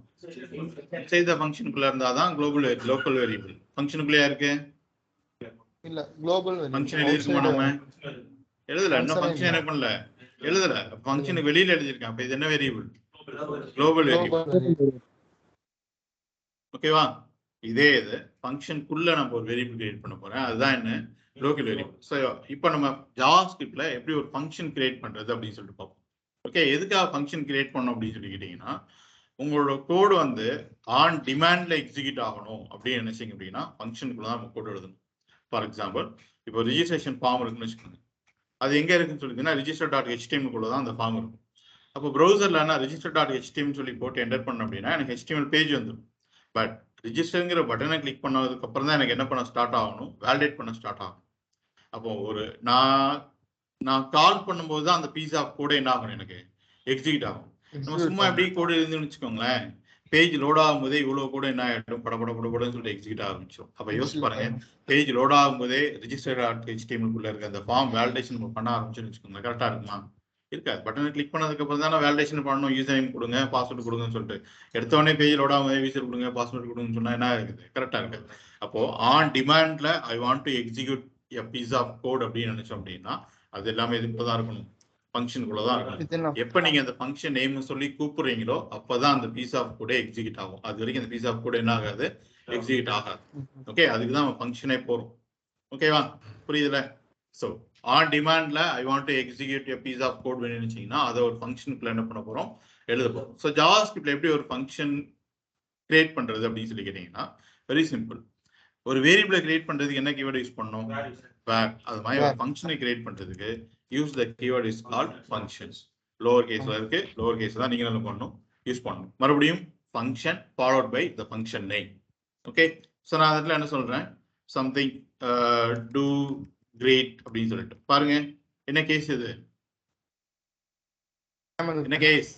இன்சைட் தி ஃபங்க்ஷனுக்குள்ள இருந்தா தான் குளோபல் லோக்கல் வேரியபிள். ஃபங்க்ஷனுக்குள்ளயா இருக்கு? இல்ல குளோபல் ஃபங்க்ஷன் எழுதிருக்கோமா நம்ம? எழுதல. இன்னும் ஃபங்க்ஷன் என்ன பண்ணல? எழுதல. ஃபங்க்ஷனுக்கு வெளியில எழுதிருக்கேன். அப்ப இது என்ன வேரியபிள்? Global variable. ஓகேவா? இதே இது ஃபங்க்ஷனுக்குள்ள நம்ம ஒரு வேரியபிள் கிரியேட் பண்ண போறேன். அதுதான் என்ன? Local variable. ஸோ இப்போ நம்ம ஜாவாஸ்கிரிப்ட்ல எப்படி ஒரு ஃபங்க்ஷன் கிரியேட் பண்றது அப்படின்னு சொல்லிட்டு பார்ப்போம். ஓகே, எதுக்காக ஃபங்க்ஷன் கிரியேட் பண்ணோம் அப்படின்னு சொல்லி கேட்டீங்கன்னா, உங்களோட கோடு வந்து ஆன் டிமாண்ட்ல எக்ஸிக்யூட் ஆகணும் அப்படின்னு நினைச்சீங்க அப்படின்னா ஃபங்க்ஷனுக்குள்ள தான் நம்ம கோடு எழுதணும். ஃபார் எக்ஸாம்பிள், இப்போ ரிஜிஸ்ட்ரேஷன் ஃபார்ம் இருக்குன்னு வச்சுக்கோங்க. அது எங்க இருக்குன்னு சொல்லிங்கன்னா ரிஜிஸ்டர் டாட் HTML குள்ள தான் அந்த ஃபார்ம் இருக்கும். அப்போ ப்ரௌசர்ல நான் ரிஜிஸ்டர் டாட் HTML சொல்லி போட்டு என்டர் பண்ண அப்படின்னா எனக்கு HTML பேஜ் வந்துடும். பட் ரிஜிஸ்டருங்கிற பட்டனை கிளிக் பண்ணதுக்கு அப்புறம் தான் எனக்கு என்ன பண்ண ஸ்டார்ட் ஆகணும்? வேலிடேட் பண்ண ஸ்டார்ட் ஆகும். அப்போ ஒரு நான் கால் பண்ணும்போது தான் அந்த பீஸ் ஆஃப் கோடு என்ன ஆகணும்? எனக்கு எக்ஸிக்யூட் ஆகும். நம்ம சும்மா எப்படி கோடு எழுதுன்னு வச்சுக்கோங்களேன், பேஜ் லோட் ஆகும்போதே இவ்வளவு கூட என்ன ஆயிடும்? படப்படன்னு சொல்லிட்டு எக்ஸிக்யூட் ஆரம்பிச்சோம். அப்ப யோசிச்சு பாருங்க, பேஜ் லோட் ஆகும்போதே ரிஜிஸ்டர் HTML குள்ள இருக்க அந்த ஃபார்ம் வேலிடேஷன் நம்ம பண்ண ஆரம்பிச்சோம்னு வச்சுக்கோங்க, கரெக்டா இருக்குமா? இருக்காது. பட்டனை கிளிக் பண்ணதுக்கு அப்புறம் தானே வேலிடேஷன் பண்ணணும். யூசர் நேம் கொடுங்க, பாஸ்வேர்டு கொடுங்கன்னு சொல்லிட்டு எடுத்தோடனே பேஜ் லோட் ஆகும்போது யூசர் கொடுங்க, பாஸ்வேர்டு கொடுங்கன்னு சொன்னா என்ன இருக்குது? கரெக்டா இருக்கு. அப்போ ஆன் டிமாண்ட்ல I want to execute a piece of code அப்படின்னு நினைச்சோம் அப்படின்னா அது எல்லாமே இதுக்குள்ளதான் இருக்கணும், ஃபங்க்ஷனுக்குள்ள தான் இருக்கணும். எப்ப நீங்க அந்த ஃபங்க்ஷன் நேம் சொல்லி கூப்பிடுறீங்களோ அப்பதான் அந்த பீஸ் ஆஃப் கோடே எக்ஸிக்யூட் ஆகும். அது வரைக்கும் அந்த பீஸ் ஆஃப் கோட் என்ன ஆகாது? எக்ஸிக்யூட் ஆகாது. ஓகே, அதுக்கு தான் நம்ம ஃபங்க்ஷனே போறோம். ஓகேவா? புரியுதுல? ஸோ ஆன் டிமாண்ட்ல I want to execute a piece of code வேணும்னு நினைச்சீங்கன்னா அதை ஒரு ஃபங்க்ஷனுக்குள்ள என்ன பண்ண போறோம்? எழுத போறோம். ஸோ ஜாவாஸ்கிரிப்ட்ல எப்படி ஒரு ஃபங்க்ஷன் கிரியேட் பண்றது அப்படின்னு சொல்லி கேட்டீங்கன்னா வெரி சிம்பிள். ஒரு வேரியபிளை கிரியேட் பண்றதுக்கு என்ன கீவேர்டு யூஸ் பண்ணணும்? வேர். அது மாதிரி ஒரு ஃபங்க்ஷனை கிரியேட் பண்றதுக்கு use the keyword is called functions. Lower கேஸ்ல இருக்கு, லோவர் கேஸ் தான் நீங்க என்ன பண்ணணும்? யூஸ் பண்ணணும். மறுபடியும் function followed by the function name. Okay, so நான் அதில் என்ன சொல்றேன்? சம்திங் டூ கிரேட் அப்படின்னு சொல்லிட்டு பாருங்க. என்ன கேஸ் இது? என்ன case?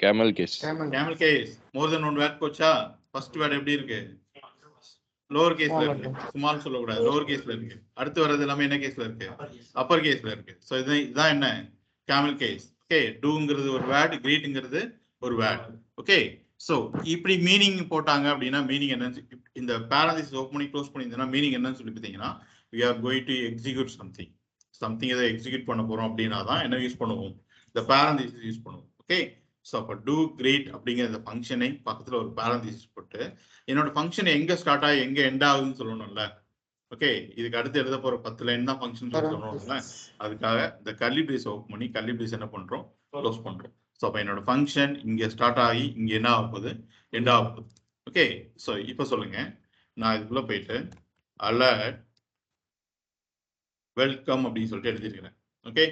Camel case. Camel case. More than one word போச்சா? ஃபர்ஸ்ட் வேர்ட் எப்படி இருக்கு? லோவர் கேஸ்ல இருக்கு. ஸ்மால் சொல்லக்கூடாது, லோவர் கேஸ்ல இருக்கு. அடுத்து வர்றது எல்லாமே என்ன கேஸ்ல இருக்கு? அப்பர் கேஸ்ல இருக்கு. ஸோ இதுதான் என்ன? Camel case. ஓகே, டூங்கிறது ஒரு வேர்ட், கிரேட்ங்கிறது ஒரு வேர்ட். ஓகே, ஸோ இப்படி மீனிங் போட்டாங்க அப்படின்னா மீனிங் என்னன்னு, இந்த பேரந்திஸ் ஓப்பன் பண்ணி க்ளோஸ் பண்ணியிருந்தேன்னா மீனிங் என்னன்னு சொல்லி பார்த்தீங்கன்னா we are going to execute something எதை எக்ஸிக்யூட் பண்ண போறோம் அப்படின்னா தான் என்ன யூஸ் பண்ணுவோம்? இந்த பேரந்திஸ் யூஸ் பண்ணுவோம். ஓகே, ஸோ அப்போ டூ கிரேட் அப்படிங்கிற இந்த ஃபங்க்ஷனை பக்கத்தில் ஒரு பேரந்திஸ் போட்டு என்னோட ஃபங்க்ஷன் எங்க ஸ்டார்ட் ஆகி எங்க எண்ட் ஆகுதுன்னு சொல்லணும்ல. ஓகே, இதுக்கு அடுத்து எழுத போற 10 லைன் தான் ஃபங்க்ஷன் சொல்லணும்ல. அதுக்காக இந்த கர்லி பிரேஸ் ஓப்பன் பண்ணி கர்லி பிரேஸ் என்ன பண்றோம்? க்ளோஸ் பண்றோம். ஸோ அப்போ என்னோட ஃபங்க்ஷன் இங்க ஸ்டார்ட் ஆகி இங்க என்ன ஆக போகுது? எண்ட் ஆக போகுது. ஓகே, ஸோ இப்போ சொல்லுங்க, நான் இதுக்குள்ள போயிட்டு அலர்ட் வெல்கம் அப்படின்னு சொல்லிட்டு எழுதிருக்கிறேன். ஓகே,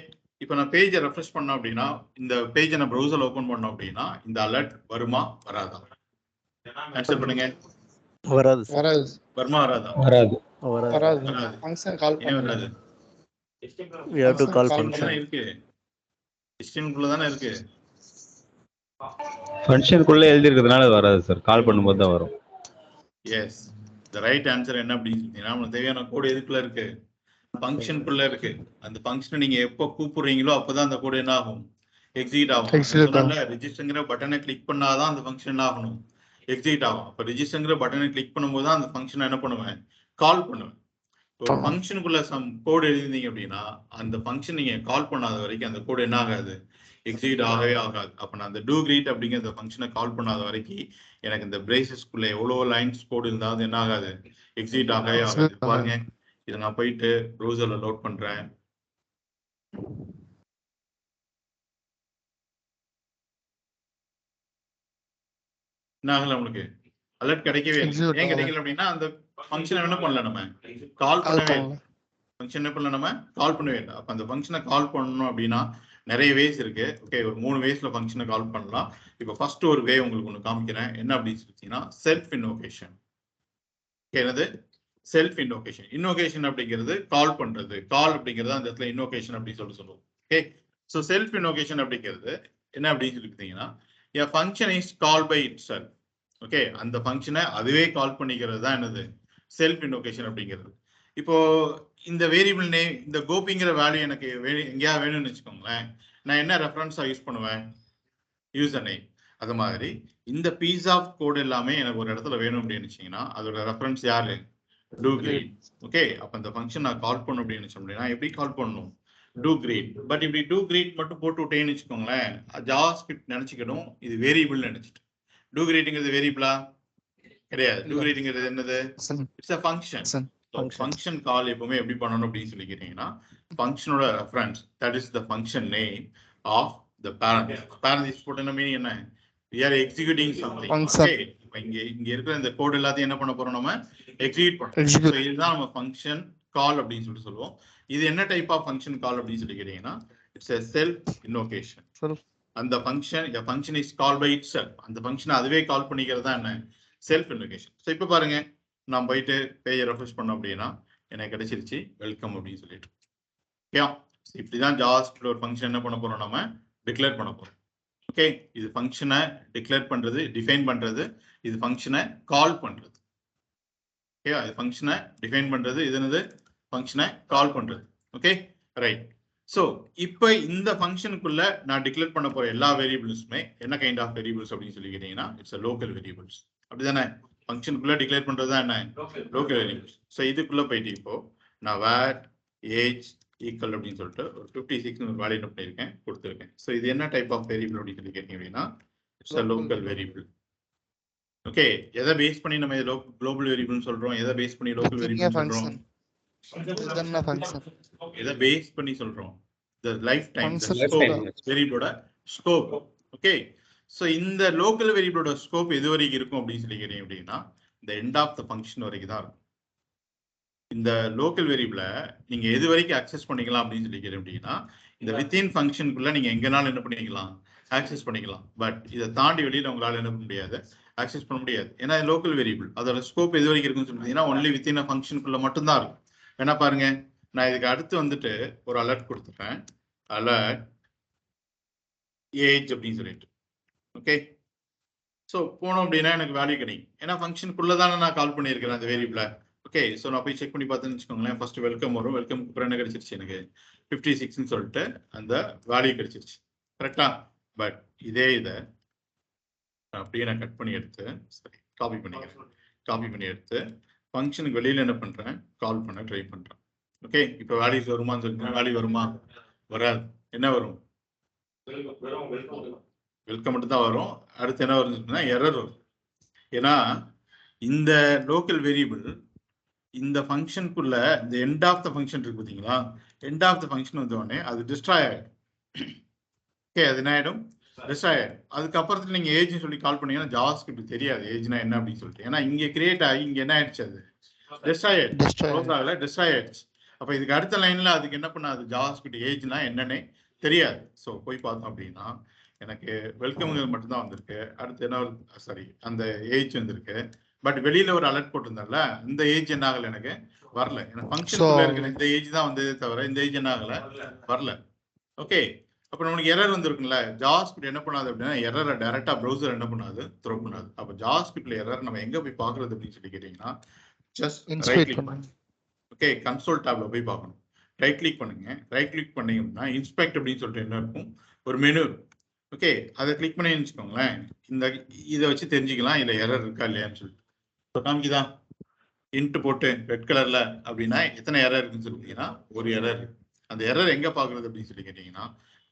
இப்போ நான் பேஜை ரெஃப்ரெஷ் பண்ணோம் அப்படின்னா, இந்த பேஜை நான் ப்ரௌசர் ஓப்பன் பண்ணோம் அப்படின்னா இந்த அலர்ட் வருமா வராதா? ஆன்சர் பண்ணுங்க. வராது. வருமா வராதா? வராது. ஃபங்க்ஷன் கால் ஏன் வராது? We have to call function. இருக்கு, HTML தானே இருக்கு. ஃபங்க்ஷனுக்குள்ள எழுதி இருக்கிறதுனால வராது சார், கால் பண்ணும்போது தான் வரும். எஸ், தி ரைட் ஆன்சர் என்ன அப்படின்னு சொன்னீங்கன்னா, நமக்கு தேவையான கோடு எதுக்குள்ள இருக்கு? ஃபங்க்ஷனுக்குள்ள இருக்கு. அந்த ஃபங்க்ஷனை நீங்க எப்போ கூப்பிடுறீங்களோ அப்பதான் அந்த கோடு என்ன ஆகும்? எக்ஸிக்யூட் ஆகும். ரிஜிஸ்டர்ங்கிற பட்டனை கிளிக் பண்ணாதான் அந்த ஃபங்க்ஷன் ஆகணும், எக்ஸிக்யூட் ஆகும். அப்ப ரிஜிஸ்டர்ங்கிற பட்டனை கிளிக் பண்ணும்போது தான் அந்த ஃபங்க்ஷனை என்ன பண்ணுவேன்? கால் பண்ணுவேன். ஒரு ஃபங்க்ஷனுக்குள்ள சம் கோடு எழுதிருந்தீங்க அப்படின்னா அந்த ஃபங்க்ஷன் நீங்க கால் பண்ணாத வரைக்கும் அந்த கோடு என்ன ஆகாது? எக்ஸிக்யூட் ஆகவே ஆகாது. அப்ப நான் அந்த டூ கிரீட் அப்படிங்கிற ஃபங்க்ஷனை கால் பண்ணாத வரைக்கும் எனக்கு இந்த பிரேசஸ்க்குள்ள எவ்வளவு லைன்ஸ் கோட் இருந்தாலும் என்ன ஆகாது, எக்ஸிக்யூட் ஆகவே ஆகாது. பாருங்க, இதை நான் போயிட்டு ப்ரௌசர்ல லோட் பண்றேன். என்ன ஆகல, உங்களுக்கு அலர்ட் கிடைக்கவே இல்லை. ஏன் கிடைக்கல அப்படின்னா அந்த ஃபங்க்ஷனை என்ன பண்ணல, நம்ம கால் பண்ணவே இல்லை. ஃபங்க்ஷன் என்ன பண்ணல, நம்ம கால் பண்ணவே இல்லை. அப்ப அந்த ஃபங்க்ஷனை கால் பண்ணணும் அப்படின்னா நிறைய வேஸ் இருக்கு. ஓகே, ஒரு 3 வேஸ்ல ஃபங்க்ஷனை கால் பண்ணலாம். இப்போ ஃபர்ஸ்ட் ஒரு வே உங்களுக்கு ஒன்று காமிக்கிறேன். என்ன அப்படின்னு சொல்லிட்டீங்கன்னா செல்ஃப் இன்வோகேஷன். என்னது செல்ஃப் இன்வோகேஷன்? இன்வோகேஷன் அப்படிங்கிறது கால் பண்றது, கால் அப்படிங்கிறது அந்த இடத்துல இன்வோகேஷன் அப்படின்னு சொல்லுவோம். ஓகே, ஸோ செல்ஃப் இன்வோகேஷன் அப்படிங்கிறது என்ன அப்படின்னு சொல்லிட்டீங்கன்னா a function is called by itself. Okay, அந்த ஃபங்க்ஷனை அதுவே கால் பண்ணிக்கிறது தான் என்னது செல்ஃப் இன்வோகேஷன் அப்படிங்கிறது. இப்போ இந்த வேரியபிள் நேம், இந்த கோபிங்கிற வேல்யூ எனக்கு எங்கேயா வேணும்னு வச்சுக்கோங்களேன், நான் என்ன ரெஃபரன்ஸா யூஸ் பண்ணுவேன், யூசர் நேம். அது மாதிரி இந்த பீஸ் ஆஃப் கோட் எல்லாமே எனக்கு ஒரு இடத்துல வேணும் அப்படின்னு வச்சீங்கன்னா அதோட ரெஃபரன்ஸ் யாரு, டூ கிரீட். ஓகே, அப்ப இந்த ஃபங்க்ஷன் நான் கால் பண்ணணும் அப்படின்னு சொன்னேன்னா எப்படி கால் பண்ணணும், டூ கிரீட். பட் இப்படி டூ கிரீட் மட்டும் போட்டு விட்டேன்னு வச்சுக்கோங்களேன், ஜாவாஸ்கிரிப்ட் நினைச்சுக்கணும் இது வேரியபிள் நினைச்சிட்டு. டூ கிரீட்ங்கிறது வேரியபிளா கிடையாது. டூ கிரீட்ங்கிறது என்னது, it's a function. Function call எப்பவுமே எப்படி பண்ணணும் அப்படின்னு சொல்லி கேட்டீங்கன்னா ஃபங்க்ஷனோட reference, that is the function name of the parenthesis. Parenthesis போட்டு என்ன மீனிங், என்ன we are executing something. Okay, இங்க இருக்கிற இந்த கோட் எல்லாத்தையும் என்ன பண்ண போறோம், நம்ம எக்ஸிக்யூட் பண்றோம். சோ இதுதான் நம்ம ஃபங்க்ஷன் கால் அப்படின்னு சொல்லி சொல்லுவோம். இது என்ன டைப் ஆஃப் ஃபங்க்ஷன் கால் அப்படின்னு சொல்லி கேட்டீங்கன்னா இட்ஸ் a self invocation. அந்த function, a function is called by itself. அந்த ஃபங்க்ஷனை அதுவே கால் பண்ணிக்கிறது தான் என்ன செல்ஃப் இன்வோகேஷன். சோ இப்போ பாருங்க, நான் போயிட்டு பேஜை ரெஃப்ரெஷ் பண்ணோம் அப்படின்னா எனக்கு கிடைச்சிருச்சு வெல்கம் அப்படின்னு சொல்லிட்டு. ஓகே, இப்படிதான் ஜாவாஸ்கிரிப்ட்ல ஒரு ஃபங்க்ஷன் என்ன பண்ண போறோம், நம்ம டிக்ளேர் பண்ண போறோம். ஓகே, இது ஃபங்க்ஷனை டிக்ளேர் பண்றது, டிஃபைன் பண்றது, இது ஃபங்க்ஷனை கால் பண்றது. ஓகே, இது ஃபங்க்ஷனை டிஃபைன் பண்றது, இது என்னது ஃபங்க்ஷனை கால் பண்றது. Okay, right. ஸோ இப்போ இந்த ஃபங்க்ஷனுக்குள்ள நான் டிக்ளேர் பண்ண போற எல்லா வேரியபிள்ஸுமே என்ன கைண்ட் ஆஃப் வேரியபிள்ஸ் அப்படின்னு சொல்லி கேட்டீங்கன்னா இட்ஸ் லோக்கல் வேரியபிள்ஸ். அப்படிதானே, ஃபங்க்ஷனுக்குள்ள டிக்ளேர் பண்றது தான் என்ன லோக்கல் வேரியபிள்ஸ். ஸோ இதுக்குள்ள போயிட்டு இப்போ நான் வேர் ஏஜ் ஈக்குவல் அப்படின்னு சொல்லிட்டு ஒரு 56 ஒரு வேல்யூ என்ன பண்ணியிருக்கேன், கொடுத்துருக்கேன். ஸோ இது என்ன டைப் ஆஃப் வேரியபிள் அப்படின்னு சொல்லி கேட்டீங்க அப்படின்னா இட்ஸ் லோக்கல் வேரியபிள். ஓகே, எதை பேஸ் பண்ணி நம்ம குளோபல் வேரியபிள்னு சொல்றோம், எதை பேஸ் பண்ணி லோக்கல் வேரியபிள் சொல்றோம், எதை பேஸ் பண்ணி சொல்றோம், the lifetime, the scope, வேரியபிளோட ஸ்கோப். ஓகே, சோ இந்த லோக்கல் வேரியபிளோட ஸ்கோப் எது வரைக்கும் இருக்கும் அப்படின்னு சொல்லி கேட்டீங்க அப்படின்னா இந்த எண்ட் ஆஃப் த ஃபங்க்ஷன் வரைக்கும் தான் இருக்கும். இந்த லோக்கல் வேரியபிளை நீங்க எது வரைக்கும் அக்சஸ் பண்ணிக்கலாம் அப்படின்னு சொல்லி கேட்டீங்க அப்படின்னா இந்த வித்தின் ஃபங்க்ஷனுக்குள்ள நீங்க எங்கனாலும் என்ன பண்ணிக்கலாம், ஆக்சஸ் பண்ணிக்கலாம். பட் இதை தாண்டி வெளியில உங்களால என்ன பண்ண முடியாது, ஆக்சஸ் பண்ண முடியாது. ஏன்னா லோக்கல் வேரியபிள் அதோட ஸ்கோப் எது வரைக்கும் இருக்குன்னு சொல்லிட்டீங்கன்னா ஒன்லி வித்தின் ஃபங்க்ஷனுக்குள்ள மட்டும்தான் இருக்கும். வேணா பாருங்க, நான் இதுக்கு அடுத்து வந்துட்டு ஒரு அலர்ட் கொடுத்துட்டேன், அலர்ட் ஏஜ் அப்படின்னு சொல்லிட்டு. ஓகே, ஸோ போனோம் அப்படின்னா எனக்கு வேல்யூ கிடைக்கும். ஏன்னா ஃபங்க்ஷனுக்குள்ளதானே நான் கால் பண்ணியிருக்கிறேன் அந்த வேரியபிளை. ஓகே, ஸோ நான் போய் செக் பண்ணி பார்த்தேன்னு வச்சுக்கோங்களேன், ஃபர்ஸ்ட் வெல்கம் வரும், வெல்கம் அப்புறம் என்ன கிடைச்சிருச்சு எனக்கு 56ன்னு சொல்லிட்டு அந்த வேல்யூ கிடைச்சிருச்சு. கரெக்டா? பட் இதே இதை அப்படியே நான் கட் பண்ணி எடுத்து சரி காப்பி பண்ணிக்கிறேன். காப்பி பண்ணி எடுத்து ஃபங்க்ஷனுக்கு வெளியில என்ன பண்றேன், கால் பண்ண ட்ரை பண்றேன். ஓகே, இப்போ வேல்யூஸ் வருமான்னு சொல்லிட்டு வேல்யூ வருமா, வராது. என்ன வரும், வெல்கம் மட்டும் தான் வரும். அடுத்து என்ன வருதுன்னா எரர் வரும். ஏன்னா இந்த லோக்கல் வேரியபிள் இந்த ஃபங்க்ஷனுக்குள்ள இந்த எண்ட் ஆஃப் த ஃபங்க்ஷன் இருக்கு பார்த்தீங்களா, எண்ட் ஆஃப் த ஃபங்க்ஷன் வந்த உடனே அது டிஸ்ட்ராய் ஆயிடும். ஓகே, அது என்ன ஆயிடும், டிஸ்ட்ராய் ஆயிடும். அதுக்கப்புறத்துல நீங்க ஏஜ்னு சொல்லி கால் பண்ணீங்கன்னா ஜாவாஸ்கிரிப்ட் தெரியாது ஏஜ்னா என்ன அப்படின்னு சொல்லிட்டு. ஏன்னா இங்க கிரியேட் ஆகி இங்க என்ன ஆயிடுச்சு, அது டிஸ்ட்ராய் ஆயிடுச்சு, டிஸ்ட்ராய் ஆயிடுச்சு. அப்ப இதுக்கு அடுத்த லைன்ல அதுக்கு என்ன பண்ணாது, ஜாவாஸ்கிரிப்ட் ஏஜ்னா என்னன்னே தெரியாது. ஸோ போய் பார்த்தோம் அப்படின்னா எனக்கு வெல்கம் மட்டும்தான் வந்திருக்கு. அடுத்து என்ன, சாரி அந்த ஏஜ் வந்திருக்கு. பட் வெளியில ஒரு அலர்ட் போட்டிருந்தால இந்த ஏஜ் என்ன ஆகல, எனக்கு வரல. எனக்கு ஃபங்க்ஷனுக்குள்ள இருக்கிற இந்த ஏஜ் தான் வந்ததே தவிர இந்த ஏஜ் என்ன ஆகல, வரல. ஓகே, அப்ப நமக்கு எரர் வந்திருக்குல்ல. ஜாவாஸ்கிரிப்ட் என்ன பண்ணாது அப்படின்னா எரரை டைரக்டா ப்ரௌசர் என்ன பண்ணாது, த்ரோ பண்ணாது. அப்ப ஜாவாஸ்கிரிப்ட்ல எரர் நம்ம எங்க போய் பாக்குறது அப்படின்னு சொல்லி கேட்டீங்கன்னா ஜஸ்ட் ரைட் கிளிக் பண்ணுங்க. ஓகே, கன்சோல் டேப்ல போய் பார்க்கணும். ரைட் கிளிக் பண்ணுங்க. ரைட் கிளிக் பண்ணீங்கன்னா இன்ஸ்பெக்ட் அப்படின்னு சொல்லிட்டு என்ன இருக்கும், ஒரு மெனு. ஓகே, அதை கிளிக் பண்ணி வச்சுக்கோங்களேன். இந்த இதை வச்சு தெரிஞ்சுக்கலாம் இதுல எரர் இருக்கா இல்லையான்னு சொல்லிட்டு. காமிக்குதா, இன்ட்டு போட்டு ரெட் கலர்ல அப்படின்னா எத்தனை எரர் இருக்குன்னு சொல்லிட்டீங்கன்னா ஒரு எரர். அந்த எரர் எங்க பாக்குறது அப்படின்னு சொல்லி கேட்டீங்கன்னா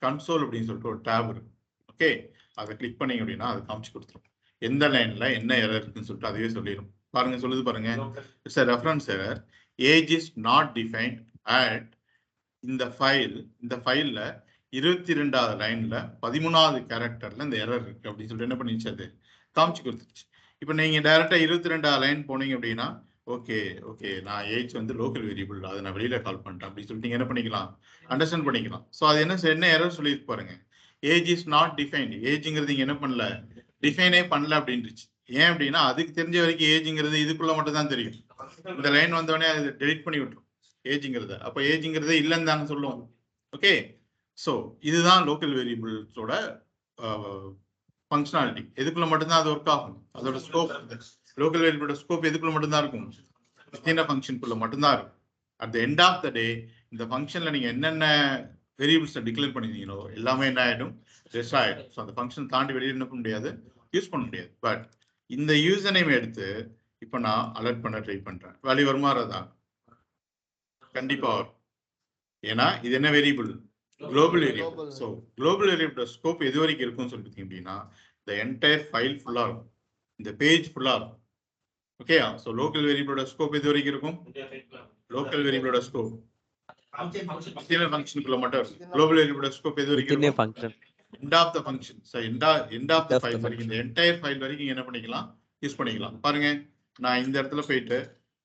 கன்சோல் அப்படின்னு சொல்லிட்டு ஒரு டேப் இருக்கு. ஓகே, அதை கிளிக் பண்ணீங்க அப்படின்னா அது காமிச்சு கொடுத்துரும் எந்த லைன்ல என்ன எரர் இருக்குன்னு சொல்லிட்டு அதுவே சொல்லிடும். பாருங்க, சொல்லுது பாருங்க. It's a reference error, age is not defined at இந்த ஃபைல்ல 22வது லைன்ல 13வது கேரக்டர்ல இந்த எரர் இருக்கு அப்படின்னு சொல்லிட்டு என்ன பண்ணிச்சு அது காமிச்சு கொடுத்துருச்சு. இப்போ நீங்க டைரக்டா 22வது லைன் போனீங்க அப்படின்னா ஓகே நான் ஏஜ் வந்து லோக்கல் வேரியபிள், அதை நான் வெளியில கால் பண்ணிட்டேன் அப்படின்னு சொல்லிட்டு நீங்க என்ன பண்ணிக்கலாம், அண்டர்ஸ்டாண்ட் பண்ணிக்கலாம். ஸோ அது என்ன எரர் சொல்லியிருக்கு பாருங்க, ஏஜ் இஸ் நாட் டிஃபைன்டு. ஏஜ்ங்கிறது நீங்க என்ன பண்ணல, டிஃபைனே பண்ணல அப்படின்ட்டுச்சு. ஏன் அப்படின்னா அதுக்கு தெரிஞ்ச வரைக்கும் ஏஜ்ங்கிறது இதுக்குள்ள மட்டும் தான் தெரியும். இந்த லைன் வந்தோடனே அது டெலிட் பண்ணி விட்டுரும் ஏஜ்ங்கிறத. அப்போ ஏஜ்ங்கிறதே இல்லைன்னு தாங்க சொல்லுவோம். ஓகே, ஸோ இதுதான் லோக்கல் வேரியபிள்ஸோட ஃபங்க்ஷனாலிட்டி. எதுக்குள்ள மட்டும்தான் அது ஒர்க் ஆகும், அதோட ஸ்கோப், லோக்கல் வேரியபிளோட ஸ்கோப் எதுக்குள்ள மட்டும்தான் இருக்கும், வித்தின் ஃபங்க்ஷனுக்குள்ள மட்டும்தான் இருக்கும். At the end of the day இந்த ஃபங்க்ஷன்ல நீங்க என்னென்ன வேரியபிள்ஸை டிக்ளேர் பண்ணிருந்தீங்களோ எல்லாமே என்ன ஆயிடும், ரெஸ்ட் ஆயிடும். ஸோ அந்த ஃபங்க்ஷன் தாண்டி வெளியே என்ன பண்ண முடியாது, யூஸ் பண்ண முடியாது. பட் இந்த யூசர் நேம் எடுத்து இப்போ நான் அலர்ட் பண்ண ட்ரை பண்றேன், வேல்யூ வருமா தான் கண்டிப்பா வரும். ஏன்னா இது என்ன variable, global variable. So global வேரியபிளோட ஸ்கோப் எது வரைக்கும் இருக்கும்னு சொல்லிட்டு அப்படின்னா இந்த என்டையர் ஃபைல் ஃபுல்லா இருக்கும், இந்த பேஜ் ஃபுல்லா இருக்கும். ஓகே, ஸோ லோக்கல் வேரியபிளோட ஸ்கோப் எது வரைக்கும் இருக்கும், லோக்கல் வேரியபிளோட ஸ்கோப் ஃபங்க்ஷனுக்குள்ள மட்டும் இருக்கும். குளோபல் வேரியபிளோட ஸ்கோப் எது வரைக்கும் இருக்கும், end of the function. So end of the file வரைக்கும், இந்த என்டையர் ஃபைல் வரைக்கும் என்ன பண்ணிக்கலாம், யூஸ் பண்ணிக்கலாம். பாருங்க, நான் இந்த இடத்துல போயிட்டு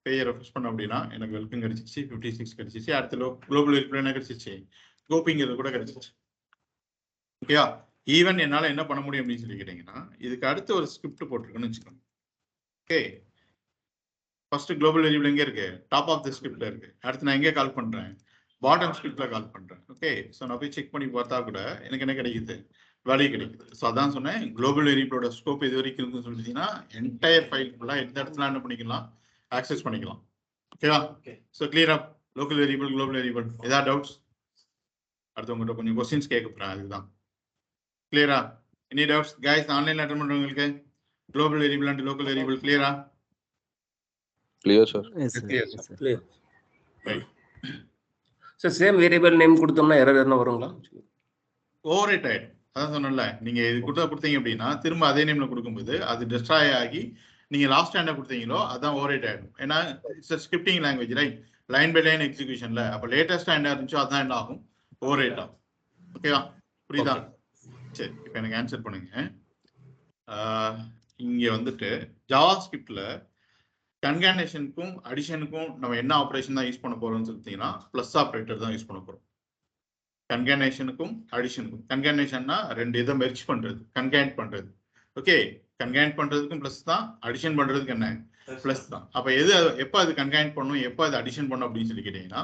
பேஜை ரெஃப்ரெஷ் பண்ண அப்படின்னா எனக்கு வெல்கம் கிடைச்சிச்சு, 56 கிடைச்சிச்சு. அடுத்த குளோபல் வேரியபிள் என்ன கிடைச்சிச்சு, கோப்பிங்கிறது கூட கிடைச்சிச்சு. ஓகேயா, ஈவன் என்னால என்ன பண்ண முடியும் அப்படின்னு சொல்லி கேட்டீங்கன்னா இதுக்கு அடுத்து ஒரு ஸ்கிரிப்ட் போட்டிருக்குன்னு வச்சுக்கோங்க. ஓகே, ஃபர்ஸ்ட் குளோபல் வேரியபிள் எங்க இருக்கு, டாப் ஆஃப் த ஸ்கிரிப்ட்ல இருக்கு. அடுத்து நான் எங்கே கால் பண்றேன், பாட்டம் ஸ்கிரிப்ட்ல கால் பண்றேன். ஓகே, ஸோ நான் போய் செக் பண்ணி பார்த்தா கூட எனக்கு என்ன கிடைக்குது, வேல்யூ கிடைக்குது. ஸோ அதான் சொன்னேன், குளோபல் வேரியபிளோட ஸ்கோப் இது வரைக்கும் இருக்குன்னு சொல்லிட்டீங்கன்னா என்டையர் ஃபைல் ஃபுல்லாக எந்த இடத்துல என்ன பண்ணிக்கலாம், ஆக்சஸ் பண்ணிக்கலாம். ஓகேவா, ஸோ கிளியரா லோக்கல் வேரியபிள், குளோபல் வேரியபிள். ஏதாவது டவுட்ஸ், அடுத்தவங்ககிட்ட கொஞ்சம் கொஸ்டின்ஸ் கேட்க போறேன், அதுதான். கிளியரா, எனி டவுட்ஸ் கைஸ், ஆன்லைன்ல அட்டெண்ட் பண்றவங்களுக்கு global variable and local variable கிளியரா? Clear sir. Clear. Sir same variable name கொடுத்தோம்னா எரர் என்ன வருங்களா? ஓவர் ரைட் ஆயிடும். அதான் சொன்னல, நீங்க இது கொடுத்தீங்க அப்படின்னா திரும்ப அதே நேம்ல கொடுக்கும்போது அது டிஸ்ட்ராய் ஆகி நீங்க லாஸ்ட் என்ன கொடுத்தீங்களோ அதான் ஓவர் ரைட் ஆயிடும். ஏன்னா it's scripting language, right, line by line எக்ஸிகியூஷன்ல. அப்ப லேட்டஸ்டா என்ன இருந்துச்சோ அதான் என்ன ஆகும், ஓவர் ரைட் ஆகும். ஓகேவா, புரியுதா? சரி, இப்போ எனக்கு ஆன்சர் பண்ணுங்க. இங்க வந்துட்டு ஜாவா ஸ்கிரிப்ட்ல கன்கானேஷனுக்கும் அடிஷனுக்கும் நம்ம என்ன ஆப்ரேஷன் தான் யூஸ் பண்ண போறோம்னு சொல்லிட்டீங்கன்னா பிளஸ் ஆப்ரேட்டர் தான் யூஸ் பண்ண போறோம். கன்கானேஷனுக்கும் அடிஷனுக்கும், கன்கானேஷன்னா ரெண்டு இதை மெர்ஜ் பண்றது, கன்கானேட் பண்றது. ஓகே, கன்கானேட் பண்றதுக்கும் பிளஸ் தான், அடிஷன் பண்றதுக்கு என்ன பிளஸ் தான். அப்ப எது எப்போ அது கன்கானேட் பண்ணும், எப்போ அது அடிஷன் பண்ணும் அப்படின்னு சொல்லி கேட்டீங்கன்னா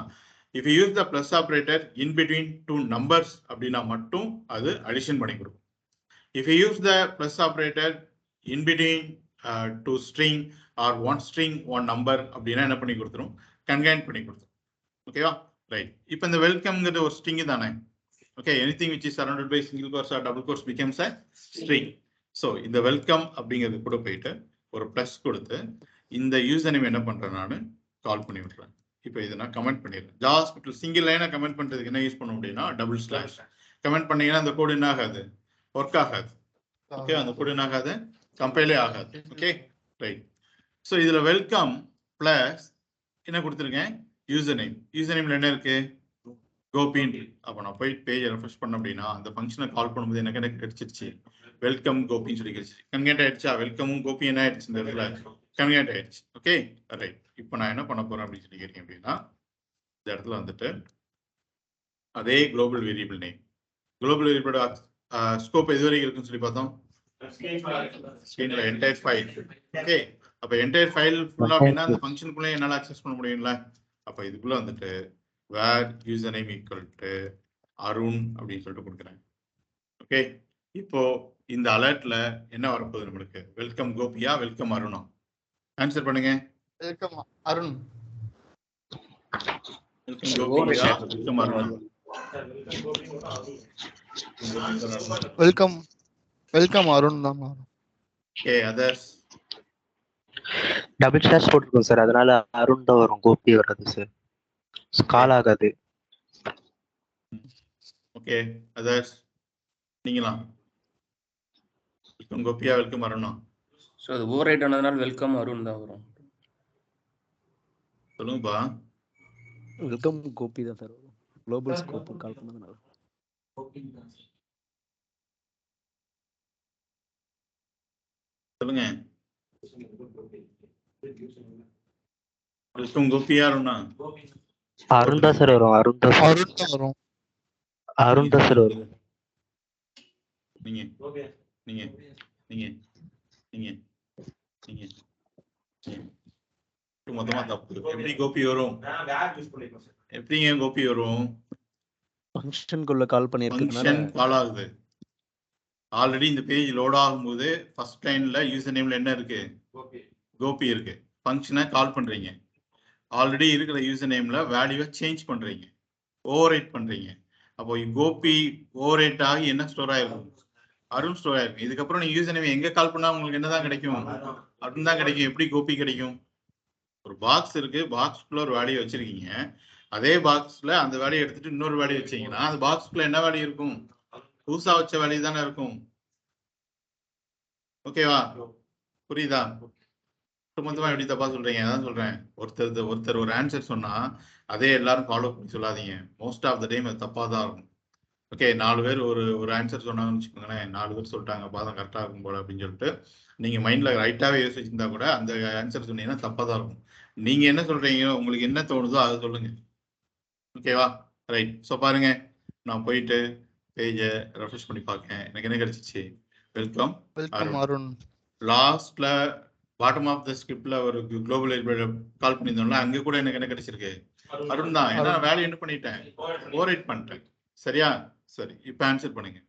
if you use the plus operator in between two numbers அப்படின்னா மட்டும் அது அடிஷன் பண்ணி கொடுக்கும். If you use the plus operator in between two string or one string one number அப்படின்னா என்ன பண்ணி கொடுத்துரும், கன்கானேட் பண்ணி கொடுத்துரும். ஓகேவா, ரைட். இப்போ இந்த வெல்கம்ங்கிறது ஒரு ஸ்ட்ரிங் தானே. Okay, anything which is surrounded by single quotes or double quotes becomes a string. So இந்த வெல்கம் அப்படிங்கிறது கூட போயிட்டு ஒரு ப்ளஸ் கொடுத்து இந்த யூசர் நேம் என்ன பண்றேன், நான் கால் பண்ணி விட்டுறேன். இப்போ இதை நான் கமெண்ட் பண்ணிடுறேன். ஜாவாஸ்கிரிப்ட்ல சிங்கிள் லைனா கமெண்ட் பண்றதுக்கு என்ன யூஸ் பண்ண முடியும்னா டபுள் ஸ்லாஷ். கமெண்ட் பண்ணீங்கன்னா அந்த கோடு என்ன ஆகாது, ஒர்க் ஆகாது. ஓகே, அந்த கோடு என்ன ஆகாது, கம்பைலே ஆகாது. Okay, right. ஸோ இதுல வெல்கம் பிளஸ் என்ன கொடுத்துருக்கேன், யூசர் நேம். யூசர் நேம்ல என்ன இருக்கு, கோபின். அப்போ நான் போய் பேஜை ரெஃப்ரெஷ் பண்ண அப்படின்னா அந்த ஃபங்க்ஷனை கால் பண்ணும்போது எனக்கு என்ன கிடைச்சிருச்சு, வெல்கம் கோபின்னு சொல்லி கிடைச்சிச்சு. கன்கேட் ஆயிடுச்சா, வெல்கமும் கோபி என்ன ஆயிடுச்சு, இந்த இடத்துல கன்கேட் ஆயிடுச்சு. Okay, right. இப்போ நான் என்ன பண்ண போறேன் அப்படின்னு சொல்லி கேட்டீங்க அப்படின்னா இந்த இடத்துல வந்துட்டு அதே குளோபல் வேரியபிள் நேம், குளோபல் வேரியபிளோட ஸ்கோப் எது வரைக்கும் இருக்குன்னு சொல்லி பார்த்தோம், ஸ்கிரீன்ல என்டையர் ஃபைல். ஓகே, அப்ப என்டையர் ஃபைல் ஃபுல்லா அப்படின்னா அந்த ஃபங்க்ஷனுக்குள்ளே என்னால அக்சஸ் பண்ண முடியும்ல. அப்ப இதுக்குள்ள வந்துட்டு var user name equal to Arun அப்படின்னு சொல்லிட்டு கொடுக்குறேன். ஓகே, இப்போ இந்த அலர்ட்ல என்ன வரப்போகுது நம்மளுக்கு, வெல்கம் கோபியா வெல்கம் அருணா? ஆன்சர் பண்ணுங்க. வெல்கம் அருண். வெல்கம் கோபியா வெல்கம் அருணா? வெல்கம் வெல்கம் அருண் தான். Okay, others? டபுள் ஸ்லாஷ் போட்டுருக்கோம் சார், அதனால அருண் தான் வரும், கோபி வராது சார், கால் ஆகாது. ஓகே அதர்ஸ் நீங்களா? வெல்கம் கோபியா, வெல்கம் அருணா. ஸோ அது ஓவர் ரைட் ஆனதுனால வெல்கம் அருண் தான் வரும். சொல்லுங்கப்பா. வெல்கம் கோபி தான் சார் வரும். குளோபல் ஸ்கோப் கால் பண்ணதுனால. சொல்லுங்க. வெல்கம் கோபியா அருணா? அருண் தான் சார் வரும். அருண் தான் சார். அருண் தான் வரும். அருண் தான் சார் வரும். நீங்க நீங்க நீங்க நீங்க நீங்க மொத்தமா தப்பு. எப்படி கோபி வரும்? எப்படிங்க கோபி வரும்? ஃபங்க்ஷனுக்குள்ள கால் பண்ணியிருக்கனால ஃபங்க்ஷன் கால் ஆகுது. ஆல்ரெடி இந்த பேஜ் லோட் ஆகும்போது ஃபர்ஸ்ட் லைன்ல யூசர் நேம்ல என்ன இருக்கு? கோபி இருக்கு. ஃபங்க்ஷனை கால் பண்றீங்க. ஆல்ரெடி இருக்கிற யூசர் நேம்ல வேல்யூவை சேஞ்ச் பண்றீங்க, ஓவர் ரைட் பண்றீங்க. அப்போ கோபி ஓவர் ரைட் ஆகி என்ன ஸ்டோர் ஆயிருக்கும்? அருண் ஸ்டோர் ஆயிருக்கும். இதுக்கப்புறம் நீங்க யூசர் நேம் எங்க கால் பண்ணா உங்களுக்கு என்னதான் கிடைக்கும்? அருண் தான் கிடைக்கும். எப்படி கோபி கிடைக்கும்? ஒரு பாக்ஸ் இருக்கு, பாக்ஸ்க்குள்ள ஒரு வேல்யூ வச்சிருக்கீங்க. அதே பாக்ஸ்ல அந்த வேல்யூ எடுத்துட்டு இன்னொரு வேல்யூ வச்சீங்கன்னா அந்த பாக்ஸ்க்குள்ள என்ன வேல்யூ இருக்கும்? புதுசா வச்ச வேல்யூ தானே இருக்கும். ஓகேவா? புரியுதா? மொத்தமா எப்படி தப்பா சொல்றீங்க? அதான் சொல்றேன். ஒருத்தர் ஒரு ஆன்சர் சொன்னா அதே எல்லாரும் ஃபாலோ பண்ணி சொல்லாதீங்க. மோஸ்ட் ஆஃப் த டைம் அது தப்பா தான் இருக்கும். ஓகே, 4 பேர் ஒரு ஆன்சர் சொன்னாங்கன்னு வச்சுக்கோங்களேன். 4 பேர் சொல்லிட்டாங்க பாதம் கரெக்டா இருக்கும் போல அப்படின்னு சொல்லிட்டு நீங்க மைண்ட்ல ரைட்டாவே யோசிச்சிருந்தா கூட அந்த ஆன்சர் சொன்னீங்கன்னா தப்பா தான் இருக்கும். நீங்க என்ன சொல்றீங்க, உங்களுக்கு என்ன தோணுதோ அதை சொல்லுங்க. ஓகேவா? ரைட். ஸோ பாருங்க, நான் போயிட்டு பேஜை ரெஃப்ரெஷ் பண்ணி பார்க்கேன். எனக்கு என்ன கிடைச்சிச்சு? Welcome welcome Arun. லாஸ்ட்ல பாட்டம் ஆஃப் த ஸ்கிரிப்ட்ல ஒரு குளோபல் கால் பண்ணியிருந்தோம்ல, அங்க கூட எனக்கு என்ன கிடைச்சிருக்கு? அருண் தான். ஏன்னா வேல்யூ என்ன பண்ணிட்டேன்? ஓவர் ரைட் பண்ணிட்டேன். சரியா? சரி, இப்போ ஆன்சர் பண்ணுங்க.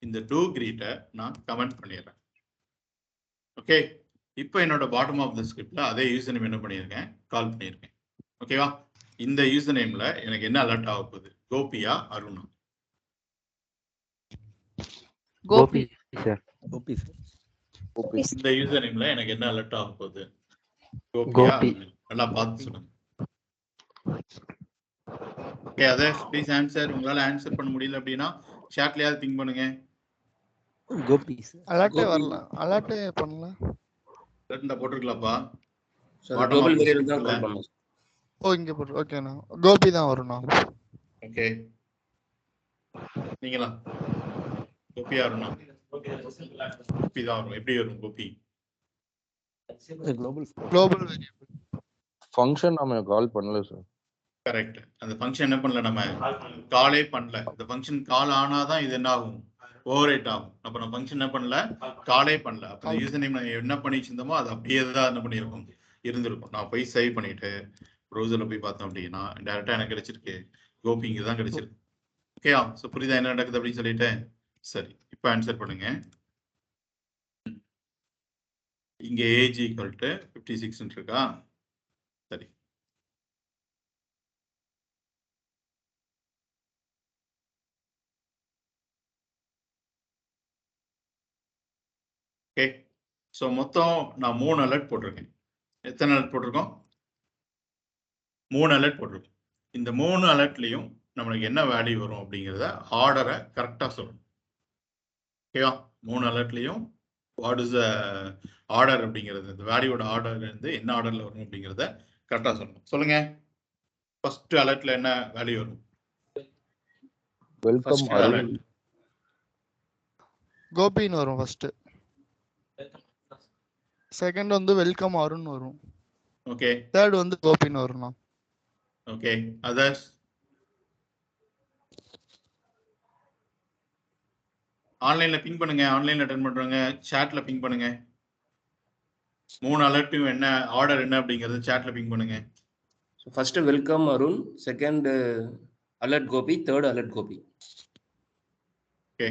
இந்த டூ கிரீட்டை நான் கமெண்ட் பண்ணிடுறேன். ஓகே, இப்போ என்னோட பாட்டம் ஆஃப் த ஸ்கிரிப்ட்ல அதே யூசர் நேம் என்ன பண்ணியிருக்கேன்? கால் பண்ணியிருக்கேன். ஓகேவா? இந்த யூசர் நேம்ல எனக்கு என்ன அலர்ட் ஆக போகுது? கோபியா அருணா? கோபி சார். கோபி சார். இந்த யூசர் நேம்ல எனக்கு என்ன அலர்ட் ஆக போகுது? கோபியா கோபி. அருணா? நல்லா பார்த்து சொல்லுங்க. ஓகே, அதே ப்ளீஸ் ஆன்சர். உங்களால ஆன்சர் பண்ண முடியல அப்படின்னா சாட்லயாவது திங்க் பண்ணுங்க. கோபி சார். அலர்ட்டே வரல. அலர்ட்டே பண்ணல. அலர்ட் போட்டுருக்கலாம்ப்பா. குளோபல் வேரியபிள் தான் கால் பண்ணும். ஓ இங்க போட்டு ஓகேண்ணா. கோபி தான் வரும்ண்ணா. ஓகே, நீங்களா? கோபியா அருணா? கோபி தான் வரும். எப்படி வரும் Gopi? Global global variable function நாம கால் பண்ணல சார். கரெக்ட். அந்த ஃபங்க்ஷன் என்ன பண்ணல, நம்ம காலே பண்ணல. இந்த ஃபங்க்ஷன் கால் ஆனாதான் இது என்ன ஆகும்? ஓவர் ரைட் ஆகும். அப்ப நம்ம ஃபங்க்ஷன் என்ன பண்ணல, காலே பண்ணல. அப்ப இந்த யூசர் நேம் என்ன பண்ணி வச்சிருந்தோமோ அது அப்படியே தான் என்ன பண்ணிருக்கும், இருந்திருக்கும். நான் போய் சேவ் பண்ணிட்டு ப்ரௌசர்ல போய் பார்த்தோம் அப்படின்னா டைரக்டா எனக்கு கிடைச்சிருக்கு கோபி இங்க தான் கிடைச்சிருக்கு. ஓகேயா? ஸோ புரியுதா என்ன நடக்குது அப்படின்னு சொல்லிட்டு? சரி, இப்போ ஆன்சர் பண்ணுங்க. இங்க ஏஜ் ஈக்குவல் டு 56 இருக்கா? சரி, ஓகே. ஸோ மொத்தம் நான் 3 அலர்ட் போட்டிருக்கேன். எத்தனை அலர்ட் போட்டிருக்கோம்? 3 அலர்ட் போட்டிருக்கோம். இந்த 3 அலர்ட்லையும் நம்மளுக்கு என்ன வேல்யூ வரும் அப்படிங்கிறத ஆர்டரை கரெக்டாக சொல்லணும். ஓகேவா? 3 அலர்ட்லையும் வாட் இஸ் ஆர்டர் அப்படிங்கிறது, இந்த வேல்யூவோட ஆர்டர் இருந்து என்ன ஆர்டர்ல வரும் அப்படிங்கிறத கரெக்டாக சொல்லணும். சொல்லுங்க, ஃபர்ஸ்ட் அலர்ட்ல என்ன வேல்யூ வரும்? Welcome First Arun. alert. கோபின்னு வரும் ஃபர்ஸ்ட். செகண்ட் வந்து வெல்கம் அருண் வரும். ஓகே, தேர்ட் வந்து கோபின்னு வரும்ண்ணா. ஓகே. அதர்ஸ்? ஆன்லைன்ல பிங் பண்ணுங்க. ஆன்லைன்ல அட்டெண்ட் பண்றவங்க சாட்ல பிங் பண்ணுங்க. 3 அலர்ட்டும் என்ன ஆர்டர் என்ன அப்படிங்கறது சாட்ல பிங் பண்ணுங்க. First welcome Arun, second alert Gopi, third alert Gopi. Okay,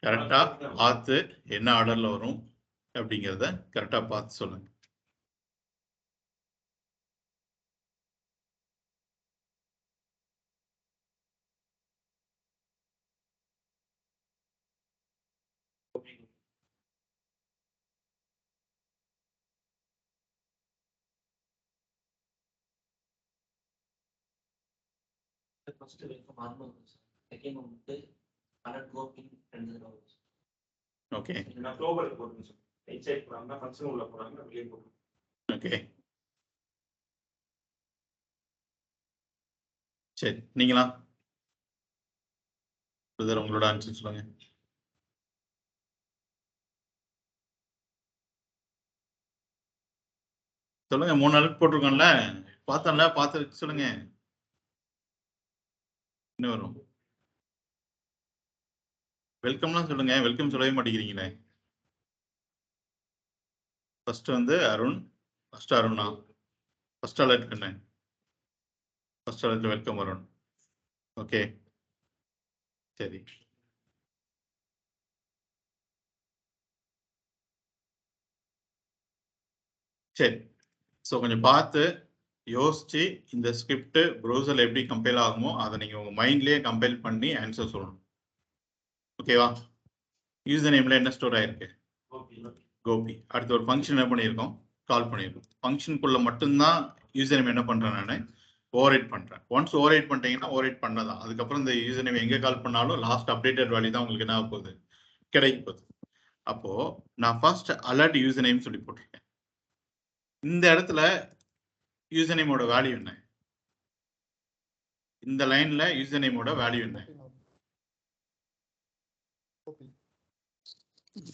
கரெக்டா பார்த்து என்ன ஆர்டர்ல வரும் அப்படிங்கிறத கரெக்டா பார்த்து சொல்லுங்க. ஓகே ஓகே சரி நீங்களா பிரதர் உங்களோட ஆன்சர் சொல்லுங்க. சொல்லுங்க 3 அலர்ட் போட்டிருக்கோம்ல பார்த்தோம்ல பார்த்து சொல்லுங்க. என்ன வரும்? வெல்கம்லாம் சொல்லுங்க. வெல்கம் சொல்லவே மாட்டேங்கிறீங்களே. ஃபர்ஸ்ட் வந்து அருண். ஃபர்ஸ்ட் அருணா. ஃபர்ஸ்ட் அலர்ட் என்ன? First alert welcome Arun. Okay சரி சரி. ஸோ கொஞ்சம் பார்த்து யோசிச்சு இந்த ஸ்கிரிப்ட் ப்ரௌசர்ல எப்படி கம்பைல் ஆகுமோ அதை நீங்க உங்க மைண்ட்லயே கம்பைல் பண்ணி ஆன்சர் சொல்லணும். ஓகேவா? யூசர் நேம்ல என்ன ஸ்டோர் ஆயிருக்கு? கோபி. அடுத்து ஒரு ஃபங்க்ஷன் என்ன பண்ணியிருக்கோம்? கால் பண்ணியிருக்கோம். ஃபங்க்ஷனுக்குள்ள மட்டும்தான் யூசர் நேம் என்ன பண்றேன் நான் ஓவர்ரைட் பண்றேன். ஒன்ஸ் ஓவர்ரைட் பண்ணிட்டீங்கன்னா ஓவர்ரைட் பண்ணதான். அதுக்கப்புறம் இந்த யூசர் நேம் எங்க கால் பண்ணாலும் லாஸ்ட் அப்டேட்டட் வேல்யூ தான் உங்களுக்கு என்ன ஆக போகுது? கிடைக்க போகுது. அப்போ நான் ஃபர்ஸ்ட் அலர்ட் யூசர் நேம் சொல்லி போட்டிருக்கேன். இந்த இடத்துல யூசர் நேமோட வேல்யூ என்ன? இந்த லைன்ல யூசர் நேமோட வேல்யூ என்ன?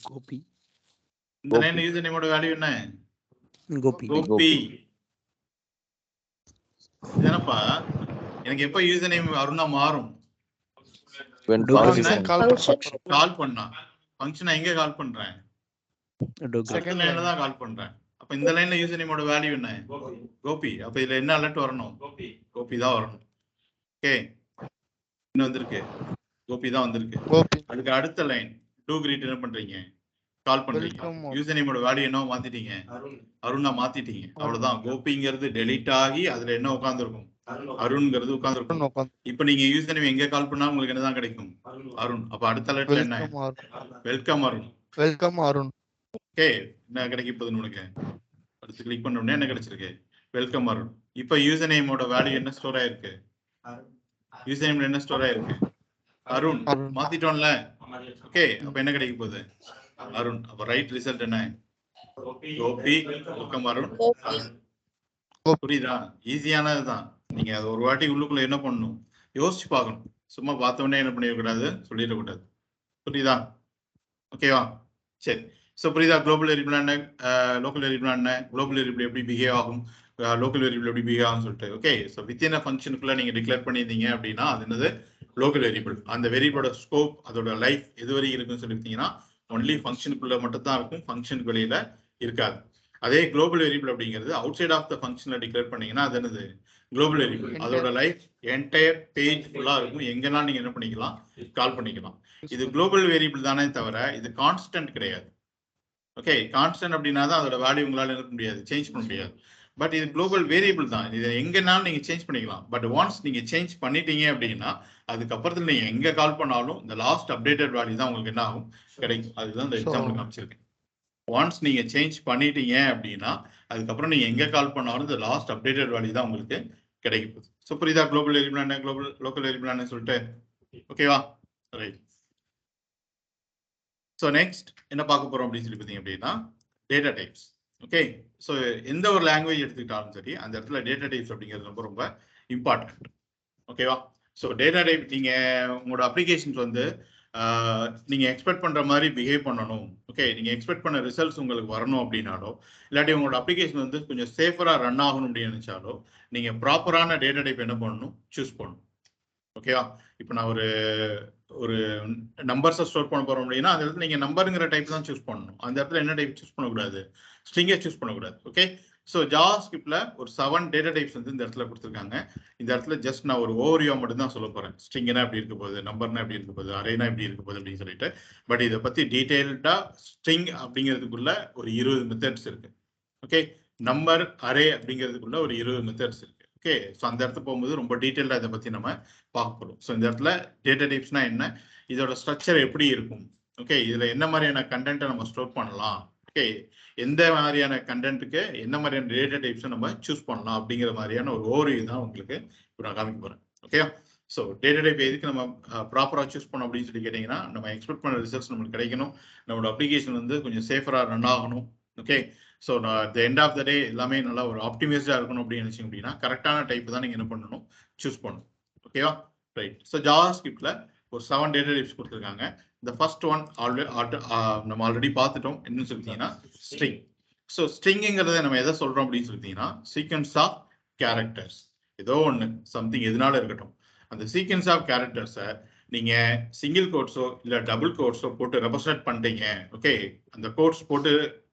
கோபி. இந்த லைன்ல யூசர் நேமோட வேல்யூ என்ன? கோபி. கோபி. என்னப்பா எனக்கு எப்ப யூசர் நேம் அருணா மாறும்? கால் பண்ணா. ஃபங்க்ஷனை எங்க கால் பண்றேன்? செகண்ட் லைன்ல தான் கால் பண்றேன். அப்ப இந்த லைன்ல யூசர் நேமோட வேல்யூ என்ன? கோபி. அப்ப இதுல என்ன அலர்ட் வரணும்? கோபி தான் வரணும். ஓகே இன்னும் வந்திருக்கு. கோபி தான் வந்திருக்கு. அதுக்கு அடுத்த லைன் டூ கிரீட் என்ன பண்றீங்க? கால் பண்றீங்க. யூசர் நேமோட வேல்யூ என்ன மாத்திட்டீங்க? அருணா மாத்திட்டீங்க. அவ்வளவுதான். கோபிங்கிறது டெலீட் ஆகி அதுல என்ன உட்கார்ந்துருக்கும்? அருண்ங்கிறது உட்கார்ந்துருக்கும். இப்ப நீங்க யூசர் நேம் எங்க கால் பண்ணா உங்களுக்கு என்னதான் கிடைக்கும்? அருண். அப்ப அடுத்த அலர்ட்ல என்ன? Welcome Arun. Welcome Arun. Okay என்ன கிடைக்க போகுதுன்னு உனக்கு? அடுத்து கிளிக் பண்ண உடனே என்ன கிடைச்சிருக்கு? வெல்கம் அருண். இப்ப யூசர் நேமோட வேல்யூ என்ன ஸ்டோர் ஆயிருக்கு? யூசர் நேம்ல என்ன ஸ்டோர் ஆயிருக்கு? அருண். மாத்திட்டோம்ல. ஓகே அப்ப என்ன கிடைக்க போகுது? அருண். அப்ப ரைட் ரிசல்ட் என்ன? கோபி வெல்கம் அருண். புரியுதா? ஈஸியானதுதான். நீங்க அது ஒரு வாட்டி உள்ளுக்குள்ள என்ன பண்ணணும்? யோசிச்சு பார்க்கணும். சும்மா பார்த்த உடனே என்ன பண்ணிடக்கூடாது? சொல்லிடக்கூடாது. புரியுதா? ஓகேவா? சரி. ஸோ புரியுதா? குளோபல் வேரியபிள் என்ன, லோக்கல் வேரியபிள் என்ன, குளோபல் வேரியபிள் எப்படி பிஹேவ் ஆகும், லோக்கல் வேரியபிள் எப்படி பிஹேவ் ஆகும்னு சொல்லிட்டு. ஓகே ஸோ வித்தின் ஃபங்க்ஷனுக்குள்ள நீங்க டிக்ளேர் பண்ணியிருந்தீங்க அப்படின்னா அது என்னது? Local variable. அந்த வேரியபிளோட ஸ்கோப் அதோட லைஃப் எது வரைக்கும் இருக்குன்னு சொல்லியிருந்தீங்கன்னா ஒன்லி ஃபங்க்ஷனுக்குள்ள மட்டும் தான் இருக்கும், ஃபங்க்ஷனுக்கு வெளியில இருக்காது. அதே குளோபல் வேரியபிள் அப்படிங்கிறது அவுட் சைட் ஆஃப் த ஃபங்க்ஷன்ல டிக்ளேர் பண்ணீங்கன்னா அது என்னது? Global variable. அதோட லைஃப் என்டையர் பேஜ் ஃபுல்லா இருக்கும். எங்கெல்லாம் நீங்க என்ன பண்ணிக்கலாம்? கால் பண்ணிக்கலாம். இது குளோபல் வேரியபிள் தானே தவிர இது கான்ஸ்டன்ட் கிடையாது. ஓகே கான்ஸ்டன்ட் அப்படின்னா தான் அதோட வேல்யூ உங்களால என்ன முடியாது? சேஞ்ச் பண்ண முடியாது. பட் இது குளோபல் வேரியபிள் தான். இது எங்கனாலும் நீங்க சேஞ்ச் பண்ணிக்கலாம். பட் ஒன்ஸ் நீங்க சேஞ்ச் பண்ணிட்டீங்க அப்படின்னா அதுக்கப்புறத்துல நீங்க எங்க கால் பண்ணாலும் இந்த லாஸ்ட் அப்டேட்டட் வேல்யூ தான் உங்களுக்கு என்ன ஆகும்? கிடைக்கும். அதுதான் இந்த எக்ஸாம்பிள் காமிச்சிருக்கேன். ஒன்ஸ் நீங்க சேஞ்ச் பண்ணிட்டீங்க அப்படின்னா அதுக்கப்புறம் நீங்க எங்க கால் பண்ணாலும் இந்த லாஸ்ட் அப்டேட்டட் வேல்யூ தான் உங்களுக்கு கிடைக்க போகுது. ஸோ புரியுதா? குளோபல் வேரியபிள் என்ன, குளோபல் லோக்கல் வேரியபிள் என்ன சொல்லிட்டு. ஓகேவா? ரைட். ஸோ நெக்ஸ்ட் என்ன பார்க்க போறோம் அப்படின்னு சொல்லி பார்த்தீங்க அப்படின்னா டேட்டா டைப்ஸ். ஓகே ஸோ எந்த ஒரு லாங்குவேஜ் எடுத்துக்கிட்டாலும் சரி அந்த இடத்துல டேட்டா டைப்ஸ் அப்படிங்கிறது ரொம்ப ரொம்ப இம்பார்ட்டன்ட். ஓகேவா? ஸோ டேட்டா டைப் நீங்க உங்களோட அப்ளிகேஷன்ஸ் வந்து நீங்க எக்ஸ்பெக்ட் பண்ற மாதிரி பிஹேவ் பண்ணணும். ஓகே நீங்க எக்ஸ்பெக்ட் பண்ண ரிசல்ட்ஸ் உங்களுக்கு வரணும் அப்படின்னாலோ இல்லாட்டி உங்களோட அப்ளிகேஷன் வந்து கொஞ்சம் சேஃபரா ரன் ஆகணும் அப்படின்னு நினைச்சாலோ நீங்க ப்ராப்பரான டேட்டா டைப் என்ன பண்ணணும்? சூஸ் பண்ணணும். ஓகேவா? இப்போ நான் ஒரு நம்பர்ஸை ஸ்டோர் பண்ண போறோம் அப்படின்னா அந்த இடத்துல நீங்க நம்பருங்கிற டைப் தான் சூஸ் பண்ணணும். அந்த இடத்துல என்ன டைப் சூஸ் பண்ணக்கூடாது? ஸ்ட்ரிங்கை சூஸ் பண்ணக்கூடாது. ஓகே ஸோ ஜாவாஸ்கிரிப்ட்ல ஒரு 7 டேட்டா டைப்ஸ் வந்து இந்த இடத்துல கொடுத்துருக்காங்க. இந்த இடத்துல ஜஸ்ட் நான் ஒரு ஓவர்வியூ மட்டும் தான் சொல்ல போறேன். ஸ்ட்ரிங்னா எப்படி இருக்க போகுது, நம்பர்னா எப்படி இருக்க போகுது, அரேனா எப்படி இருக்க போகுது அப்படின்னு சொல்லிட்டு. பட் இதை பத்தி டீடைல்டா ஸ்ட்ரிங் அப்படிங்கிறதுக்குள்ள ஒரு 20 மெத்தட்ஸ் இருக்கு. ஓகே நம்பர் அரே அப்படிங்கிறதுக்குள்ள ஒரு 20 மெத்தட்ஸ் இருக்கு. ஓகே ஸோ அந்த இடத்துல போகும்போது ரொம்ப டீடைல்டா இதை பத்தி நம்ம பார்க்க போறோம். ஸோ இந்த இடத்துல டேட்டா டைப்ஸ்னா என்ன, இதோட ஸ்ட்ரக்சர் எப்படி இருக்கும், ஓகே இதுல என்ன மாதிரியான கண்டென்ட்டை நம்ம ஸ்டோர் பண்ணலாம், ஓகே எந்த மாதிரியான கண்டென்ட்டுக்கு என்ன மாதிரியான டேட்டா டைப்ஸை நம்ம சூஸ் பண்ணலாம் அப்படிங்கிற மாதிரியான ஒரு ஓவர்வியூ தான் உங்களுக்கு இப்போ நான் காமிக்க போறேன். ஓகே ஸோ டேட்டா டைப் எதுக்கு நம்ம ப்ராப்பராக சூஸ் பண்ணோம் அப்படின்னு சொல்லி கேட்டிங்கன்னா, நம்ம எக்ஸ்பெக்ட் பண்ண ரிசல்ட்ஸ் நம்மளுக்கு கிடைக்கணும், நம்மளோட அப்ளிகேஷன் வந்து கொஞ்சம் சேஃபராக ரன் ஆகணும். ஓகே, ஸோ நான் த எண்ட் ஆஃப் த டே எல்லாமே நல்லா ஒரு ஆப்டிமைஸ்டாக இருக்கணும் அப்படின்னு நினச்சிங்க அப்படின்னா கரெக்டான டைப் தான் நீங்கள் என்ன பண்ணணும், சூஸ் பண்ணணும். ஓகேவா, ரைட். ஸோ ஜாவாஸ்கிரிப்ட்ல ஒரு 7 டேட்டா டைப்ஸ் கொடுத்துருக்காங்க. இந்த ஃபர்ஸ்ட் ஒன் நம்ம ஆல்ரெடி பார்த்துட்டோம். என்னன்னு சொல்லிட்டீங்கன்னா ஸ்ட்ரிங். ஸோ ஸ்ட்ரிங்கிறத நம்ம எதை சொல்றோம் அப்படின்னு சொல்லிட்டீங்கன்னா சீக்வன்ஸ் ஆஃப் கேரக்டர்ஸ். ஏதோ ஒன்று சம்திங் எதுனால இருக்கட்டும், அந்த சீக்வன்ஸ் ஆஃப் கேரக்டர்ஸை நீங்க சிங்கிள் கோட்ஸோ இல்லை டபுள் கோட்ஸோ போட்டு ரெப்ரசன்ட் பண்ணிட்டீங்க. ஓகே, அந்த கோட்ஸ் போட்டு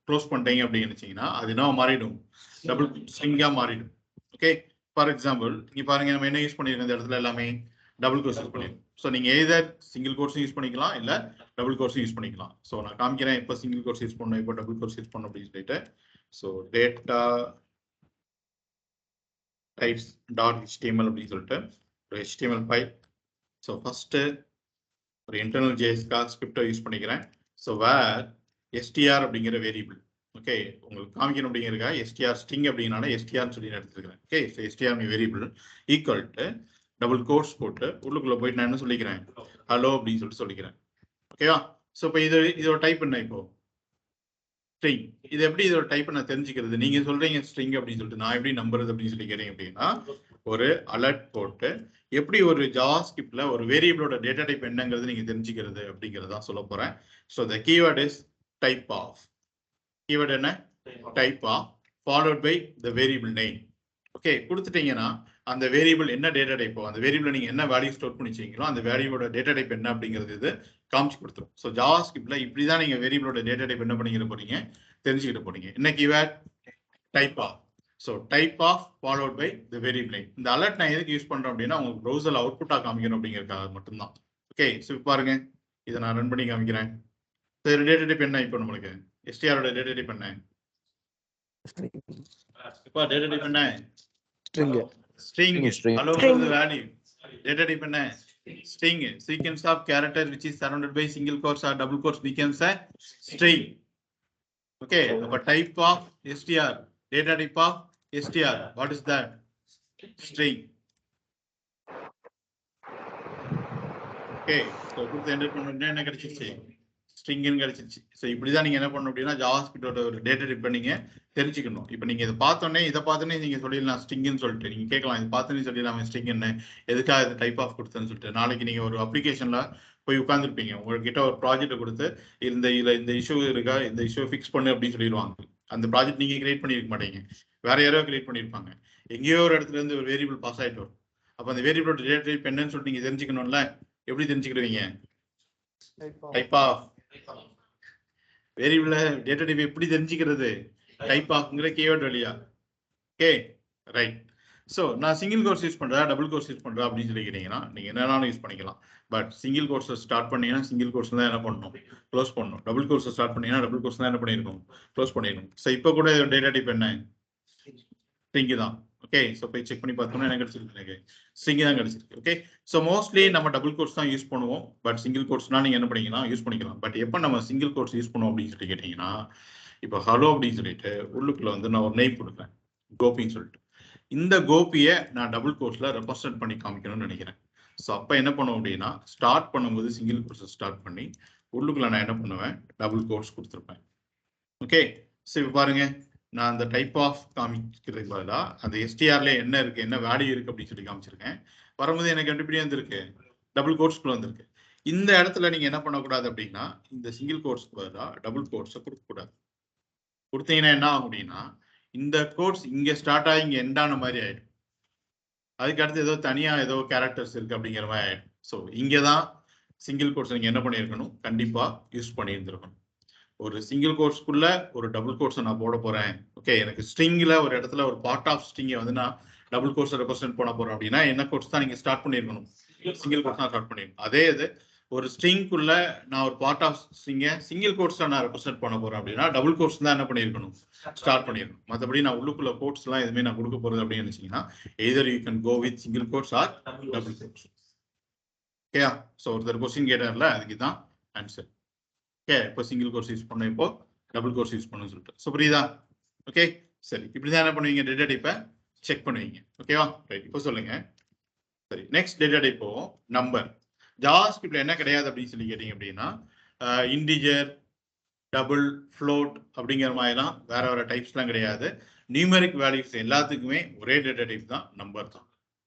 க்ளோஸ் பண்ணிட்டீங்க அப்படின்னு நினைச்சீங்கன்னா அது என்ன மாறிடும், டபுள் ஸ்ட்ரிங்கா மாறிடும். ஓகே, ஃபார் எக்ஸாம்பிள் இங்க பாருங்க, நம்ம என்ன யூஸ் பண்ணிருக்கோம் இந்த இடத்துல எல்லாமே டபுள் கோட்ஸ் யூஸ் பண்ணிருக்கோம். ஸோ நீங்க எதர் சிங்கிள் கோட்ஸும் யூஸ் பண்ணிக்கலாம் இல்ல டபுள் கோட்ஸும் யூஸ் பண்ணிக்கலாம். ஸோ நான் காமிக்கிறேன் இப்போ சிங்கிள் கோட்ஸ் யூஸ் பண்ணணும், இப்போ டபுள் கோட்ஸ் யூஸ் பண்ணணும் அப்படின்னு சொல்லிட்டு. So data types dot HTML அப்படின்னு சொல்லிட்டு ஒரு HTML ஃபைல். ஸோ ஃபர்ஸ்ட் ஒரு இன்டர்னல் ஜேஎஸ்க்காக ஸ்கிரிப்டை யூஸ் பண்ணிக்கிறேன். ஸோ வேர் STR அப்படிங்கிற வேரியபிள். ஓகே, உங்களுக்கு காமிக்கணும் அப்படிங்கிறக்கா STR ஸ்ட்ரிங் அப்படின்னால STR சொல்லி எடுத்துக்கிறேன். Okay, so STR variable equal to double quotes போட்டு உள்ளுக்குள்ள போயிட்டு நான் என்ன சொல்லிக்கிறேன், ஹலோ அப்படின்னு சொல்லிட்டு சொல்லிக்கிறேன். ஓகேவா, ஸோ இப்போ இதோட டைப் என்ன, இப்போ ஸ்ட்ரிங். இது எப்படி இதோட டைப் நான் தெரிஞ்சுக்கிறது, நீங்க சொல்றீங்க ஸ்ட்ரிங் அப்படின்னு சொல்லிட்டு நான் எப்படி நம்புறது அப்படின்னு சொல்லி கேட்டீங்க அப்படின்னா ஒரு அலர்ட் போட்டு எப்படி ஒரு ஜாவாஸ்கிரிப்ட்ல ஒரு வேரியபிளோட டேட்டா டைப் என்னங்கிறது நீங்க தெரிஞ்சுக்கிறது அப்படிங்கிறதா சொல்ல போறேன். So the keyword is type of. Keyword என்ன, type of followed by the variable name. Okay, கொடுத்துட்டீங்கன்னா அந்த வேரியபிள் என்ன டேட்டா டைப்போ, அந்த வேரியபிள் நீங்க என்ன வேல்யூ ஸ்டோர் பண்ணி வச்சீங்களோ அந்த வேரியபிளோட டேட்டா டைப் என்ன அப்படிங்கிறது இது காமிச்சு கொடுத்துரும். ஸோ ஜாவாஸ்கிரிப்ட்ல இப்படிதான் நீங்க வேரியபிளோட டேட்டா டைப் என்ன பண்ணிக்கிற போறீங்க, தெரிஞ்சுக்கிட்டு போறீங்க. என்ன keyword, type of. So type of followed by the variable name. இந்த அலர்ட் நான் எதுக்கு யூஸ் பண்றேன் அப்படின்னா உங்களுக்கு ப்ரௌசர்ல அவுட்புட்டா காமிக்கணும் அப்படிங்கிறதுக்காக மட்டும்தான். ஓகே, ஸோ பாருங்க இதை நான் ரன் பண்ணி காமிக்கிறேன். டேட்டா டைப் என்ன, இப்போ நம்மளுக்கு STR டேட்டா டைப் என்ன, இப்போ டேட்டா டைப் என்ன, string. Hello for the value. Data type என்ன, string. Sequence of character which is surrounded by single quotes or double quotes becomes a string. Okay, but type of STR, data type of STR, what is that, string. Okay, so கொடுத்து enter பண்ணா என்ன கிடைச்சிருச்சு, ஸ்ட்ரிங்னு கிடைச்சிருச்சு. So இப்படிதான் நீங்க என்ன பண்ணணும் அப்படின்னா ஜாவாஸ்கிரிப்டோட ஒரு டேட்டா டைப் நீங்க தெரிஞ்சுக்கணும். இப்போ நீங்க இதை பார்த்தோன்னே நீங்க சொல்லிடலாம் ஸ்ட்ரிங்னு சொல்லிட்டு நீங்க கேட்கலாம், இது பார்த்தோன்னே சொல்லிடலாம் ஸ்ட்ரிங் என்ன, எதுக்காக இது டைப் ஆஃப் கொடுத்தேன்னு சொல்லிட்டு. நாளைக்கு நீங்க ஒரு அப்ளிகேஷன்ல போய் உட்காந்துருப்பீங்க, உங்ககிட்ட ஒரு ப்ராஜெக்ட் கொடுத்து இந்த இஷ்யூ இருக்கா, இந்த இஷ்யூ ஃபிக்ஸ் பண்ணு அப்படின்னு சொல்லிடுவாங்க. அந்த ப்ராஜெக்ட் நீங்க கிரியேட் பண்ணிருக்க மாட்டீங்க, வேற யாரோ கிரியேட் பண்ணிருப்பாங்க. எங்கேயோ ஒரு இடத்துல இருந்து ஒரு வேரியபிள் பாஸ் ஆயிட்டு வரும். அப்போ அந்த வேரியபிளோட டேட்டா டைப் என்னன்னு சொல்லிட்டு நீங்க தெரிஞ்சுக்கணும்ல. எப்படி தெரிஞ்சுக்கிடுவீங்க, type of. Variable data type எப்படி தெரிஞ்சுக்கிறது, டைப் ஆஃப்ங்கிற கீவேர்ட் வழியா. Okay, right. ஸோ நான் சிங்கிள் கோர்ஸ் யூஸ் பண்றா டபுள் கோர்ஸ் யூஸ் பண்றா அப்படின்னு சொல்லி கேட்டீங்கன்னா நீங்க என்னன்னாலும் யூஸ் பண்ணிக்கலாம். பட் சிங்கிள் கோர்ஸ் ஸ்டார்ட் பண்ணீங்கன்னா சிங்கிள் கோர்ஸ் தான் என்ன பண்ணணும், க்ளோஸ் பண்ணணும். டபுள் கோர்ஸ் ஸ்டார்ட் பண்ணீங்கன்னா டபுள் கோர்ஸ் தான் என்ன பண்ணிருக்கணும், க்ளோஸ் பண்ணிடணும். ஸோ இப்போ கூட டேட்டா டைப் என்ன, ஸ்ட்ரிங் தான். ஓகே, ஸோ போய் செக் பண்ணி பார்த்தோம்னா என்ன கிடைச்சிருக்கு, எனக்கு ஸ்ட்ரிங் தான் கிடைச்சிருக்கு. ஓகே, ஸோ மோஸ்ட்லி நம்ம டபுள் கோர்ஸ் தான் யூஸ் பண்ணுவோம். பட் சிங்கிள் கோர்ஸ்னா நீங்க என்ன பண்ணிக்கலாம், யூஸ் பண்ணிக்கலாம். பட் எப்போ நம்ம சிங்கிள் கோர்ஸ் யூஸ் பண்ணுவோம் அப்படின்னு சொல்லி கேட்டீங்கன்னா இப்போ ஹலோ அப்படின்னு சொல்லிட்டு உள்ளுக்குள்ள வந்து நான் ஒரு நெய்ம் கொடுப்பேன், கோபின்னு சொல்லிட்டு. இந்த கோபியை நான் டபுள் கோர்ஸ்ல ரெப்ரசன்ட் பண்ணி காமிக்கணும்னு நினைக்கிறேன். ஸோ அப்போ என்ன பண்ணுவோம் அப்படின்னா ஸ்டார்ட் பண்ணும்போது சிங்கிள் கோர்ஸ் ஸ்டார்ட் பண்ணி உள்ளுக்குள்ள நான் என்ன பண்ணுவேன், டபுள் கோர்ஸ் கொடுத்துருப்பேன். ஓகே, ஸோ இப்போ பாருங்க நான் அந்த டைப் ஆஃப் காமிக்கிறதுக்கு பதிலாக அந்த STRல என்ன இருக்கு, என்ன வேல்யூ இருக்கு அப்படின்னு சொல்லி காமிச்சிருக்கேன். வரும்போது எனக்கு எப்படி வந்திருக்கு, டபுள் கோர்ஸ்க்குள்ள வந்திருக்கு. இந்த இடத்துல நீங்க என்ன பண்ணக்கூடாது அப்படின்னா இந்த சிங்கிள் கோர்ஸ்க்கு பதிலாக டபுள் கோர்ஸை கொடுக்கக்கூடாது. கொடுத்தீங்கன்னா என்ன ஆகும் அப்படின்னா இந்த கோர்ஸ் இங்க ஸ்டார்ட் ஆகி இங்க எண்ட் ஆன மாதிரி ஆயிடும். அதுக்கு அடுத்து ஏதோ தனியா ஏதோ கேரக்டர்ஸ் இருக்கு அப்படிங்கிற மாதிரி ஆயிடும். ஸோ இங்கதான் சிங்கிள் கோர்ஸ் நீங்க என்ன பண்ணியிருக்கணும், கண்டிப்பா யூஸ் பண்ணியிருந்திருக்கணும். ஒரு சிங்கிள் கோர்ஸ்க்குள்ள ஒரு டபுள் கோர்ஸ் நான் போட போறேன். ஓகே, எனக்கு ஸ்ட்ரிங்ல ஒரு இடத்துல ஒரு பார்ட் ஆஃப் ஸ்ட்ரிங்கை வந்து நான் டபுள் கோர்ஸ் ரெப்ரசென்ட் பண்ண போறேன் அப்படின்னா என்ன கோர்ஸ் தான் நீங்க ஸ்டார்ட் பண்ணிருக்கணும், சிங்கிள் கோர்ஸ் தான் ஸ்டார்ட் பண்ணிருக்கணும். அதே இது ஒரு ஸ்ட்ரிங்குள்ள நான் ஒரு பார்ட் ஆஃப் ஸ்ட்ரிங்கை சிங்கிள் கோர்ஸ் தான் நான் ரெப்ரசென்ட் பண்ண போறேன் அப்படின்னா டபுள் கோர்ஸ் தான் என்ன பண்ணிருக்கணும், ஸ்டார்ட் பண்ணிருக்கணும். மற்றபடி நான் உள்ளுக்குள்ள கோர்ஸ் எல்லாம் எதுவுமே நான் கொடுக்க போறது அப்படின்னு நினைச்சீங்கன்னா either you can go with single quotes or double quotes. ஓகேயா, ஸோ ஒருத்தர் கொஸ்டின் கேட்டார்ல அதுக்கு தான் ஆன்சர். ஓகே, இப்போ சிங்கிள் கோர்ஸ் யூஸ் பண்ண, இப்போ டபுள் கோர்ஸ் யூஸ் பண்ணு சொல்லிட்டு. ஸோ புரியுதா? ஓகே, சரி. இப்படிதான் என்ன பண்ணுவீங்க, டேட்டா டைப்பை செக் பண்ணுவீங்க. ஓகேவா, ரைட். இப்போ சொல்லுங்க, சரி, நெக்ஸ்ட் டேட்டா டைப் போவோம். நம்பர். ஜாவாஸ்கிரிப்ட்ல என்ன கிடையாது அப்படின்னு சொல்லி கேட்டீங்க அப்படின்னா இன்டிஜர், டபுள், ஃப்ளோட் அப்படிங்கிற மாதிரிலாம் வேற வேற டைப்ஸ்லாம் கிடையாது. நியூமெரிக் வேல்யூஸ் எல்லாத்துக்குமே ஒரே டேட்டா டைப் தான், நம்பர் தான்.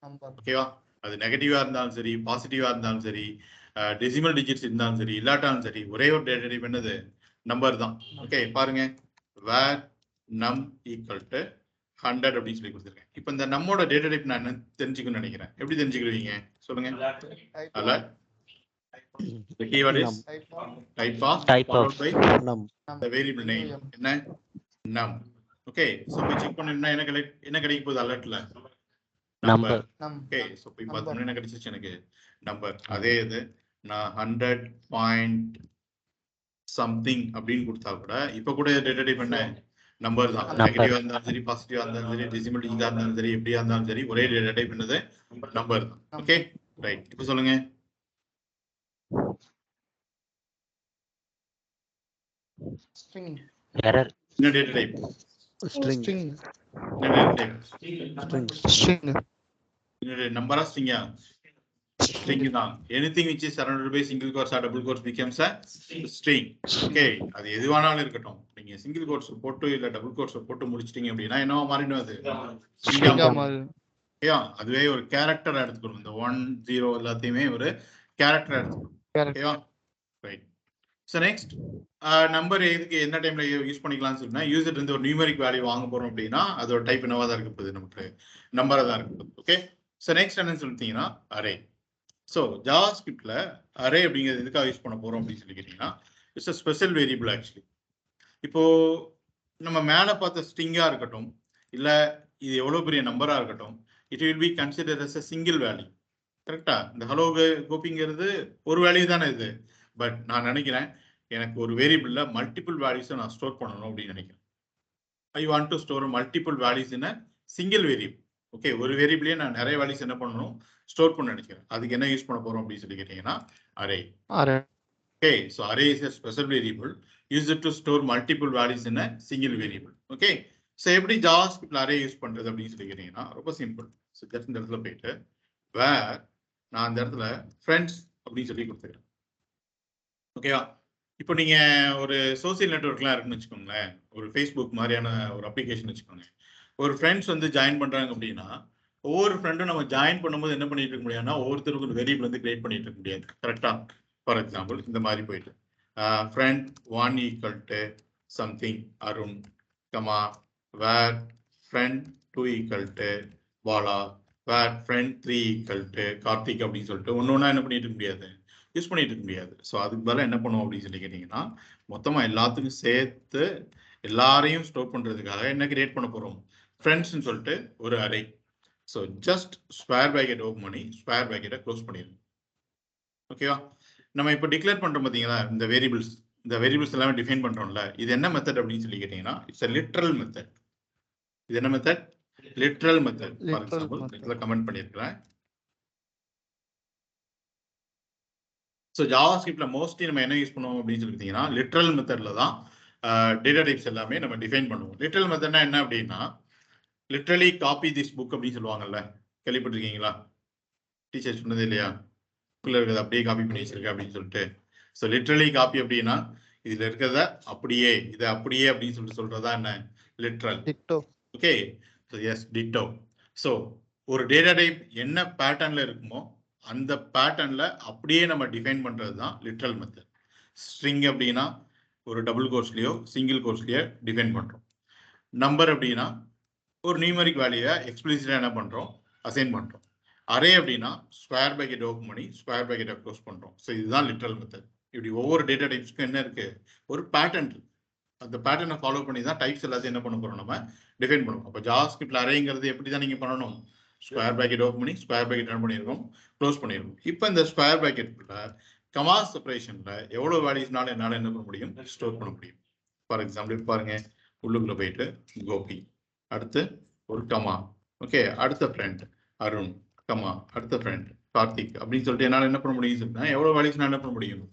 ஓகேவா? அது நெகட்டிவா இருந்தாலும் சரி, பாசிட்டிவா இருந்தாலும் சரி, டெசிமல் டிஜிட்ஸ் இருந்தாலும் சரி, இல்லாட்டாலும் சரி, ஒரே ஒரு டேட்டா டைப் என்னது, நம்பர் தான். ஓகே, பாருங்க, வேர் நம் ஈக்குவல் டு 100 அப்படின்னு சொல்லி கொடுத்துருக்கேன். இப்போ இந்த நம்மோட டேட்டா டைப் நான் என்ன தெரிஞ்சுக்கணும்னு நினைக்கிறேன். எப்படி தெரிஞ்சுக்கிடுவீங்க சொல்லுங்க? alert. The keyword is type of followed by the variable name. என்ன? num. ஓகே, சோ போய் செக் பண்ணனும்னா என்ன கிடைக்க போகுது அலர்ட்ல? நம்பர். ஓகே, சோ போய் பார்த்தோம்னா என்ன கிடைச்சிச்சு எனக்கு? நம்பர். அதே இது நான் 100 பாயிண்ட் சம்திங் அப்படின்னு கொடுத்தா கூட இப்ப கூட டேட்டா டைப் என்ன? நம்பர் தான். நெகட்டிவா இருந்தாலும் சரி, பாசிட்டிவா இருந்தாலும் சரி, டெசிமல் டிஜிட்டா இருந்தாலும் சரி, எப்படியா இருந்தாலும் சரி, ஒரே டேட்டா டைப் என்னது? நம்பர் தான். Okay, right. இப்போ சொல்லுங்க. ஸ்ட்ரிங். எரர். என்ன டேட்டா டைப்? ஸ்ட்ரிங். என்ன டேட்டா டைப்? ஸ்ட்ரிங். என்னது, நம்பரா ஸ்ட்ரிங்கா? string தான். anything which is surrounded by single quotes or double quotes becomes a string. Okay, அது எதுவானாலும் இருக்கட்டும். நீங்க சிங்கிள் கோட்ஸ் போட்டு இல்ல டபுள் கோட்ஸ் போட்டு முடிச்சிட்டீங்க அப்படின்னா என்னவா மாறிடும்? அது ஸ்ட்ரிங்கா மாறும். ஓகேயா? அதுவே ஒரு கேரக்டர் எடுத்துக்கணும். இந்த 1 0 எல்லாத்தையுமே ஒரு கேரக்டர் எடுத்துக்கணும். ஓகேவா? ரைட். சோ நெக்ஸ்ட் நம்பர் எதுக்கு என்ன டைம்ல யூஸ் பண்ணிக்கலாம்னு சொன்னா, யூசர் இருந்து ஒரு நியூமெரிக் வேல்யூ வாங்க போறோம் அப்படின்னா அதோட டைப் என்னவா தான் இருக்க போகுது? நமக்கு நம்பரா தான் இருக்க போகுது. ஓகே, சோ நெக்ஸ்ட் என்னன்னு சொல்லிட்டீங்கன்னா அரே. ஸோ ஜாவாஸ்கிரிப்ட்ல அரே அப்படிங்கிறது எதுக்காக யூஸ் பண்ண போறோம் அப்படின்னு சொல்லி கேட்டீங்கன்னா, it's a special variable actually. இப்போ நம்ம மேலே பார்த்த ஸ்ட்ரிங்கா இருக்கட்டும், இல்ல இது எவ்வளவு பெரிய நம்பரா இருக்கட்டும், it will be consider as a single value. கரெக்டா? இந்த ஹலோ கோபிங்கிறது ஒரு வேல்யூ தானே இது. பட் நான் நினைக்கிறேன் எனக்கு ஒரு வேரியபிள்ல மல்டிபிள் வேல்யூஸை நான் ஸ்டோர் பண்ணணும் அப்படின்னு நினைக்கிறேன். ஐ want to store multiple values in a single variable. Okay, ஒரு வேரியபிளே நான் நிறைய வேல்யூஸ் என்ன பண்ணணும், ஸ்டோர் பண்ண நினைக்கிறேன். அதுக்கு என்ன யூஸ் பண்ண போறோம் அப்படின்னு சொல்லி கேட்டீங்கன்னா array. Okay, so array is a special variable used to store multiple values in a single variable. Okay, so எப்படி ஜாவாஸ்கிரிப்ட்ல அரே யூஸ் பண்றது அப்படின்னு சொல்லி கேட்டீங்கன்னா ரொம்ப சிம்பிள். ஸோ ஜஸ்ட் இந்த இடத்துல போயிட்டு வேர் நான் அந்த இடத்துல ஃப்ரெண்ட்ஸ் அப்படின்னு சொல்லி கொடுத்துக்கிறேன். ஓகேவா? இப்போ நீங்க ஒரு சோசியல் நெட்வொர்க்லாம் இருக்குன்னு வச்சுக்கோங்களேன், ஒரு ஃபேஸ்புக் மாதிரியான ஒரு அப்ளிகேஷன் வச்சுக்கோங்க. ஒரு ஃப்ரெண்ட்ஸ் வந்து ஜாயின் பண்றாங்க அப்படின்னா ஒவ்வொரு ஃப்ரெண்டும் நம்ம ஜாயின் பண்ணும்போது என்ன பண்ணிட்டு இருக்க முடியாதுன்னா ஒவ்வொருத்தருக்கும் ஒரு வேரியபிள் வந்து கிரியேட் பண்ணிட்டு இருக்க முடியாது. கரெக்டா? ஃபார் எக்ஸாம்பிள் இந்த மாதிரி போயிட்டு friend 1 equal to something Arun, comma var friend 2 equal to Bala, var friend 3 equal to Karthik அப்படின்னு சொல்லிட்டு ஒன்னொன்னா என்ன பண்ணிட்டு இருக்க முடியாது, யூஸ் பண்ணிட்டு இருக்க முடியாது. ஸோ அதுக்கு பதிலாக என்ன பண்ணுவோம் அப்படின்னு சொல்லி கேட்டீங்கன்னா, மொத்தமா எல்லாத்துக்கும் சேர்த்து எல்லாரையும் ஸ்டோர் பண்றதுக்காக என்ன கிரியேட் பண்ண போறோம், ஃப்ரெண்ட்ஸ்னு சொல்லிட்டு ஒரு array. So just square bracket open பண்ணி ஸ்கொயர் பிராக்கெட்டை க்ளோஸ் பண்ணிடுங்க. ஓகேவா? நம்ம இப்போ டிக்ளேர் பண்றோம் பார்த்தீங்களா, இந்த வேரியபிள்ஸ் எல்லாமே டிஃபைன் பண்றோம்ல, இது என்ன மெத்தட் அப்படின்னு சொல்லி கேட்டீங்கன்னா இட்ஸ் a லிட்ரல் மெத்தட். இது என்ன method? Literal method. For example இதுல கமெண்ட் பண்ணியிருக்கிறேன். ஸோ ஜாவாஸ்கிரிப்ட்ல மோஸ்ட்லி நம்ம என்ன யூஸ் பண்ணுவோம் அப்படின்னு சொல்லி பார்த்தீங்கன்னா லிட்ரல் மெத்தட்ல தான் டேட்டா டைப்ஸ் எல்லாமே நம்ம டிஃபைன் பண்ணுவோம். லிட்ரல் மெத்தட்னா என்ன அப்படின்னா லிட்ரலி காப்பி திஸ் புக் அப்படின்னு சொல்லுவாங்கல்ல, கேள்விப்பட்டிருக்கீங்களா? டீச்சர் சொன்னது இல்லையா, புக்கில் இருக்கிறத அப்படியே காப்பி பண்ணி வச்சிருக்க அப்படின்னு சொல்லிட்டு. ஸோ லிட்ரலி காப்பி அப்படின்னா இதுல இருக்கிறத அப்படியே இதை அப்படியே அப்படின்னு சொல்லிட்டு சொல்றதா என்ன literal. Okay, so as ditto. ஸோ ஒரு டேட்டா டைப் என்ன பேட்டர்ன்ல இருக்குமோ அந்த பேட்டர்ன்ல அப்படியே நம்ம டிஃபைன் பண்றது தான் லிட்ரல் மெத்தட். ஸ்ட்ரிங் அப்படின்னா ஒரு டபுள் கோர்ஸ்லயோ சிங்கிள் கோர்ஸ்லயோ டிஃபைன் பண்றோம். நம்பர் அப்படின்னா ஒரு நியூமெரிக் வேல்யூவை எக்ஸ்பிளிசிட்டா என்ன பண்றோம், அசைன் பண்றோம். அரே அப்படின்னா ஸ்கொயர் பிராக்கெட் ஓப்பன் பண்ணி ஸ்கொயர் பிராக்கெட்டை க்ளோஸ் பண்றோம். ஸோ இதுதான் லிட்ரல் மெத்தட். இப்படி ஒவ்வொரு டேட்டா டைப்ஸ்க்கும் என்ன இருக்கு, ஒரு பேட்டர்ன் இருக்கு. அந்த பேட்டர்னை ஃபாலோ பண்ணி தான் டைப்ஸ் எல்லாத்தையும் என்ன பண்ண போறோம், நம்ம டிஃபைன் பண்ணுவோம். அப்போ ஜாவாஸ்கிரிப்ட்ல அரேங்கிறது எப்படி தான் நீங்க பண்ணணும், ஸ்கொயர் பிராக்கெட் ஓப்பன் பண்ணி ஸ்கொயர் பிராக்கெட் என்ன பண்ணிருக்கோம், க்ளோஸ் பண்ணிருக்கோம். இப்போ இந்த ஸ்கொயர் பிராக்கெட்ல கமா செப்பரேஷன்ல எவ்வளவு வேல்யூஸ்னால என்னால என்ன பண்ண முடியும், ஸ்டோர் பண்ண முடியும். ஃபார் எக்ஸாம்பிள் பாருங்க, உள்ளுக்குள்ள போயிட்டு கோபி, அடுத்து ஒரு கமா, ஓகே, அடுத்த ஃப்ரெண்ட் அருண், கமா, அடுத்த ஃப்ரெண்ட் கார்த்திக் அப்படின்னு சொல்லிட்டு என்னால என்ன பண்ண முடியும் சொன்னா எவ்வளவு வேல்யூஸ் என்ன பண்ண முடியும்,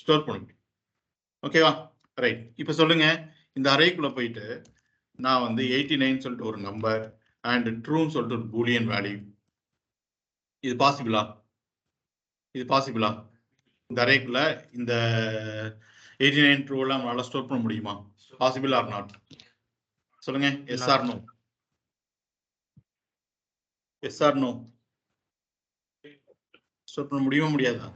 ஸ்டோர் பண்ண முடியும். ஓகேவா? ரைட். இப்ப சொல்லுங்க, இந்த அரேக்குள்ள போயிட்டு நான் வந்து 89 சொல்லிட்டு ஒரு நம்பர் அண்ட் ட்ரூன்னு சொல்லிட்டு ஒரு பூலியன் வேல்யூ, இது பாசிபிளா? இது பாசிபிளா? இந்த அரேக்குள்ள இந்த 89 ட்ரூ எல்லாம் நம்மளால ஸ்டோர் பண்ண முடியுமா? Possible or not? சொல்லுங்க. Yes or no? Yes or no? Store பண்ண முடியுமா முடியாதா?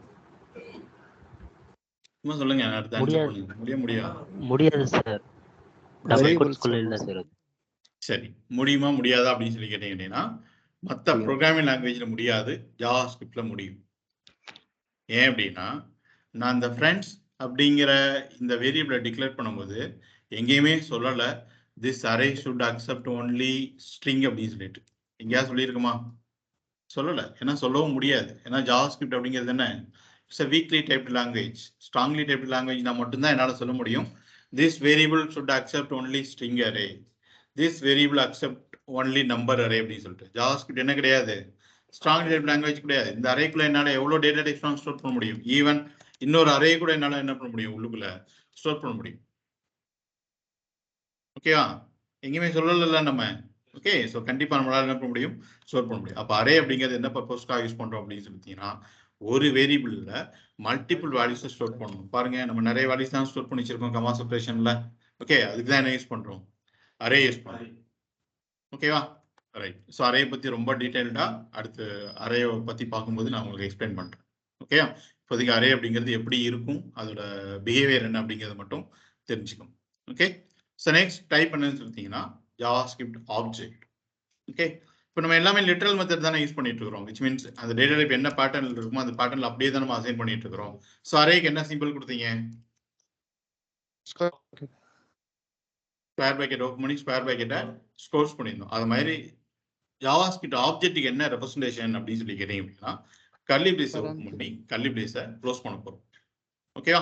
சும்மா சொல்லுங்க. அடுத்து ஆன்சர் பண்ணுங்க. முடியாது. முடியாது சார். டபுள் கோட்ஸ்குள்ள இல்ல சார். சரி, முடியுமா முடியாதா அப்படின்னு சொல்லி கேட்டீங்கன்னா மற்ற ப்ரோக்ராமிங் லாங்குவேஜ்ல முடியாது, ஜாவா ஸ்கிரிப்ட்ல முடியும். ஏன் அப்படின்னா நான் இந்த ஃப்ரெண்ட்ஸ் அப்படிங்கிற இந்த வேரியபிளை டிக்ளேர் பண்ணும்போது எங்கேயுமே சொல்லலை this array should accept only string அப்படின்னு சொல்லிட்டு. எங்கேயாவது சொல்லியிருக்குமா? சொல்லலை. ஏன்னா சொல்லவும் முடியாது. ஏன்னா ஜாவா ஸ்கிரிப்ட் அப்படிங்கிறது என்ன? It's a weakly typed language. Strongly typed லாங்குவேஜ்னா மட்டும்தான் என்னால் சொல்ல முடியும் this variable should accept only string array, this variable accept only number array அப்படின்னு சொல்லிட்டு. ஜாவா ஸ்கிரிப்ட் என்ன கிடையாது? ஸ்ட்ராங் டைப் லாங்குவேஜ் கிடையாது. இந்த அரேக்குள்ள என்னால் எவ்வளோ டேட்டா டைப்ஸ் ஸ்டோர் பண்ண முடியும். ஈவன் இன்னொரு அரே கூட என்னால் என்ன பண்ண முடியும், உள்ளுக்குள்ள ஸ்டோர் பண்ண முடியும். ஓகேவா? எங்கேயுமே சொல்லல நம்ம. ஓகே, ஸோ கண்டிப்பாக நம்மளால என்ன பண்ண முடியும், ஸ்டோர் பண்ண முடியும். அப்போ அரே அப்படிங்கிறது என்ன பர்பஸ்க்காக யூஸ் பண்ணுறோம் அப்படின்னு சொல்லிட்டீங்கன்னா ஒரு வேரியபிள்ல மல்டிபிள் வேல்யூஸை ஸ்டோர் பண்ணணும். பாருங்க, நம்ம நிறைய வேல்யூஸ் தான் ஸ்டோர் பண்ணி வச்சிருக்கோம் கமா செப்பரேஷன்ல. ஓகே, அதுக்கு தான் என்ன யூஸ் பண்றோம், அரே யூஸ் பண்றோம். ஓகேவா? ரைட். ஸோ அரே பத்தி ரொம்ப டீடைல்டா அடுத்து அரேயை பத்தி பார்க்கும்போது நான் உங்களுக்கு எக்ஸ்பிளைன் பண்றேன். ஓகே, இப்போதைக்கு அரே அப்படிங்கிறது எப்படி இருக்கும், அதோட பிஹேவியர் என்ன அப்படிங்கிறது மட்டும் தெரிஞ்சுக்கணும். ஓகே, ஸோ நெக்ஸ்ட் டைப் என்னன்னு சொல்லிட்டீங்கன்னா ஜாவாஸ்கிரிப்ட் ஆப்ஜெக்ட். ஓகே, இப்போ நம்ம எல்லாமே லிட்டரல் மெத்தட் தானே யூஸ் பண்ணிட்டு இருக்கிறோம். விச் மீன்ஸ் அந்த டேட்டா டைப் என்ன பேட்டர்ன்ல இருக்குமோ அந்த பேட்டர்ன்ல அப்படியே தான் நம்ம அசைன் பண்ணிட்டு இருக்கிறோம். ஸோ அரேக்கு என்ன சிம்பிள் கொடுத்தீங்க? ஸ்கொயர் பிராக்கெட் ஓப்பன் பண்ணி ஸ்கொயர் பிராக்கெட்டை க்ளோஸ் பண்ணிடணும். அது மாதிரி ஜாவாஸ்கிரிப்ட் ஆப்ஜெக்ட்டுக்கு என்ன ரெப்ரசன்டேஷன் அப்படின்னு சொல்லி கேட்டீங்க அப்படின்னா கர்லி பிரேஸை ஓப்பன் பண்ணி கர்லி பிரேஸை க்ளோஸ் பண்ண போறோம். ஓகேவா?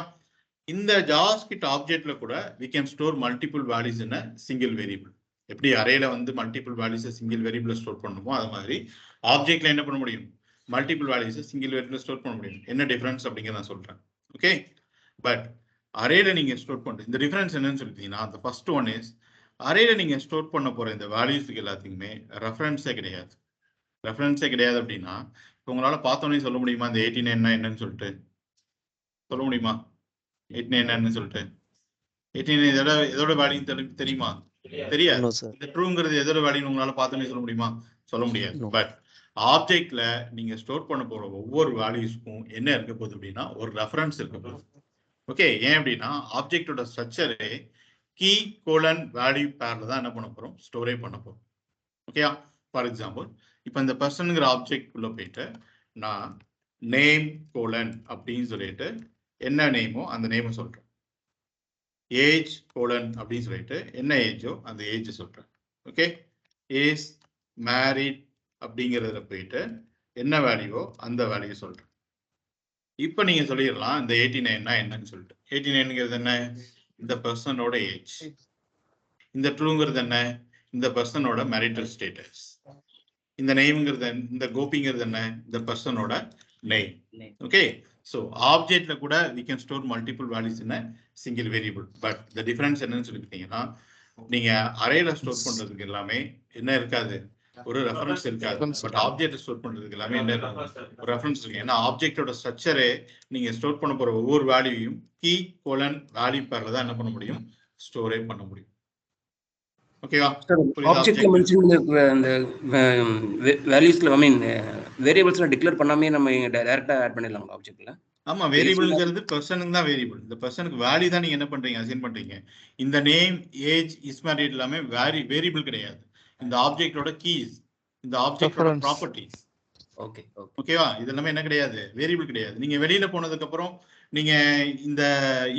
இந்த ஜாவாஸ்கிரிப்ட் ஆப்ஜெக்ட்ல கூட we can store multiple values in a single variable. எப்படி அரேல வந்து மல்டிபிள் வேல்யூஸை சிங்கிள் வேரியபிள்ல ஸ்டோர் பண்ணுமோ அது மாதிரி ஆப்ஜெக்ட்ல என்ன பண்ண முடியும், மல்டிபிள் வேல்யூஸை சிங்கிள் வேரியபிள்ல ஸ்டோர் பண்ண முடியும். என்ன டிஃபரன்ஸ் அப்படிங்கிறத நான் சொல்றேன். ஓகே, பட் அரேல நீங்க ஸ்டோர் பண்ற இந்த டிஃபரன்ஸ் என்னன்னு சொல்லிட்டீங்கன்னா அந்த ஃபர்ஸ்ட் ஒன் இஸ் அரேல நீங்க ஸ்டோர் பண்ண போற இந்த வேல்யூஸ்க்கு எல்லாத்துக்குமே ரெஃபரன்ஸே கிடையாது. ரெஃபரன்ஸே கிடையாது அப்படின்னா உங்களால பார்த்தோன்னே சொல்ல முடியுமா இந்த 89 என்னன்னு சொல்லிட்டு சொல்ல முடியுமா? 89 சொல்லிட்டு 89 எதோட வேல்யூ தெரியுமா? தெரியாது. இந்த ட்ரூங்கிறது எதோட வேல்யூ உங்களால பார்த்தோன்னே சொல்ல முடியுமா? சொல்ல முடியாது. பட் ஆப்ஜெக்ட்ல நீங்க ஸ்டோர் பண்ண போற ஒவ்வொரு வேல்யூஸ்க்கும் என்ன இருக்க போகுது அப்படின்னா ஒரு ரெஃபரன்ஸ் இருக்க போகுது. ஓகே, ஏன் அப்படின்னா ஆப்ஜெக்டோட ஸ்ட்ரக்சரே கீ கோலன் வேல்யூ பேர்ல தான் என்ன பண்ண போறோம், ஸ்டோரே பண்ண போறோம். ஓகே, ஃபார் எக்ஸாம்பிள் இப்போ இந்த பர்சனுங்கிற ஆப்ஜெக்ட் உள்ள போயிட்டு நான் நேம் கோலன் அப்படின்னு சொல்லிட்டு என்ன நேமோ அந்த நேமை சொல்றேன். ஏஜ் கோலன் அப்படின்னு சொல்லிட்டு என்ன ஏஜோ அந்த ஏஜ் சொல்றேன். ஓகே, இஸ் மேரிட் அப்படிங்கிறதுல போயிட்டு என்ன வேல்யூவோ அந்த வேல்யூ சொல்றேன். இப்போ நீங்க சொல்லிடலாம் இந்த 89 என்னன்னு சொல்லிட்டு. 89ங்கிறது என்ன, இந்த பர்சனோட ஏஜ். இந்த ட்ரூங்கிறது என்ன, இந்த பர்சனோட மேரிட்டல் ஸ்டேட்டஸ். இந்த நேம்ங்கிறது இந்த கோபிங்கிறது என்ன, இந்த பர்சனோட நேம். ஓகே, so ஆப்ஜெக்ட்ல கூட we can store multiple values in a single variable. but the difference என்னன்னு சொல்லிட்டீங்கன்னா நீங்க அரேல ஸ்டோர் பண்றதுக்கு எல்லாமே என்ன இருக்காது, ஒரு ரெஃபரன்ஸ் இருக்காது. பட் ஆப்ஜெக்ட் ஸ்டோர் பண்றதுக்கு எல்லாமே என்ன இருக்கும், ஒரு ரெஃபரன்ஸ் இருக்கு. ஏன்னா ஆப்ஜெக்டோட ஸ்ட்ரக்சரே நீங்க ஸ்டோர் பண்ண போற ஒவ்வொரு வேல்யூவையும் கீ கோலன் வேல்யூ பேர்ல தான் என்ன பண்ண முடியும், ஸ்டோரே பண்ண முடியும். ஓகேவா? ஆப்ஜெக்ட்ல மென்ஷன் இருக்கிற அந்த வேல்யூஸ்ல ஐ மீன் வேரியபிள்ஸ்ல டிக்ளேர் பண்ணாமே நம்ம டைரக்டா ஆட் பண்ணிடலாம் ஆப்ஜெக்ட்ல. ஆமா, வேரியபிள்ங்கிறது பர்சனுக்கு தான் வேரியபிள். இந்த பர்சனுக்கு வேல்யூ தான் நீங்க என்ன பண்றீங்க, அசைன் பண்றீங்க. இந்த நேம் ஏஜ் இஸ் மேரிட் எல்லாமே வேரியபிள் கிடையாது. இந்த ஆப்ஜெக்டோட கீஸ், இந்த ஆப்ஜெக்டோட ப்ராப்பர்ட்டிஸ். ஓகே, ஓகேவா? இது எல்லாமே என்ன கிடையாது, வேரியபிள் கிடையாது. நீங்க வெளியில போனதுக்கு அப்புறம் நீங்க இந்த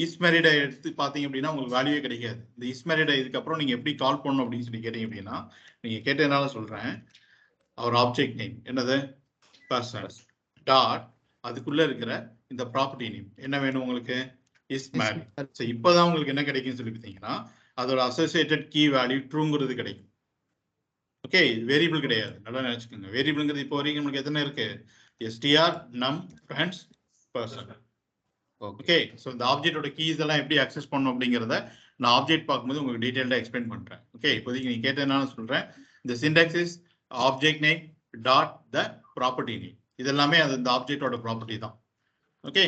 இஸ் மேரிடை எடுத்து பாத்தீங்க அப்படின்னா உங்களுக்கு வேல்யூவே கிடைக்காது. இந்த இஸ் மேரிடை இதுக்கப்புறம் நீங்க எப்படி கால் பண்ணணும் அப்படின்னு சொல்லி கேட்டீங்க அப்படின்னா நீங்க கேட்டதுனால சொல்றேன். அவர் ஆப்ஜெக்ட் நேம் என்னது, பர்சன் டாட் அதுக்குள்ள இருக்கிற இந்த ப்ராப்பர்ட்டி நேம் என்ன வேணும் உங்களுக்கு, இஸ் மேரிட். ஸோ இப்போதான் உங்களுக்கு என்ன கிடைக்கும்னு சொல்லி பார்த்தீங்கன்னா அதோட அசோசியேட்டட் கீ வேல்யூ ட்ரூங்கிறது கிடைக்கும். ஓகே, வேரியபிள் கிடையாது. நல்லா நினைச்சுக்கோங்க. வேரியபிள்ங்கிறது இப்போ வரைக்கும் நமக்கு எத்தனை இருக்கு, எஸ்டிஆர் நம் ஃப்ரெண்ட்ஸ் பர்சன். ஓகே, ஸோ இந்த ஆப்ஜெக்டோட கீஸ் எல்லாம் எப்படி அக்சஸ் பண்ணணும் அப்படிங்கிறத நான் ஆப்ஜெக்ட் பார்க்கும்போது உங்களுக்கு டீடைல்டாக எக்ஸ்பிளைன் பண்றேன். ஓகே, இப்போதைக்கு நீங்க கேட்டதுனால சொல்றேன். இந்த syntax is object name dot the property name. இது எல்லாமே அது இந்த ஆப்ஜெக்டோட ப்ராப்பர்ட்டி தான். ஓகே,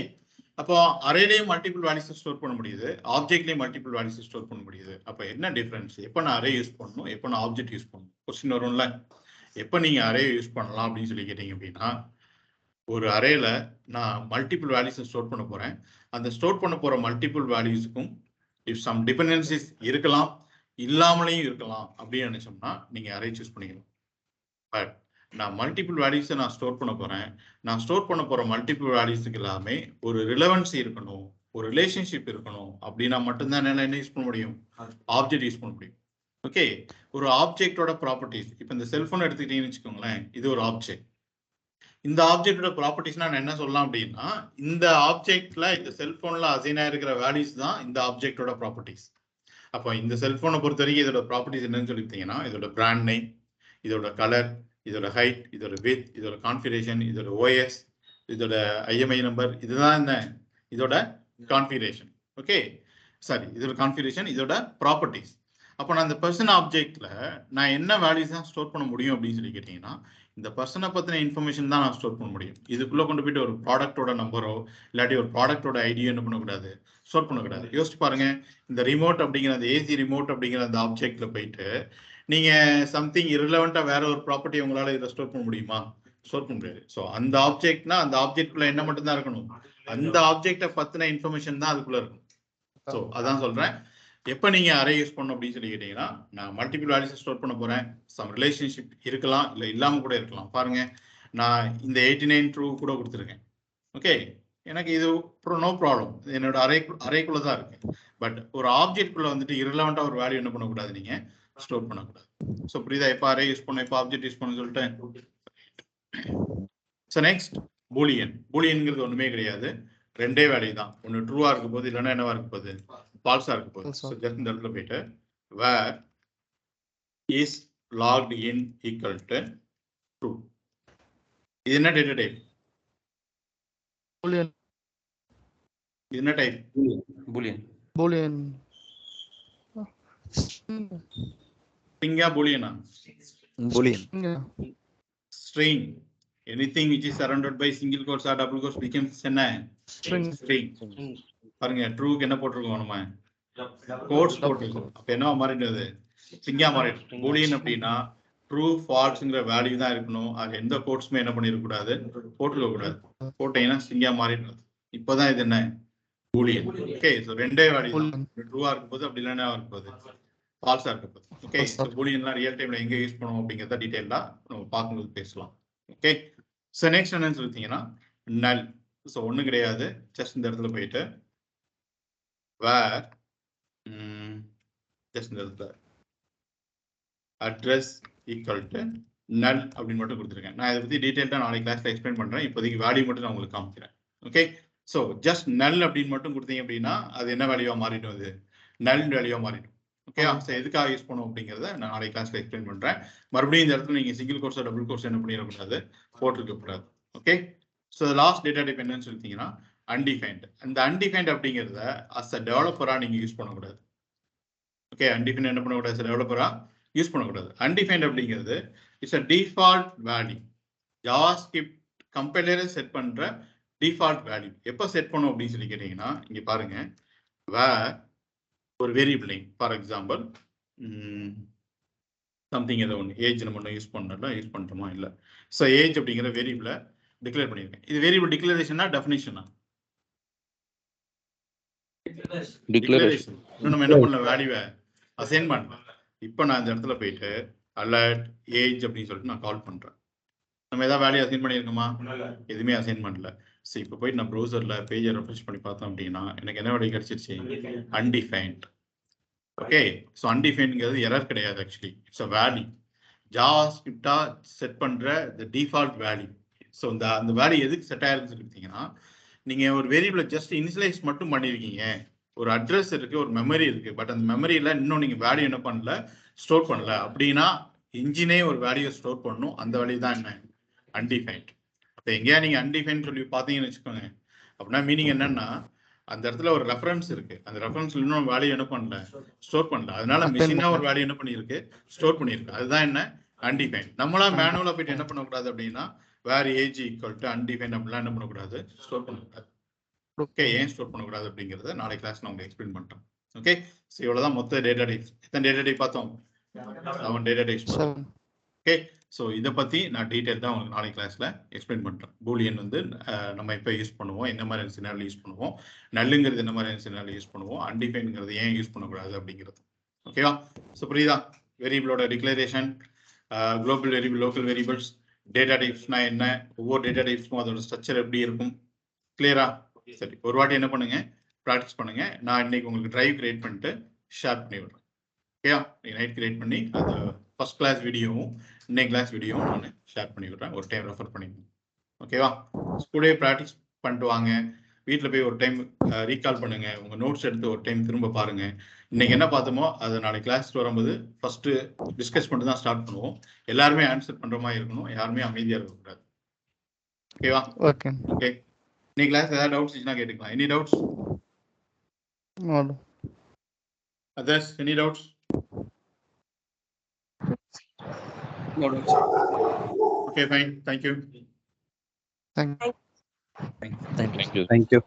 அப்போ அரேலையும் மல்டிபிள் வேல்யூஸ் ஸ்டோர் பண்ண முடியுது, ஆப்ஜெக்ட்லயும் மல்டிபிள் வேல்யூஸ் ஸ்டோர் பண்ண முடியுது. அப்போ என்ன டிஃபரன்ஸ்? எப்போ நான் அரே யூஸ் பண்ணணும், எப்போ நான் ஆப்ஜெக்ட் யூஸ் பண்ணணும்? கொஸ்டின் வரும்ல, எப்போ நீங்க அரே யூஸ் பண்ணலாம் அப்படின்னு சொல்லி கேட்டீங்க அப்படின்னா, ஒரு அரேல நான் மல்டிபிள் வேல்யூஸ் ஸ்டோர் பண்ண போறேன். அந்த ஸ்டோர் பண்ண போற மல்டிபிள் வேல்யூஸுக்கும் இஃப் சம் டிபெண்டன்சிஸ் இருக்கலாம், இல்லாமலையும் இருக்கலாம் அப்படின்னு நினைச்சோம்னா நீங்க அரே சூஸ் பண்ணிக்கலாம். பட் நான் மல்டிபிள் வேல்யூஸை நான் ஸ்டோர் பண்ண போறேன். நான் ஸ்டோர் பண்ண போற மல்டிபிள் வேல்யூஸுக்கு எல்லாமே ஒரு ரிலவன்சி இருக்கணும், ஒரு ரிலேஷன்ஷிப் இருக்கணும். அப்படின்னா மட்டும்தான் என்னால என்ன யூஸ் பண்ண முடியும்? ஆப்ஜெக்ட் யூஸ் பண்ண முடியும். ஓகே, ஒரு ஆப்ஜெக்டோட ப்ராப்பர்ட்டிஸ், இப்போ இந்த செல்போன் எடுத்துக்கிட்டீங்கன்னு வச்சுக்கோங்களேன், இது ஒரு ஆப்ஜெக்ட். இந்த ஆப்ஜெக்டோட ப்ராப்பர்ட்டிஸ் நான் என்ன சொல்லலாம் அப்படின்னா, இந்த ஆப்ஜெக்ட்ல இந்த செல்போன்ல அசைனா இருக்கிற வேல்யூஸ் தான் இந்த ஆப்ஜெக்டோட ப்ராப்பர்ட்டிஸ். அப்போ இந்த செல்போனை பொறுத்த வரைக்கும் இதோட ப்ராப்பர்ட்டிஸ் என்னன்னு சொல்லிட்டீங்கன்னா, இதோட பிராண்ட் நேம், இதோட கலர், இதோட ஹைட், இதோட வித், இதோட கான்ஃபிகரேஷன், இதோட ஓஎஸ், இதோட ஐஎம்ஐ நம்பர், இதுதான் என்ன இதோட கான்ஃபிகரேஷன். ஓகே, சாரி, இதோட கான்ஃபிகரேஷன், இதோட ப்ராப்பர்ட்டிஸ். அப்போ நான் இந்த பர்சன் ஆப்ஜெக்ட்ல நான் என்ன வேல்யூஸ் தான் ஸ்டோர் பண்ண முடியும் அப்படின்னு சொல்லி கேட்டீங்கன்னா, இந்த பர்சனை பத்தின இன்ஃபர்மேஷன் தான் நான் ஸ்டோர் பண்ண முடியும். இதுக்குள்ள கொண்டு போயிட்டு ஒரு ப்ராடக்டோட நம்பரோ இல்லாட்டி ஒரு ப்ராடக்டோட ஐடியோ என்ன பண்ணக்கூடாது, ஸ்டோர் பண்ணக்கூடாது. யோசிச்சு பாருங்க, இந்த ரிமோட் அப்படிங்கிற அந்த ஏசி ரிமோட் அப்படிங்கிற அந்த ஆப்ஜெக்ட்ல போயிட்டு நீங்க சம்திங் இரலவெண்டா வேற ஒரு ப்ராப்பர்ட்டி உங்களால இதை ஸ்டோர் பண்ண முடியுமா? ஸ்டோர் பண்ண முடியாது. ஸோ அந்த ஆப்ஜெக்ட்னா அந்த ஆப்ஜெக்ட்குள்ள என்ன மட்டும் தான் இருக்கணும், அந்த ஆப்ஜெக்டை பத்தின இன்ஃபர்மேஷன் தான் அதுக்குள்ள இருக்கும். ஸோ அதான் சொல்றேன், எப்போ நீங்க அரே யூஸ் பண்ணணும் அப்படின்னு சொல்லி கேட்டீங்கன்னா, நான் மல்டிபிள் வேல்யூஸ் ஸ்டோர் பண்ண போறேன். சம் ரிலேஷன்ஷிப் இருக்கலாம், இல்லை இல்லாம கூட இருக்கலாம். பாருங்க, நான் இந்த 89 ட்ரூ கூட கொடுத்துருக்கேன். ஓகே, எனக்கு இது நோ ப்ராப்ளம், என்னோட அரேக்குள்ள தான் இருக்கு. பட் ஒரு ஆப்ஜெக்ட்குள்ள வந்துட்டு இரலவெண்டா ஒரு வேல்யூ என்ன பண்ணக்கூடாது, நீங்க ஸ்டோர் பண்ணக்கூடாது. ஸோ புரியுதா? எப்போ அரே யூஸ் பண்ண, எப்போ ஆப்ஜெக்ட் யூஸ் பண்ண சொல்லிட்டேன். So next Boolean. பூலியன்ங்கிறது ஒண்ணுமே கிடையாது, ரெண்டே வேல்யூ தான். ஒன்று ட்ரூவா இருக்க போது, இல்லைன்னா என்னவா இருக்க போகுது, ஃபால்ஸா இருக்க போகுது. ஸோ ஜஸ்ட் இந்த இடத்துல போயிட்டு var is logged in equal to true. இது என்ன டேட்டா டைப்? Boolean. இது என்ன டைப்? பூலியன். Boolean. ஸ்ட்ரிங்கா பூலியனா? Boolean. Yeah. String. Anything which is surrounded by single quotes or double quotes becomes என்ன? String. String. பாருங்க, ட்ரூக்கு என்ன போட்டிருக்கோம் நம்ம? கோட்ஸ் போட்டிருக்கோம். அப்ப என்ன மாறிடுது? ஸ்ட்ரிங்கா மாறிடும். பூலியன் அப்படின்னா ட்ரூ ஃபால்ஸ்ங்கிற வேல்யூ தான் இருக்கணும். அது எந்த கோட்ஸுமே என்ன பண்ணிருக்க கூடாது, போட்டுக்க கூடாது. போட்டீங்கன்னா ஸ்ட்ரிங்கா மாறிடுது. இப்போதான் இது என்ன? பூலியன். ஓகே, ஸோ ரெண்டே வேல்யூ தான். ட்ரூவா இருக்கும் போது, அப்படி இல்லைன்னா இருக்கும் போது ஃபால்ஸா இருக்க போது. ஓகே, ஸோ பூலியன்லாம் ரியல் டைம்ல எங்க யூஸ் பண்ணுவோம் அப்படிங்கிறத டீடைலா நம்ம பார்க்கும்போது பேசலாம். ஓகே, ஸோ நெக்ஸ்ட் என்னன்னு சொல்லிட்டீங்கன்னா நல். ஸோ ஒன்றும் கிடையாது, ஜஸ்ட் இந்த இடத்துல போயிட்டு வேர் ஜஸ்ட் இந்த இடத்துல அட்ரஸ் ஈக்குவல் டு நல் அப்படின்னு மட்டும் கொடுத்துருக்கேன். நான் இதை பற்றி டீட்டெயில்டாக நாளைக்கு கிளாஸ்ல எக்ஸ்பிளைன் பண்றேன். இப்போதைக்கு வேல்யூ மட்டும் நான் உங்களுக்கு காமிக்கிறேன். ஓகே, ஸோ ஜஸ்ட் நல் அப்படின்னு மட்டும் கொடுத்தீங்க அப்படின்னா அது என்ன வேல்யூவா மாறிடும், அது நல் வேல்யூவா மாறிடும். ஓகே, ஸோ எதுக்காக யூஸ் பண்ணும் அப்படிங்கிறத நான் நாளைக்கு கிளாஸ்ல எக்ஸ்பிளைன் பண்றேன். மறுபடியும் இந்த இடத்துல நீங்க சிங்கிள் கோர்ஸ் டபுள் கோர்ஸ் என்ன பண்ணிடக்கூடாது, போட்டிருக்க கூடாது. Okay, so last data type என்னன்னு சொல்லிட்டீங்கன்னா அன்டிஃபைன்ட். அந்த அன்டிஃபைன்ட் அப்படிங்கிறத அஸ் அ டெவலப்பரா நீங்க யூஸ் பண்ணக்கூடாது. ஓகே, அன்டிஃபைன்ட் என்ன பண்ணக்கூடாது, டெவலப்பரா யூஸ் பண்ணக்கூடாது. அன்டிஃபைன்ட் அப்படிங்கிறது it's a default value. JavaScript கம்பைலரை செட் பண்ற டிஃபால்ட் வேல்யூ. எப்போ செட் பண்ணும் அப்படின்னு சொல்லி கேட்டீங்கன்னா, இங்க பாருங்க, வேர் ஒரு variable name, for example something ஏதோ ஒன்று ஏஜ் நம்ம ஒன்று யூஸ் பண்ணல, யூஸ் பண்ணிட்டோமா இல்லை. ஸோ ஏஜ் அப்படிங்கிற வேரியபிளை டிக்ளேர் பண்ணியிருக்கேன். இது வேரியபிள் டிக்ளரேஷனா டெஃபினிஷனா? டிக்ளரேஷன். இன்னும் நம்ம என்ன பண்ணல, வேல்யூவை அசைன் பண்ணல. இப்போ நான் இந்த இடத்துல போயிட்டு அலர்ட் ஏஜ் அப்படின்னு சொல்லிட்டு நான் கால் பண்றேன். நம்ம ஏதாவது வேல்யூ அசைன் பண்ணியிருக்கோமா? எதுவுமே அசைன் பண்ணல. ஸோ இப்போ போயிட்டு நான் ப்ரௌசர்ல பேஜை ரெஃப்ரெஷ் பண்ணி பார்த்தோம் அப்படின்னா எனக்கு என்ன வேல்யூ கிடைச்சிருச்சு, அன்டிஃபைன்ட். ஓகே, ஸோ அன்டிஃபைன்ங்கிறது எரர் கிடையாது, ஆக்சுவலி இட்ஸ் அ வேல்யூ. ஜாவாஸ்கிரிப்டா செட் பண்ற த டிஃபால்ட் வேல்யூ. ஸோ அந்த வேல்யூ எதுக்கு செட் ஆயிருக்குன்னு சொல்லிட்டீங்கன்னா, நீங்க ஒரு வேரியபிளை ஜஸ்ட் இனிஷியலைஸ் மட்டும் பண்ணிருக்கீங்க. ஒரு அட்ரஸ் இருக்கு, ஒரு மெமரி இருக்கு, பட் அந்த மெமரியில இன்னும் நீங்க வேல்யூ என்ன பண்ணல, ஸ்டோர் பண்ணல அப்படின்னா இன்ஜினே ஒரு வேல்யூ ஸ்டோர் பண்ணும். அந்த வேல்யூ தான் என்ன, அன்டிஃபைன்ட். அப்போ எங்கேயா நீங்க அன்டிஃபைன்ட் சொல்லி பார்த்தீங்கன்னு வச்சுக்கோங்க, அப்படின்னா மீனிங் என்னன்னா அந்த இடத்துல ஒரு ரெஃபரன்ஸ் இருக்கு, அந்த ரெஃபரன்ஸ்ல இன்னும் வேல்யூ என்ன பண்ணல, ஸ்டோர் பண்ணல. அதனால மிஷினா ஒரு வேல்யூ என்ன பண்ணிருக்கு, ஸ்டோர் பண்ணிருக்கு. அதுதான் என்ன, அன்டிஃபைன்ட். நம்மளா மேனுவலா போயிட்டு என்ன பண்ணக்கூடாது அப்படின்னா var age equal to undefined அப்படிலாம் என்ன பண்ணக்கூடாது, ஸ்டோர் பண்ணக்கூடாது. ஓகே, ஏன் ஸ்டோர் பண்ணக்கூடாது அப்படிங்கிறத நாளைக்கு கிளாஸ் நான் உங்களுக்கு எக்ஸ்பிளைன் பண்ணிட்டேன். ஓகே, ஸோ இவ்வளோதான் மொத்த டேட்டா டைப்ஸ். எத்தனை டேட்டா டைப் பார்த்தோம்? 7 டேட்டா டைப்ஸ். ஓகே, ஸோ இதை பற்றி நான் டீட்டெயில் தான் உங்களுக்கு நாளைக்கு கிளாஸில் எக்ஸ்பிளைன் பண்ணுறேன். பூலியன் வந்து நம்ம இப்போ யூஸ் பண்ணுவோம், என்ன மாதிரி சினாரில் யூஸ் பண்ணுவோம், நல்லுங்கிறது என்ன மாதிரி சினாரில் யூஸ் பண்ணுவோம், அன்டிஃபைன்ங்கிறது ஏன் யூஸ் பண்ணக்கூடாது அப்படிங்கிறது. ஓகேவா? ஸோ புரியுதா? வேரியபிளோட டிக்ளரேஷன், global variable, local variables, data டைப்ஸ்னா என்ன, ஒவ்வொரு டேட்டா டைப்ஸ்க்கும் அதோட ஸ்ட்ரக்சர் எப்படி இருக்கும், கிளியரா? சரி, ஒரு வாட்டி என்ன பண்ணுங்க, ப்ராக்டிஸ் பண்ணுங்க. நான் இன்னைக்கு உங்களுக்கு டிரைவ் கிரியேட் பண்ணிட்டு ஷேர் பண்ணி விடுறேன். ஓகேயா? நைட் கிரியேட் பண்ணி அது ஃபர்ஸ்ட் கிளாஸ் வீடியோவும் இன்னைக்கு கிளாஸ் வீடியோவும் நான் ஷேர் பண்ணி விடுறேன். ஒரு டைம் ரெஃபர் பண்ணிக்கோங்க. ஓகேவா? ஸ்கூலே ப்ராக்டிஸ் பண்ணிட்டு வாங்க. வீட்டில் போய் ஒரு டைம் ரீகால் பண்ணுங்க. உங்க நோட்ஸ் எடுத்து ஒரு டைம் திரும்ப பாருங்க. இன்னைக்கு என்ன பார்த்தோமோ அதை நாளைக்கு கிளாஸ் வரும்போது ஃபர்ஸ்ட் டிஸ்கஸ் பண்ணிட்டு தான் ஸ்டார்ட் பண்ணுவோம். எல்லாருமே ஆன்சர் பண்ற மாதிரி இருக்கணும், யாருமே அமைதியா இருக்கக்கூடாது. ஓகேவா? Okay. ஓகே, இன்னைக்கு கிளாஸ் ஏதாவது டவுட்ஸ் இருந்துச்சுன்னா கேட்டுக்கலாம். Any doubts? No. Others, any doubts? No doubts. Okay, fine. Thank you. Thank Thank you. Thank you.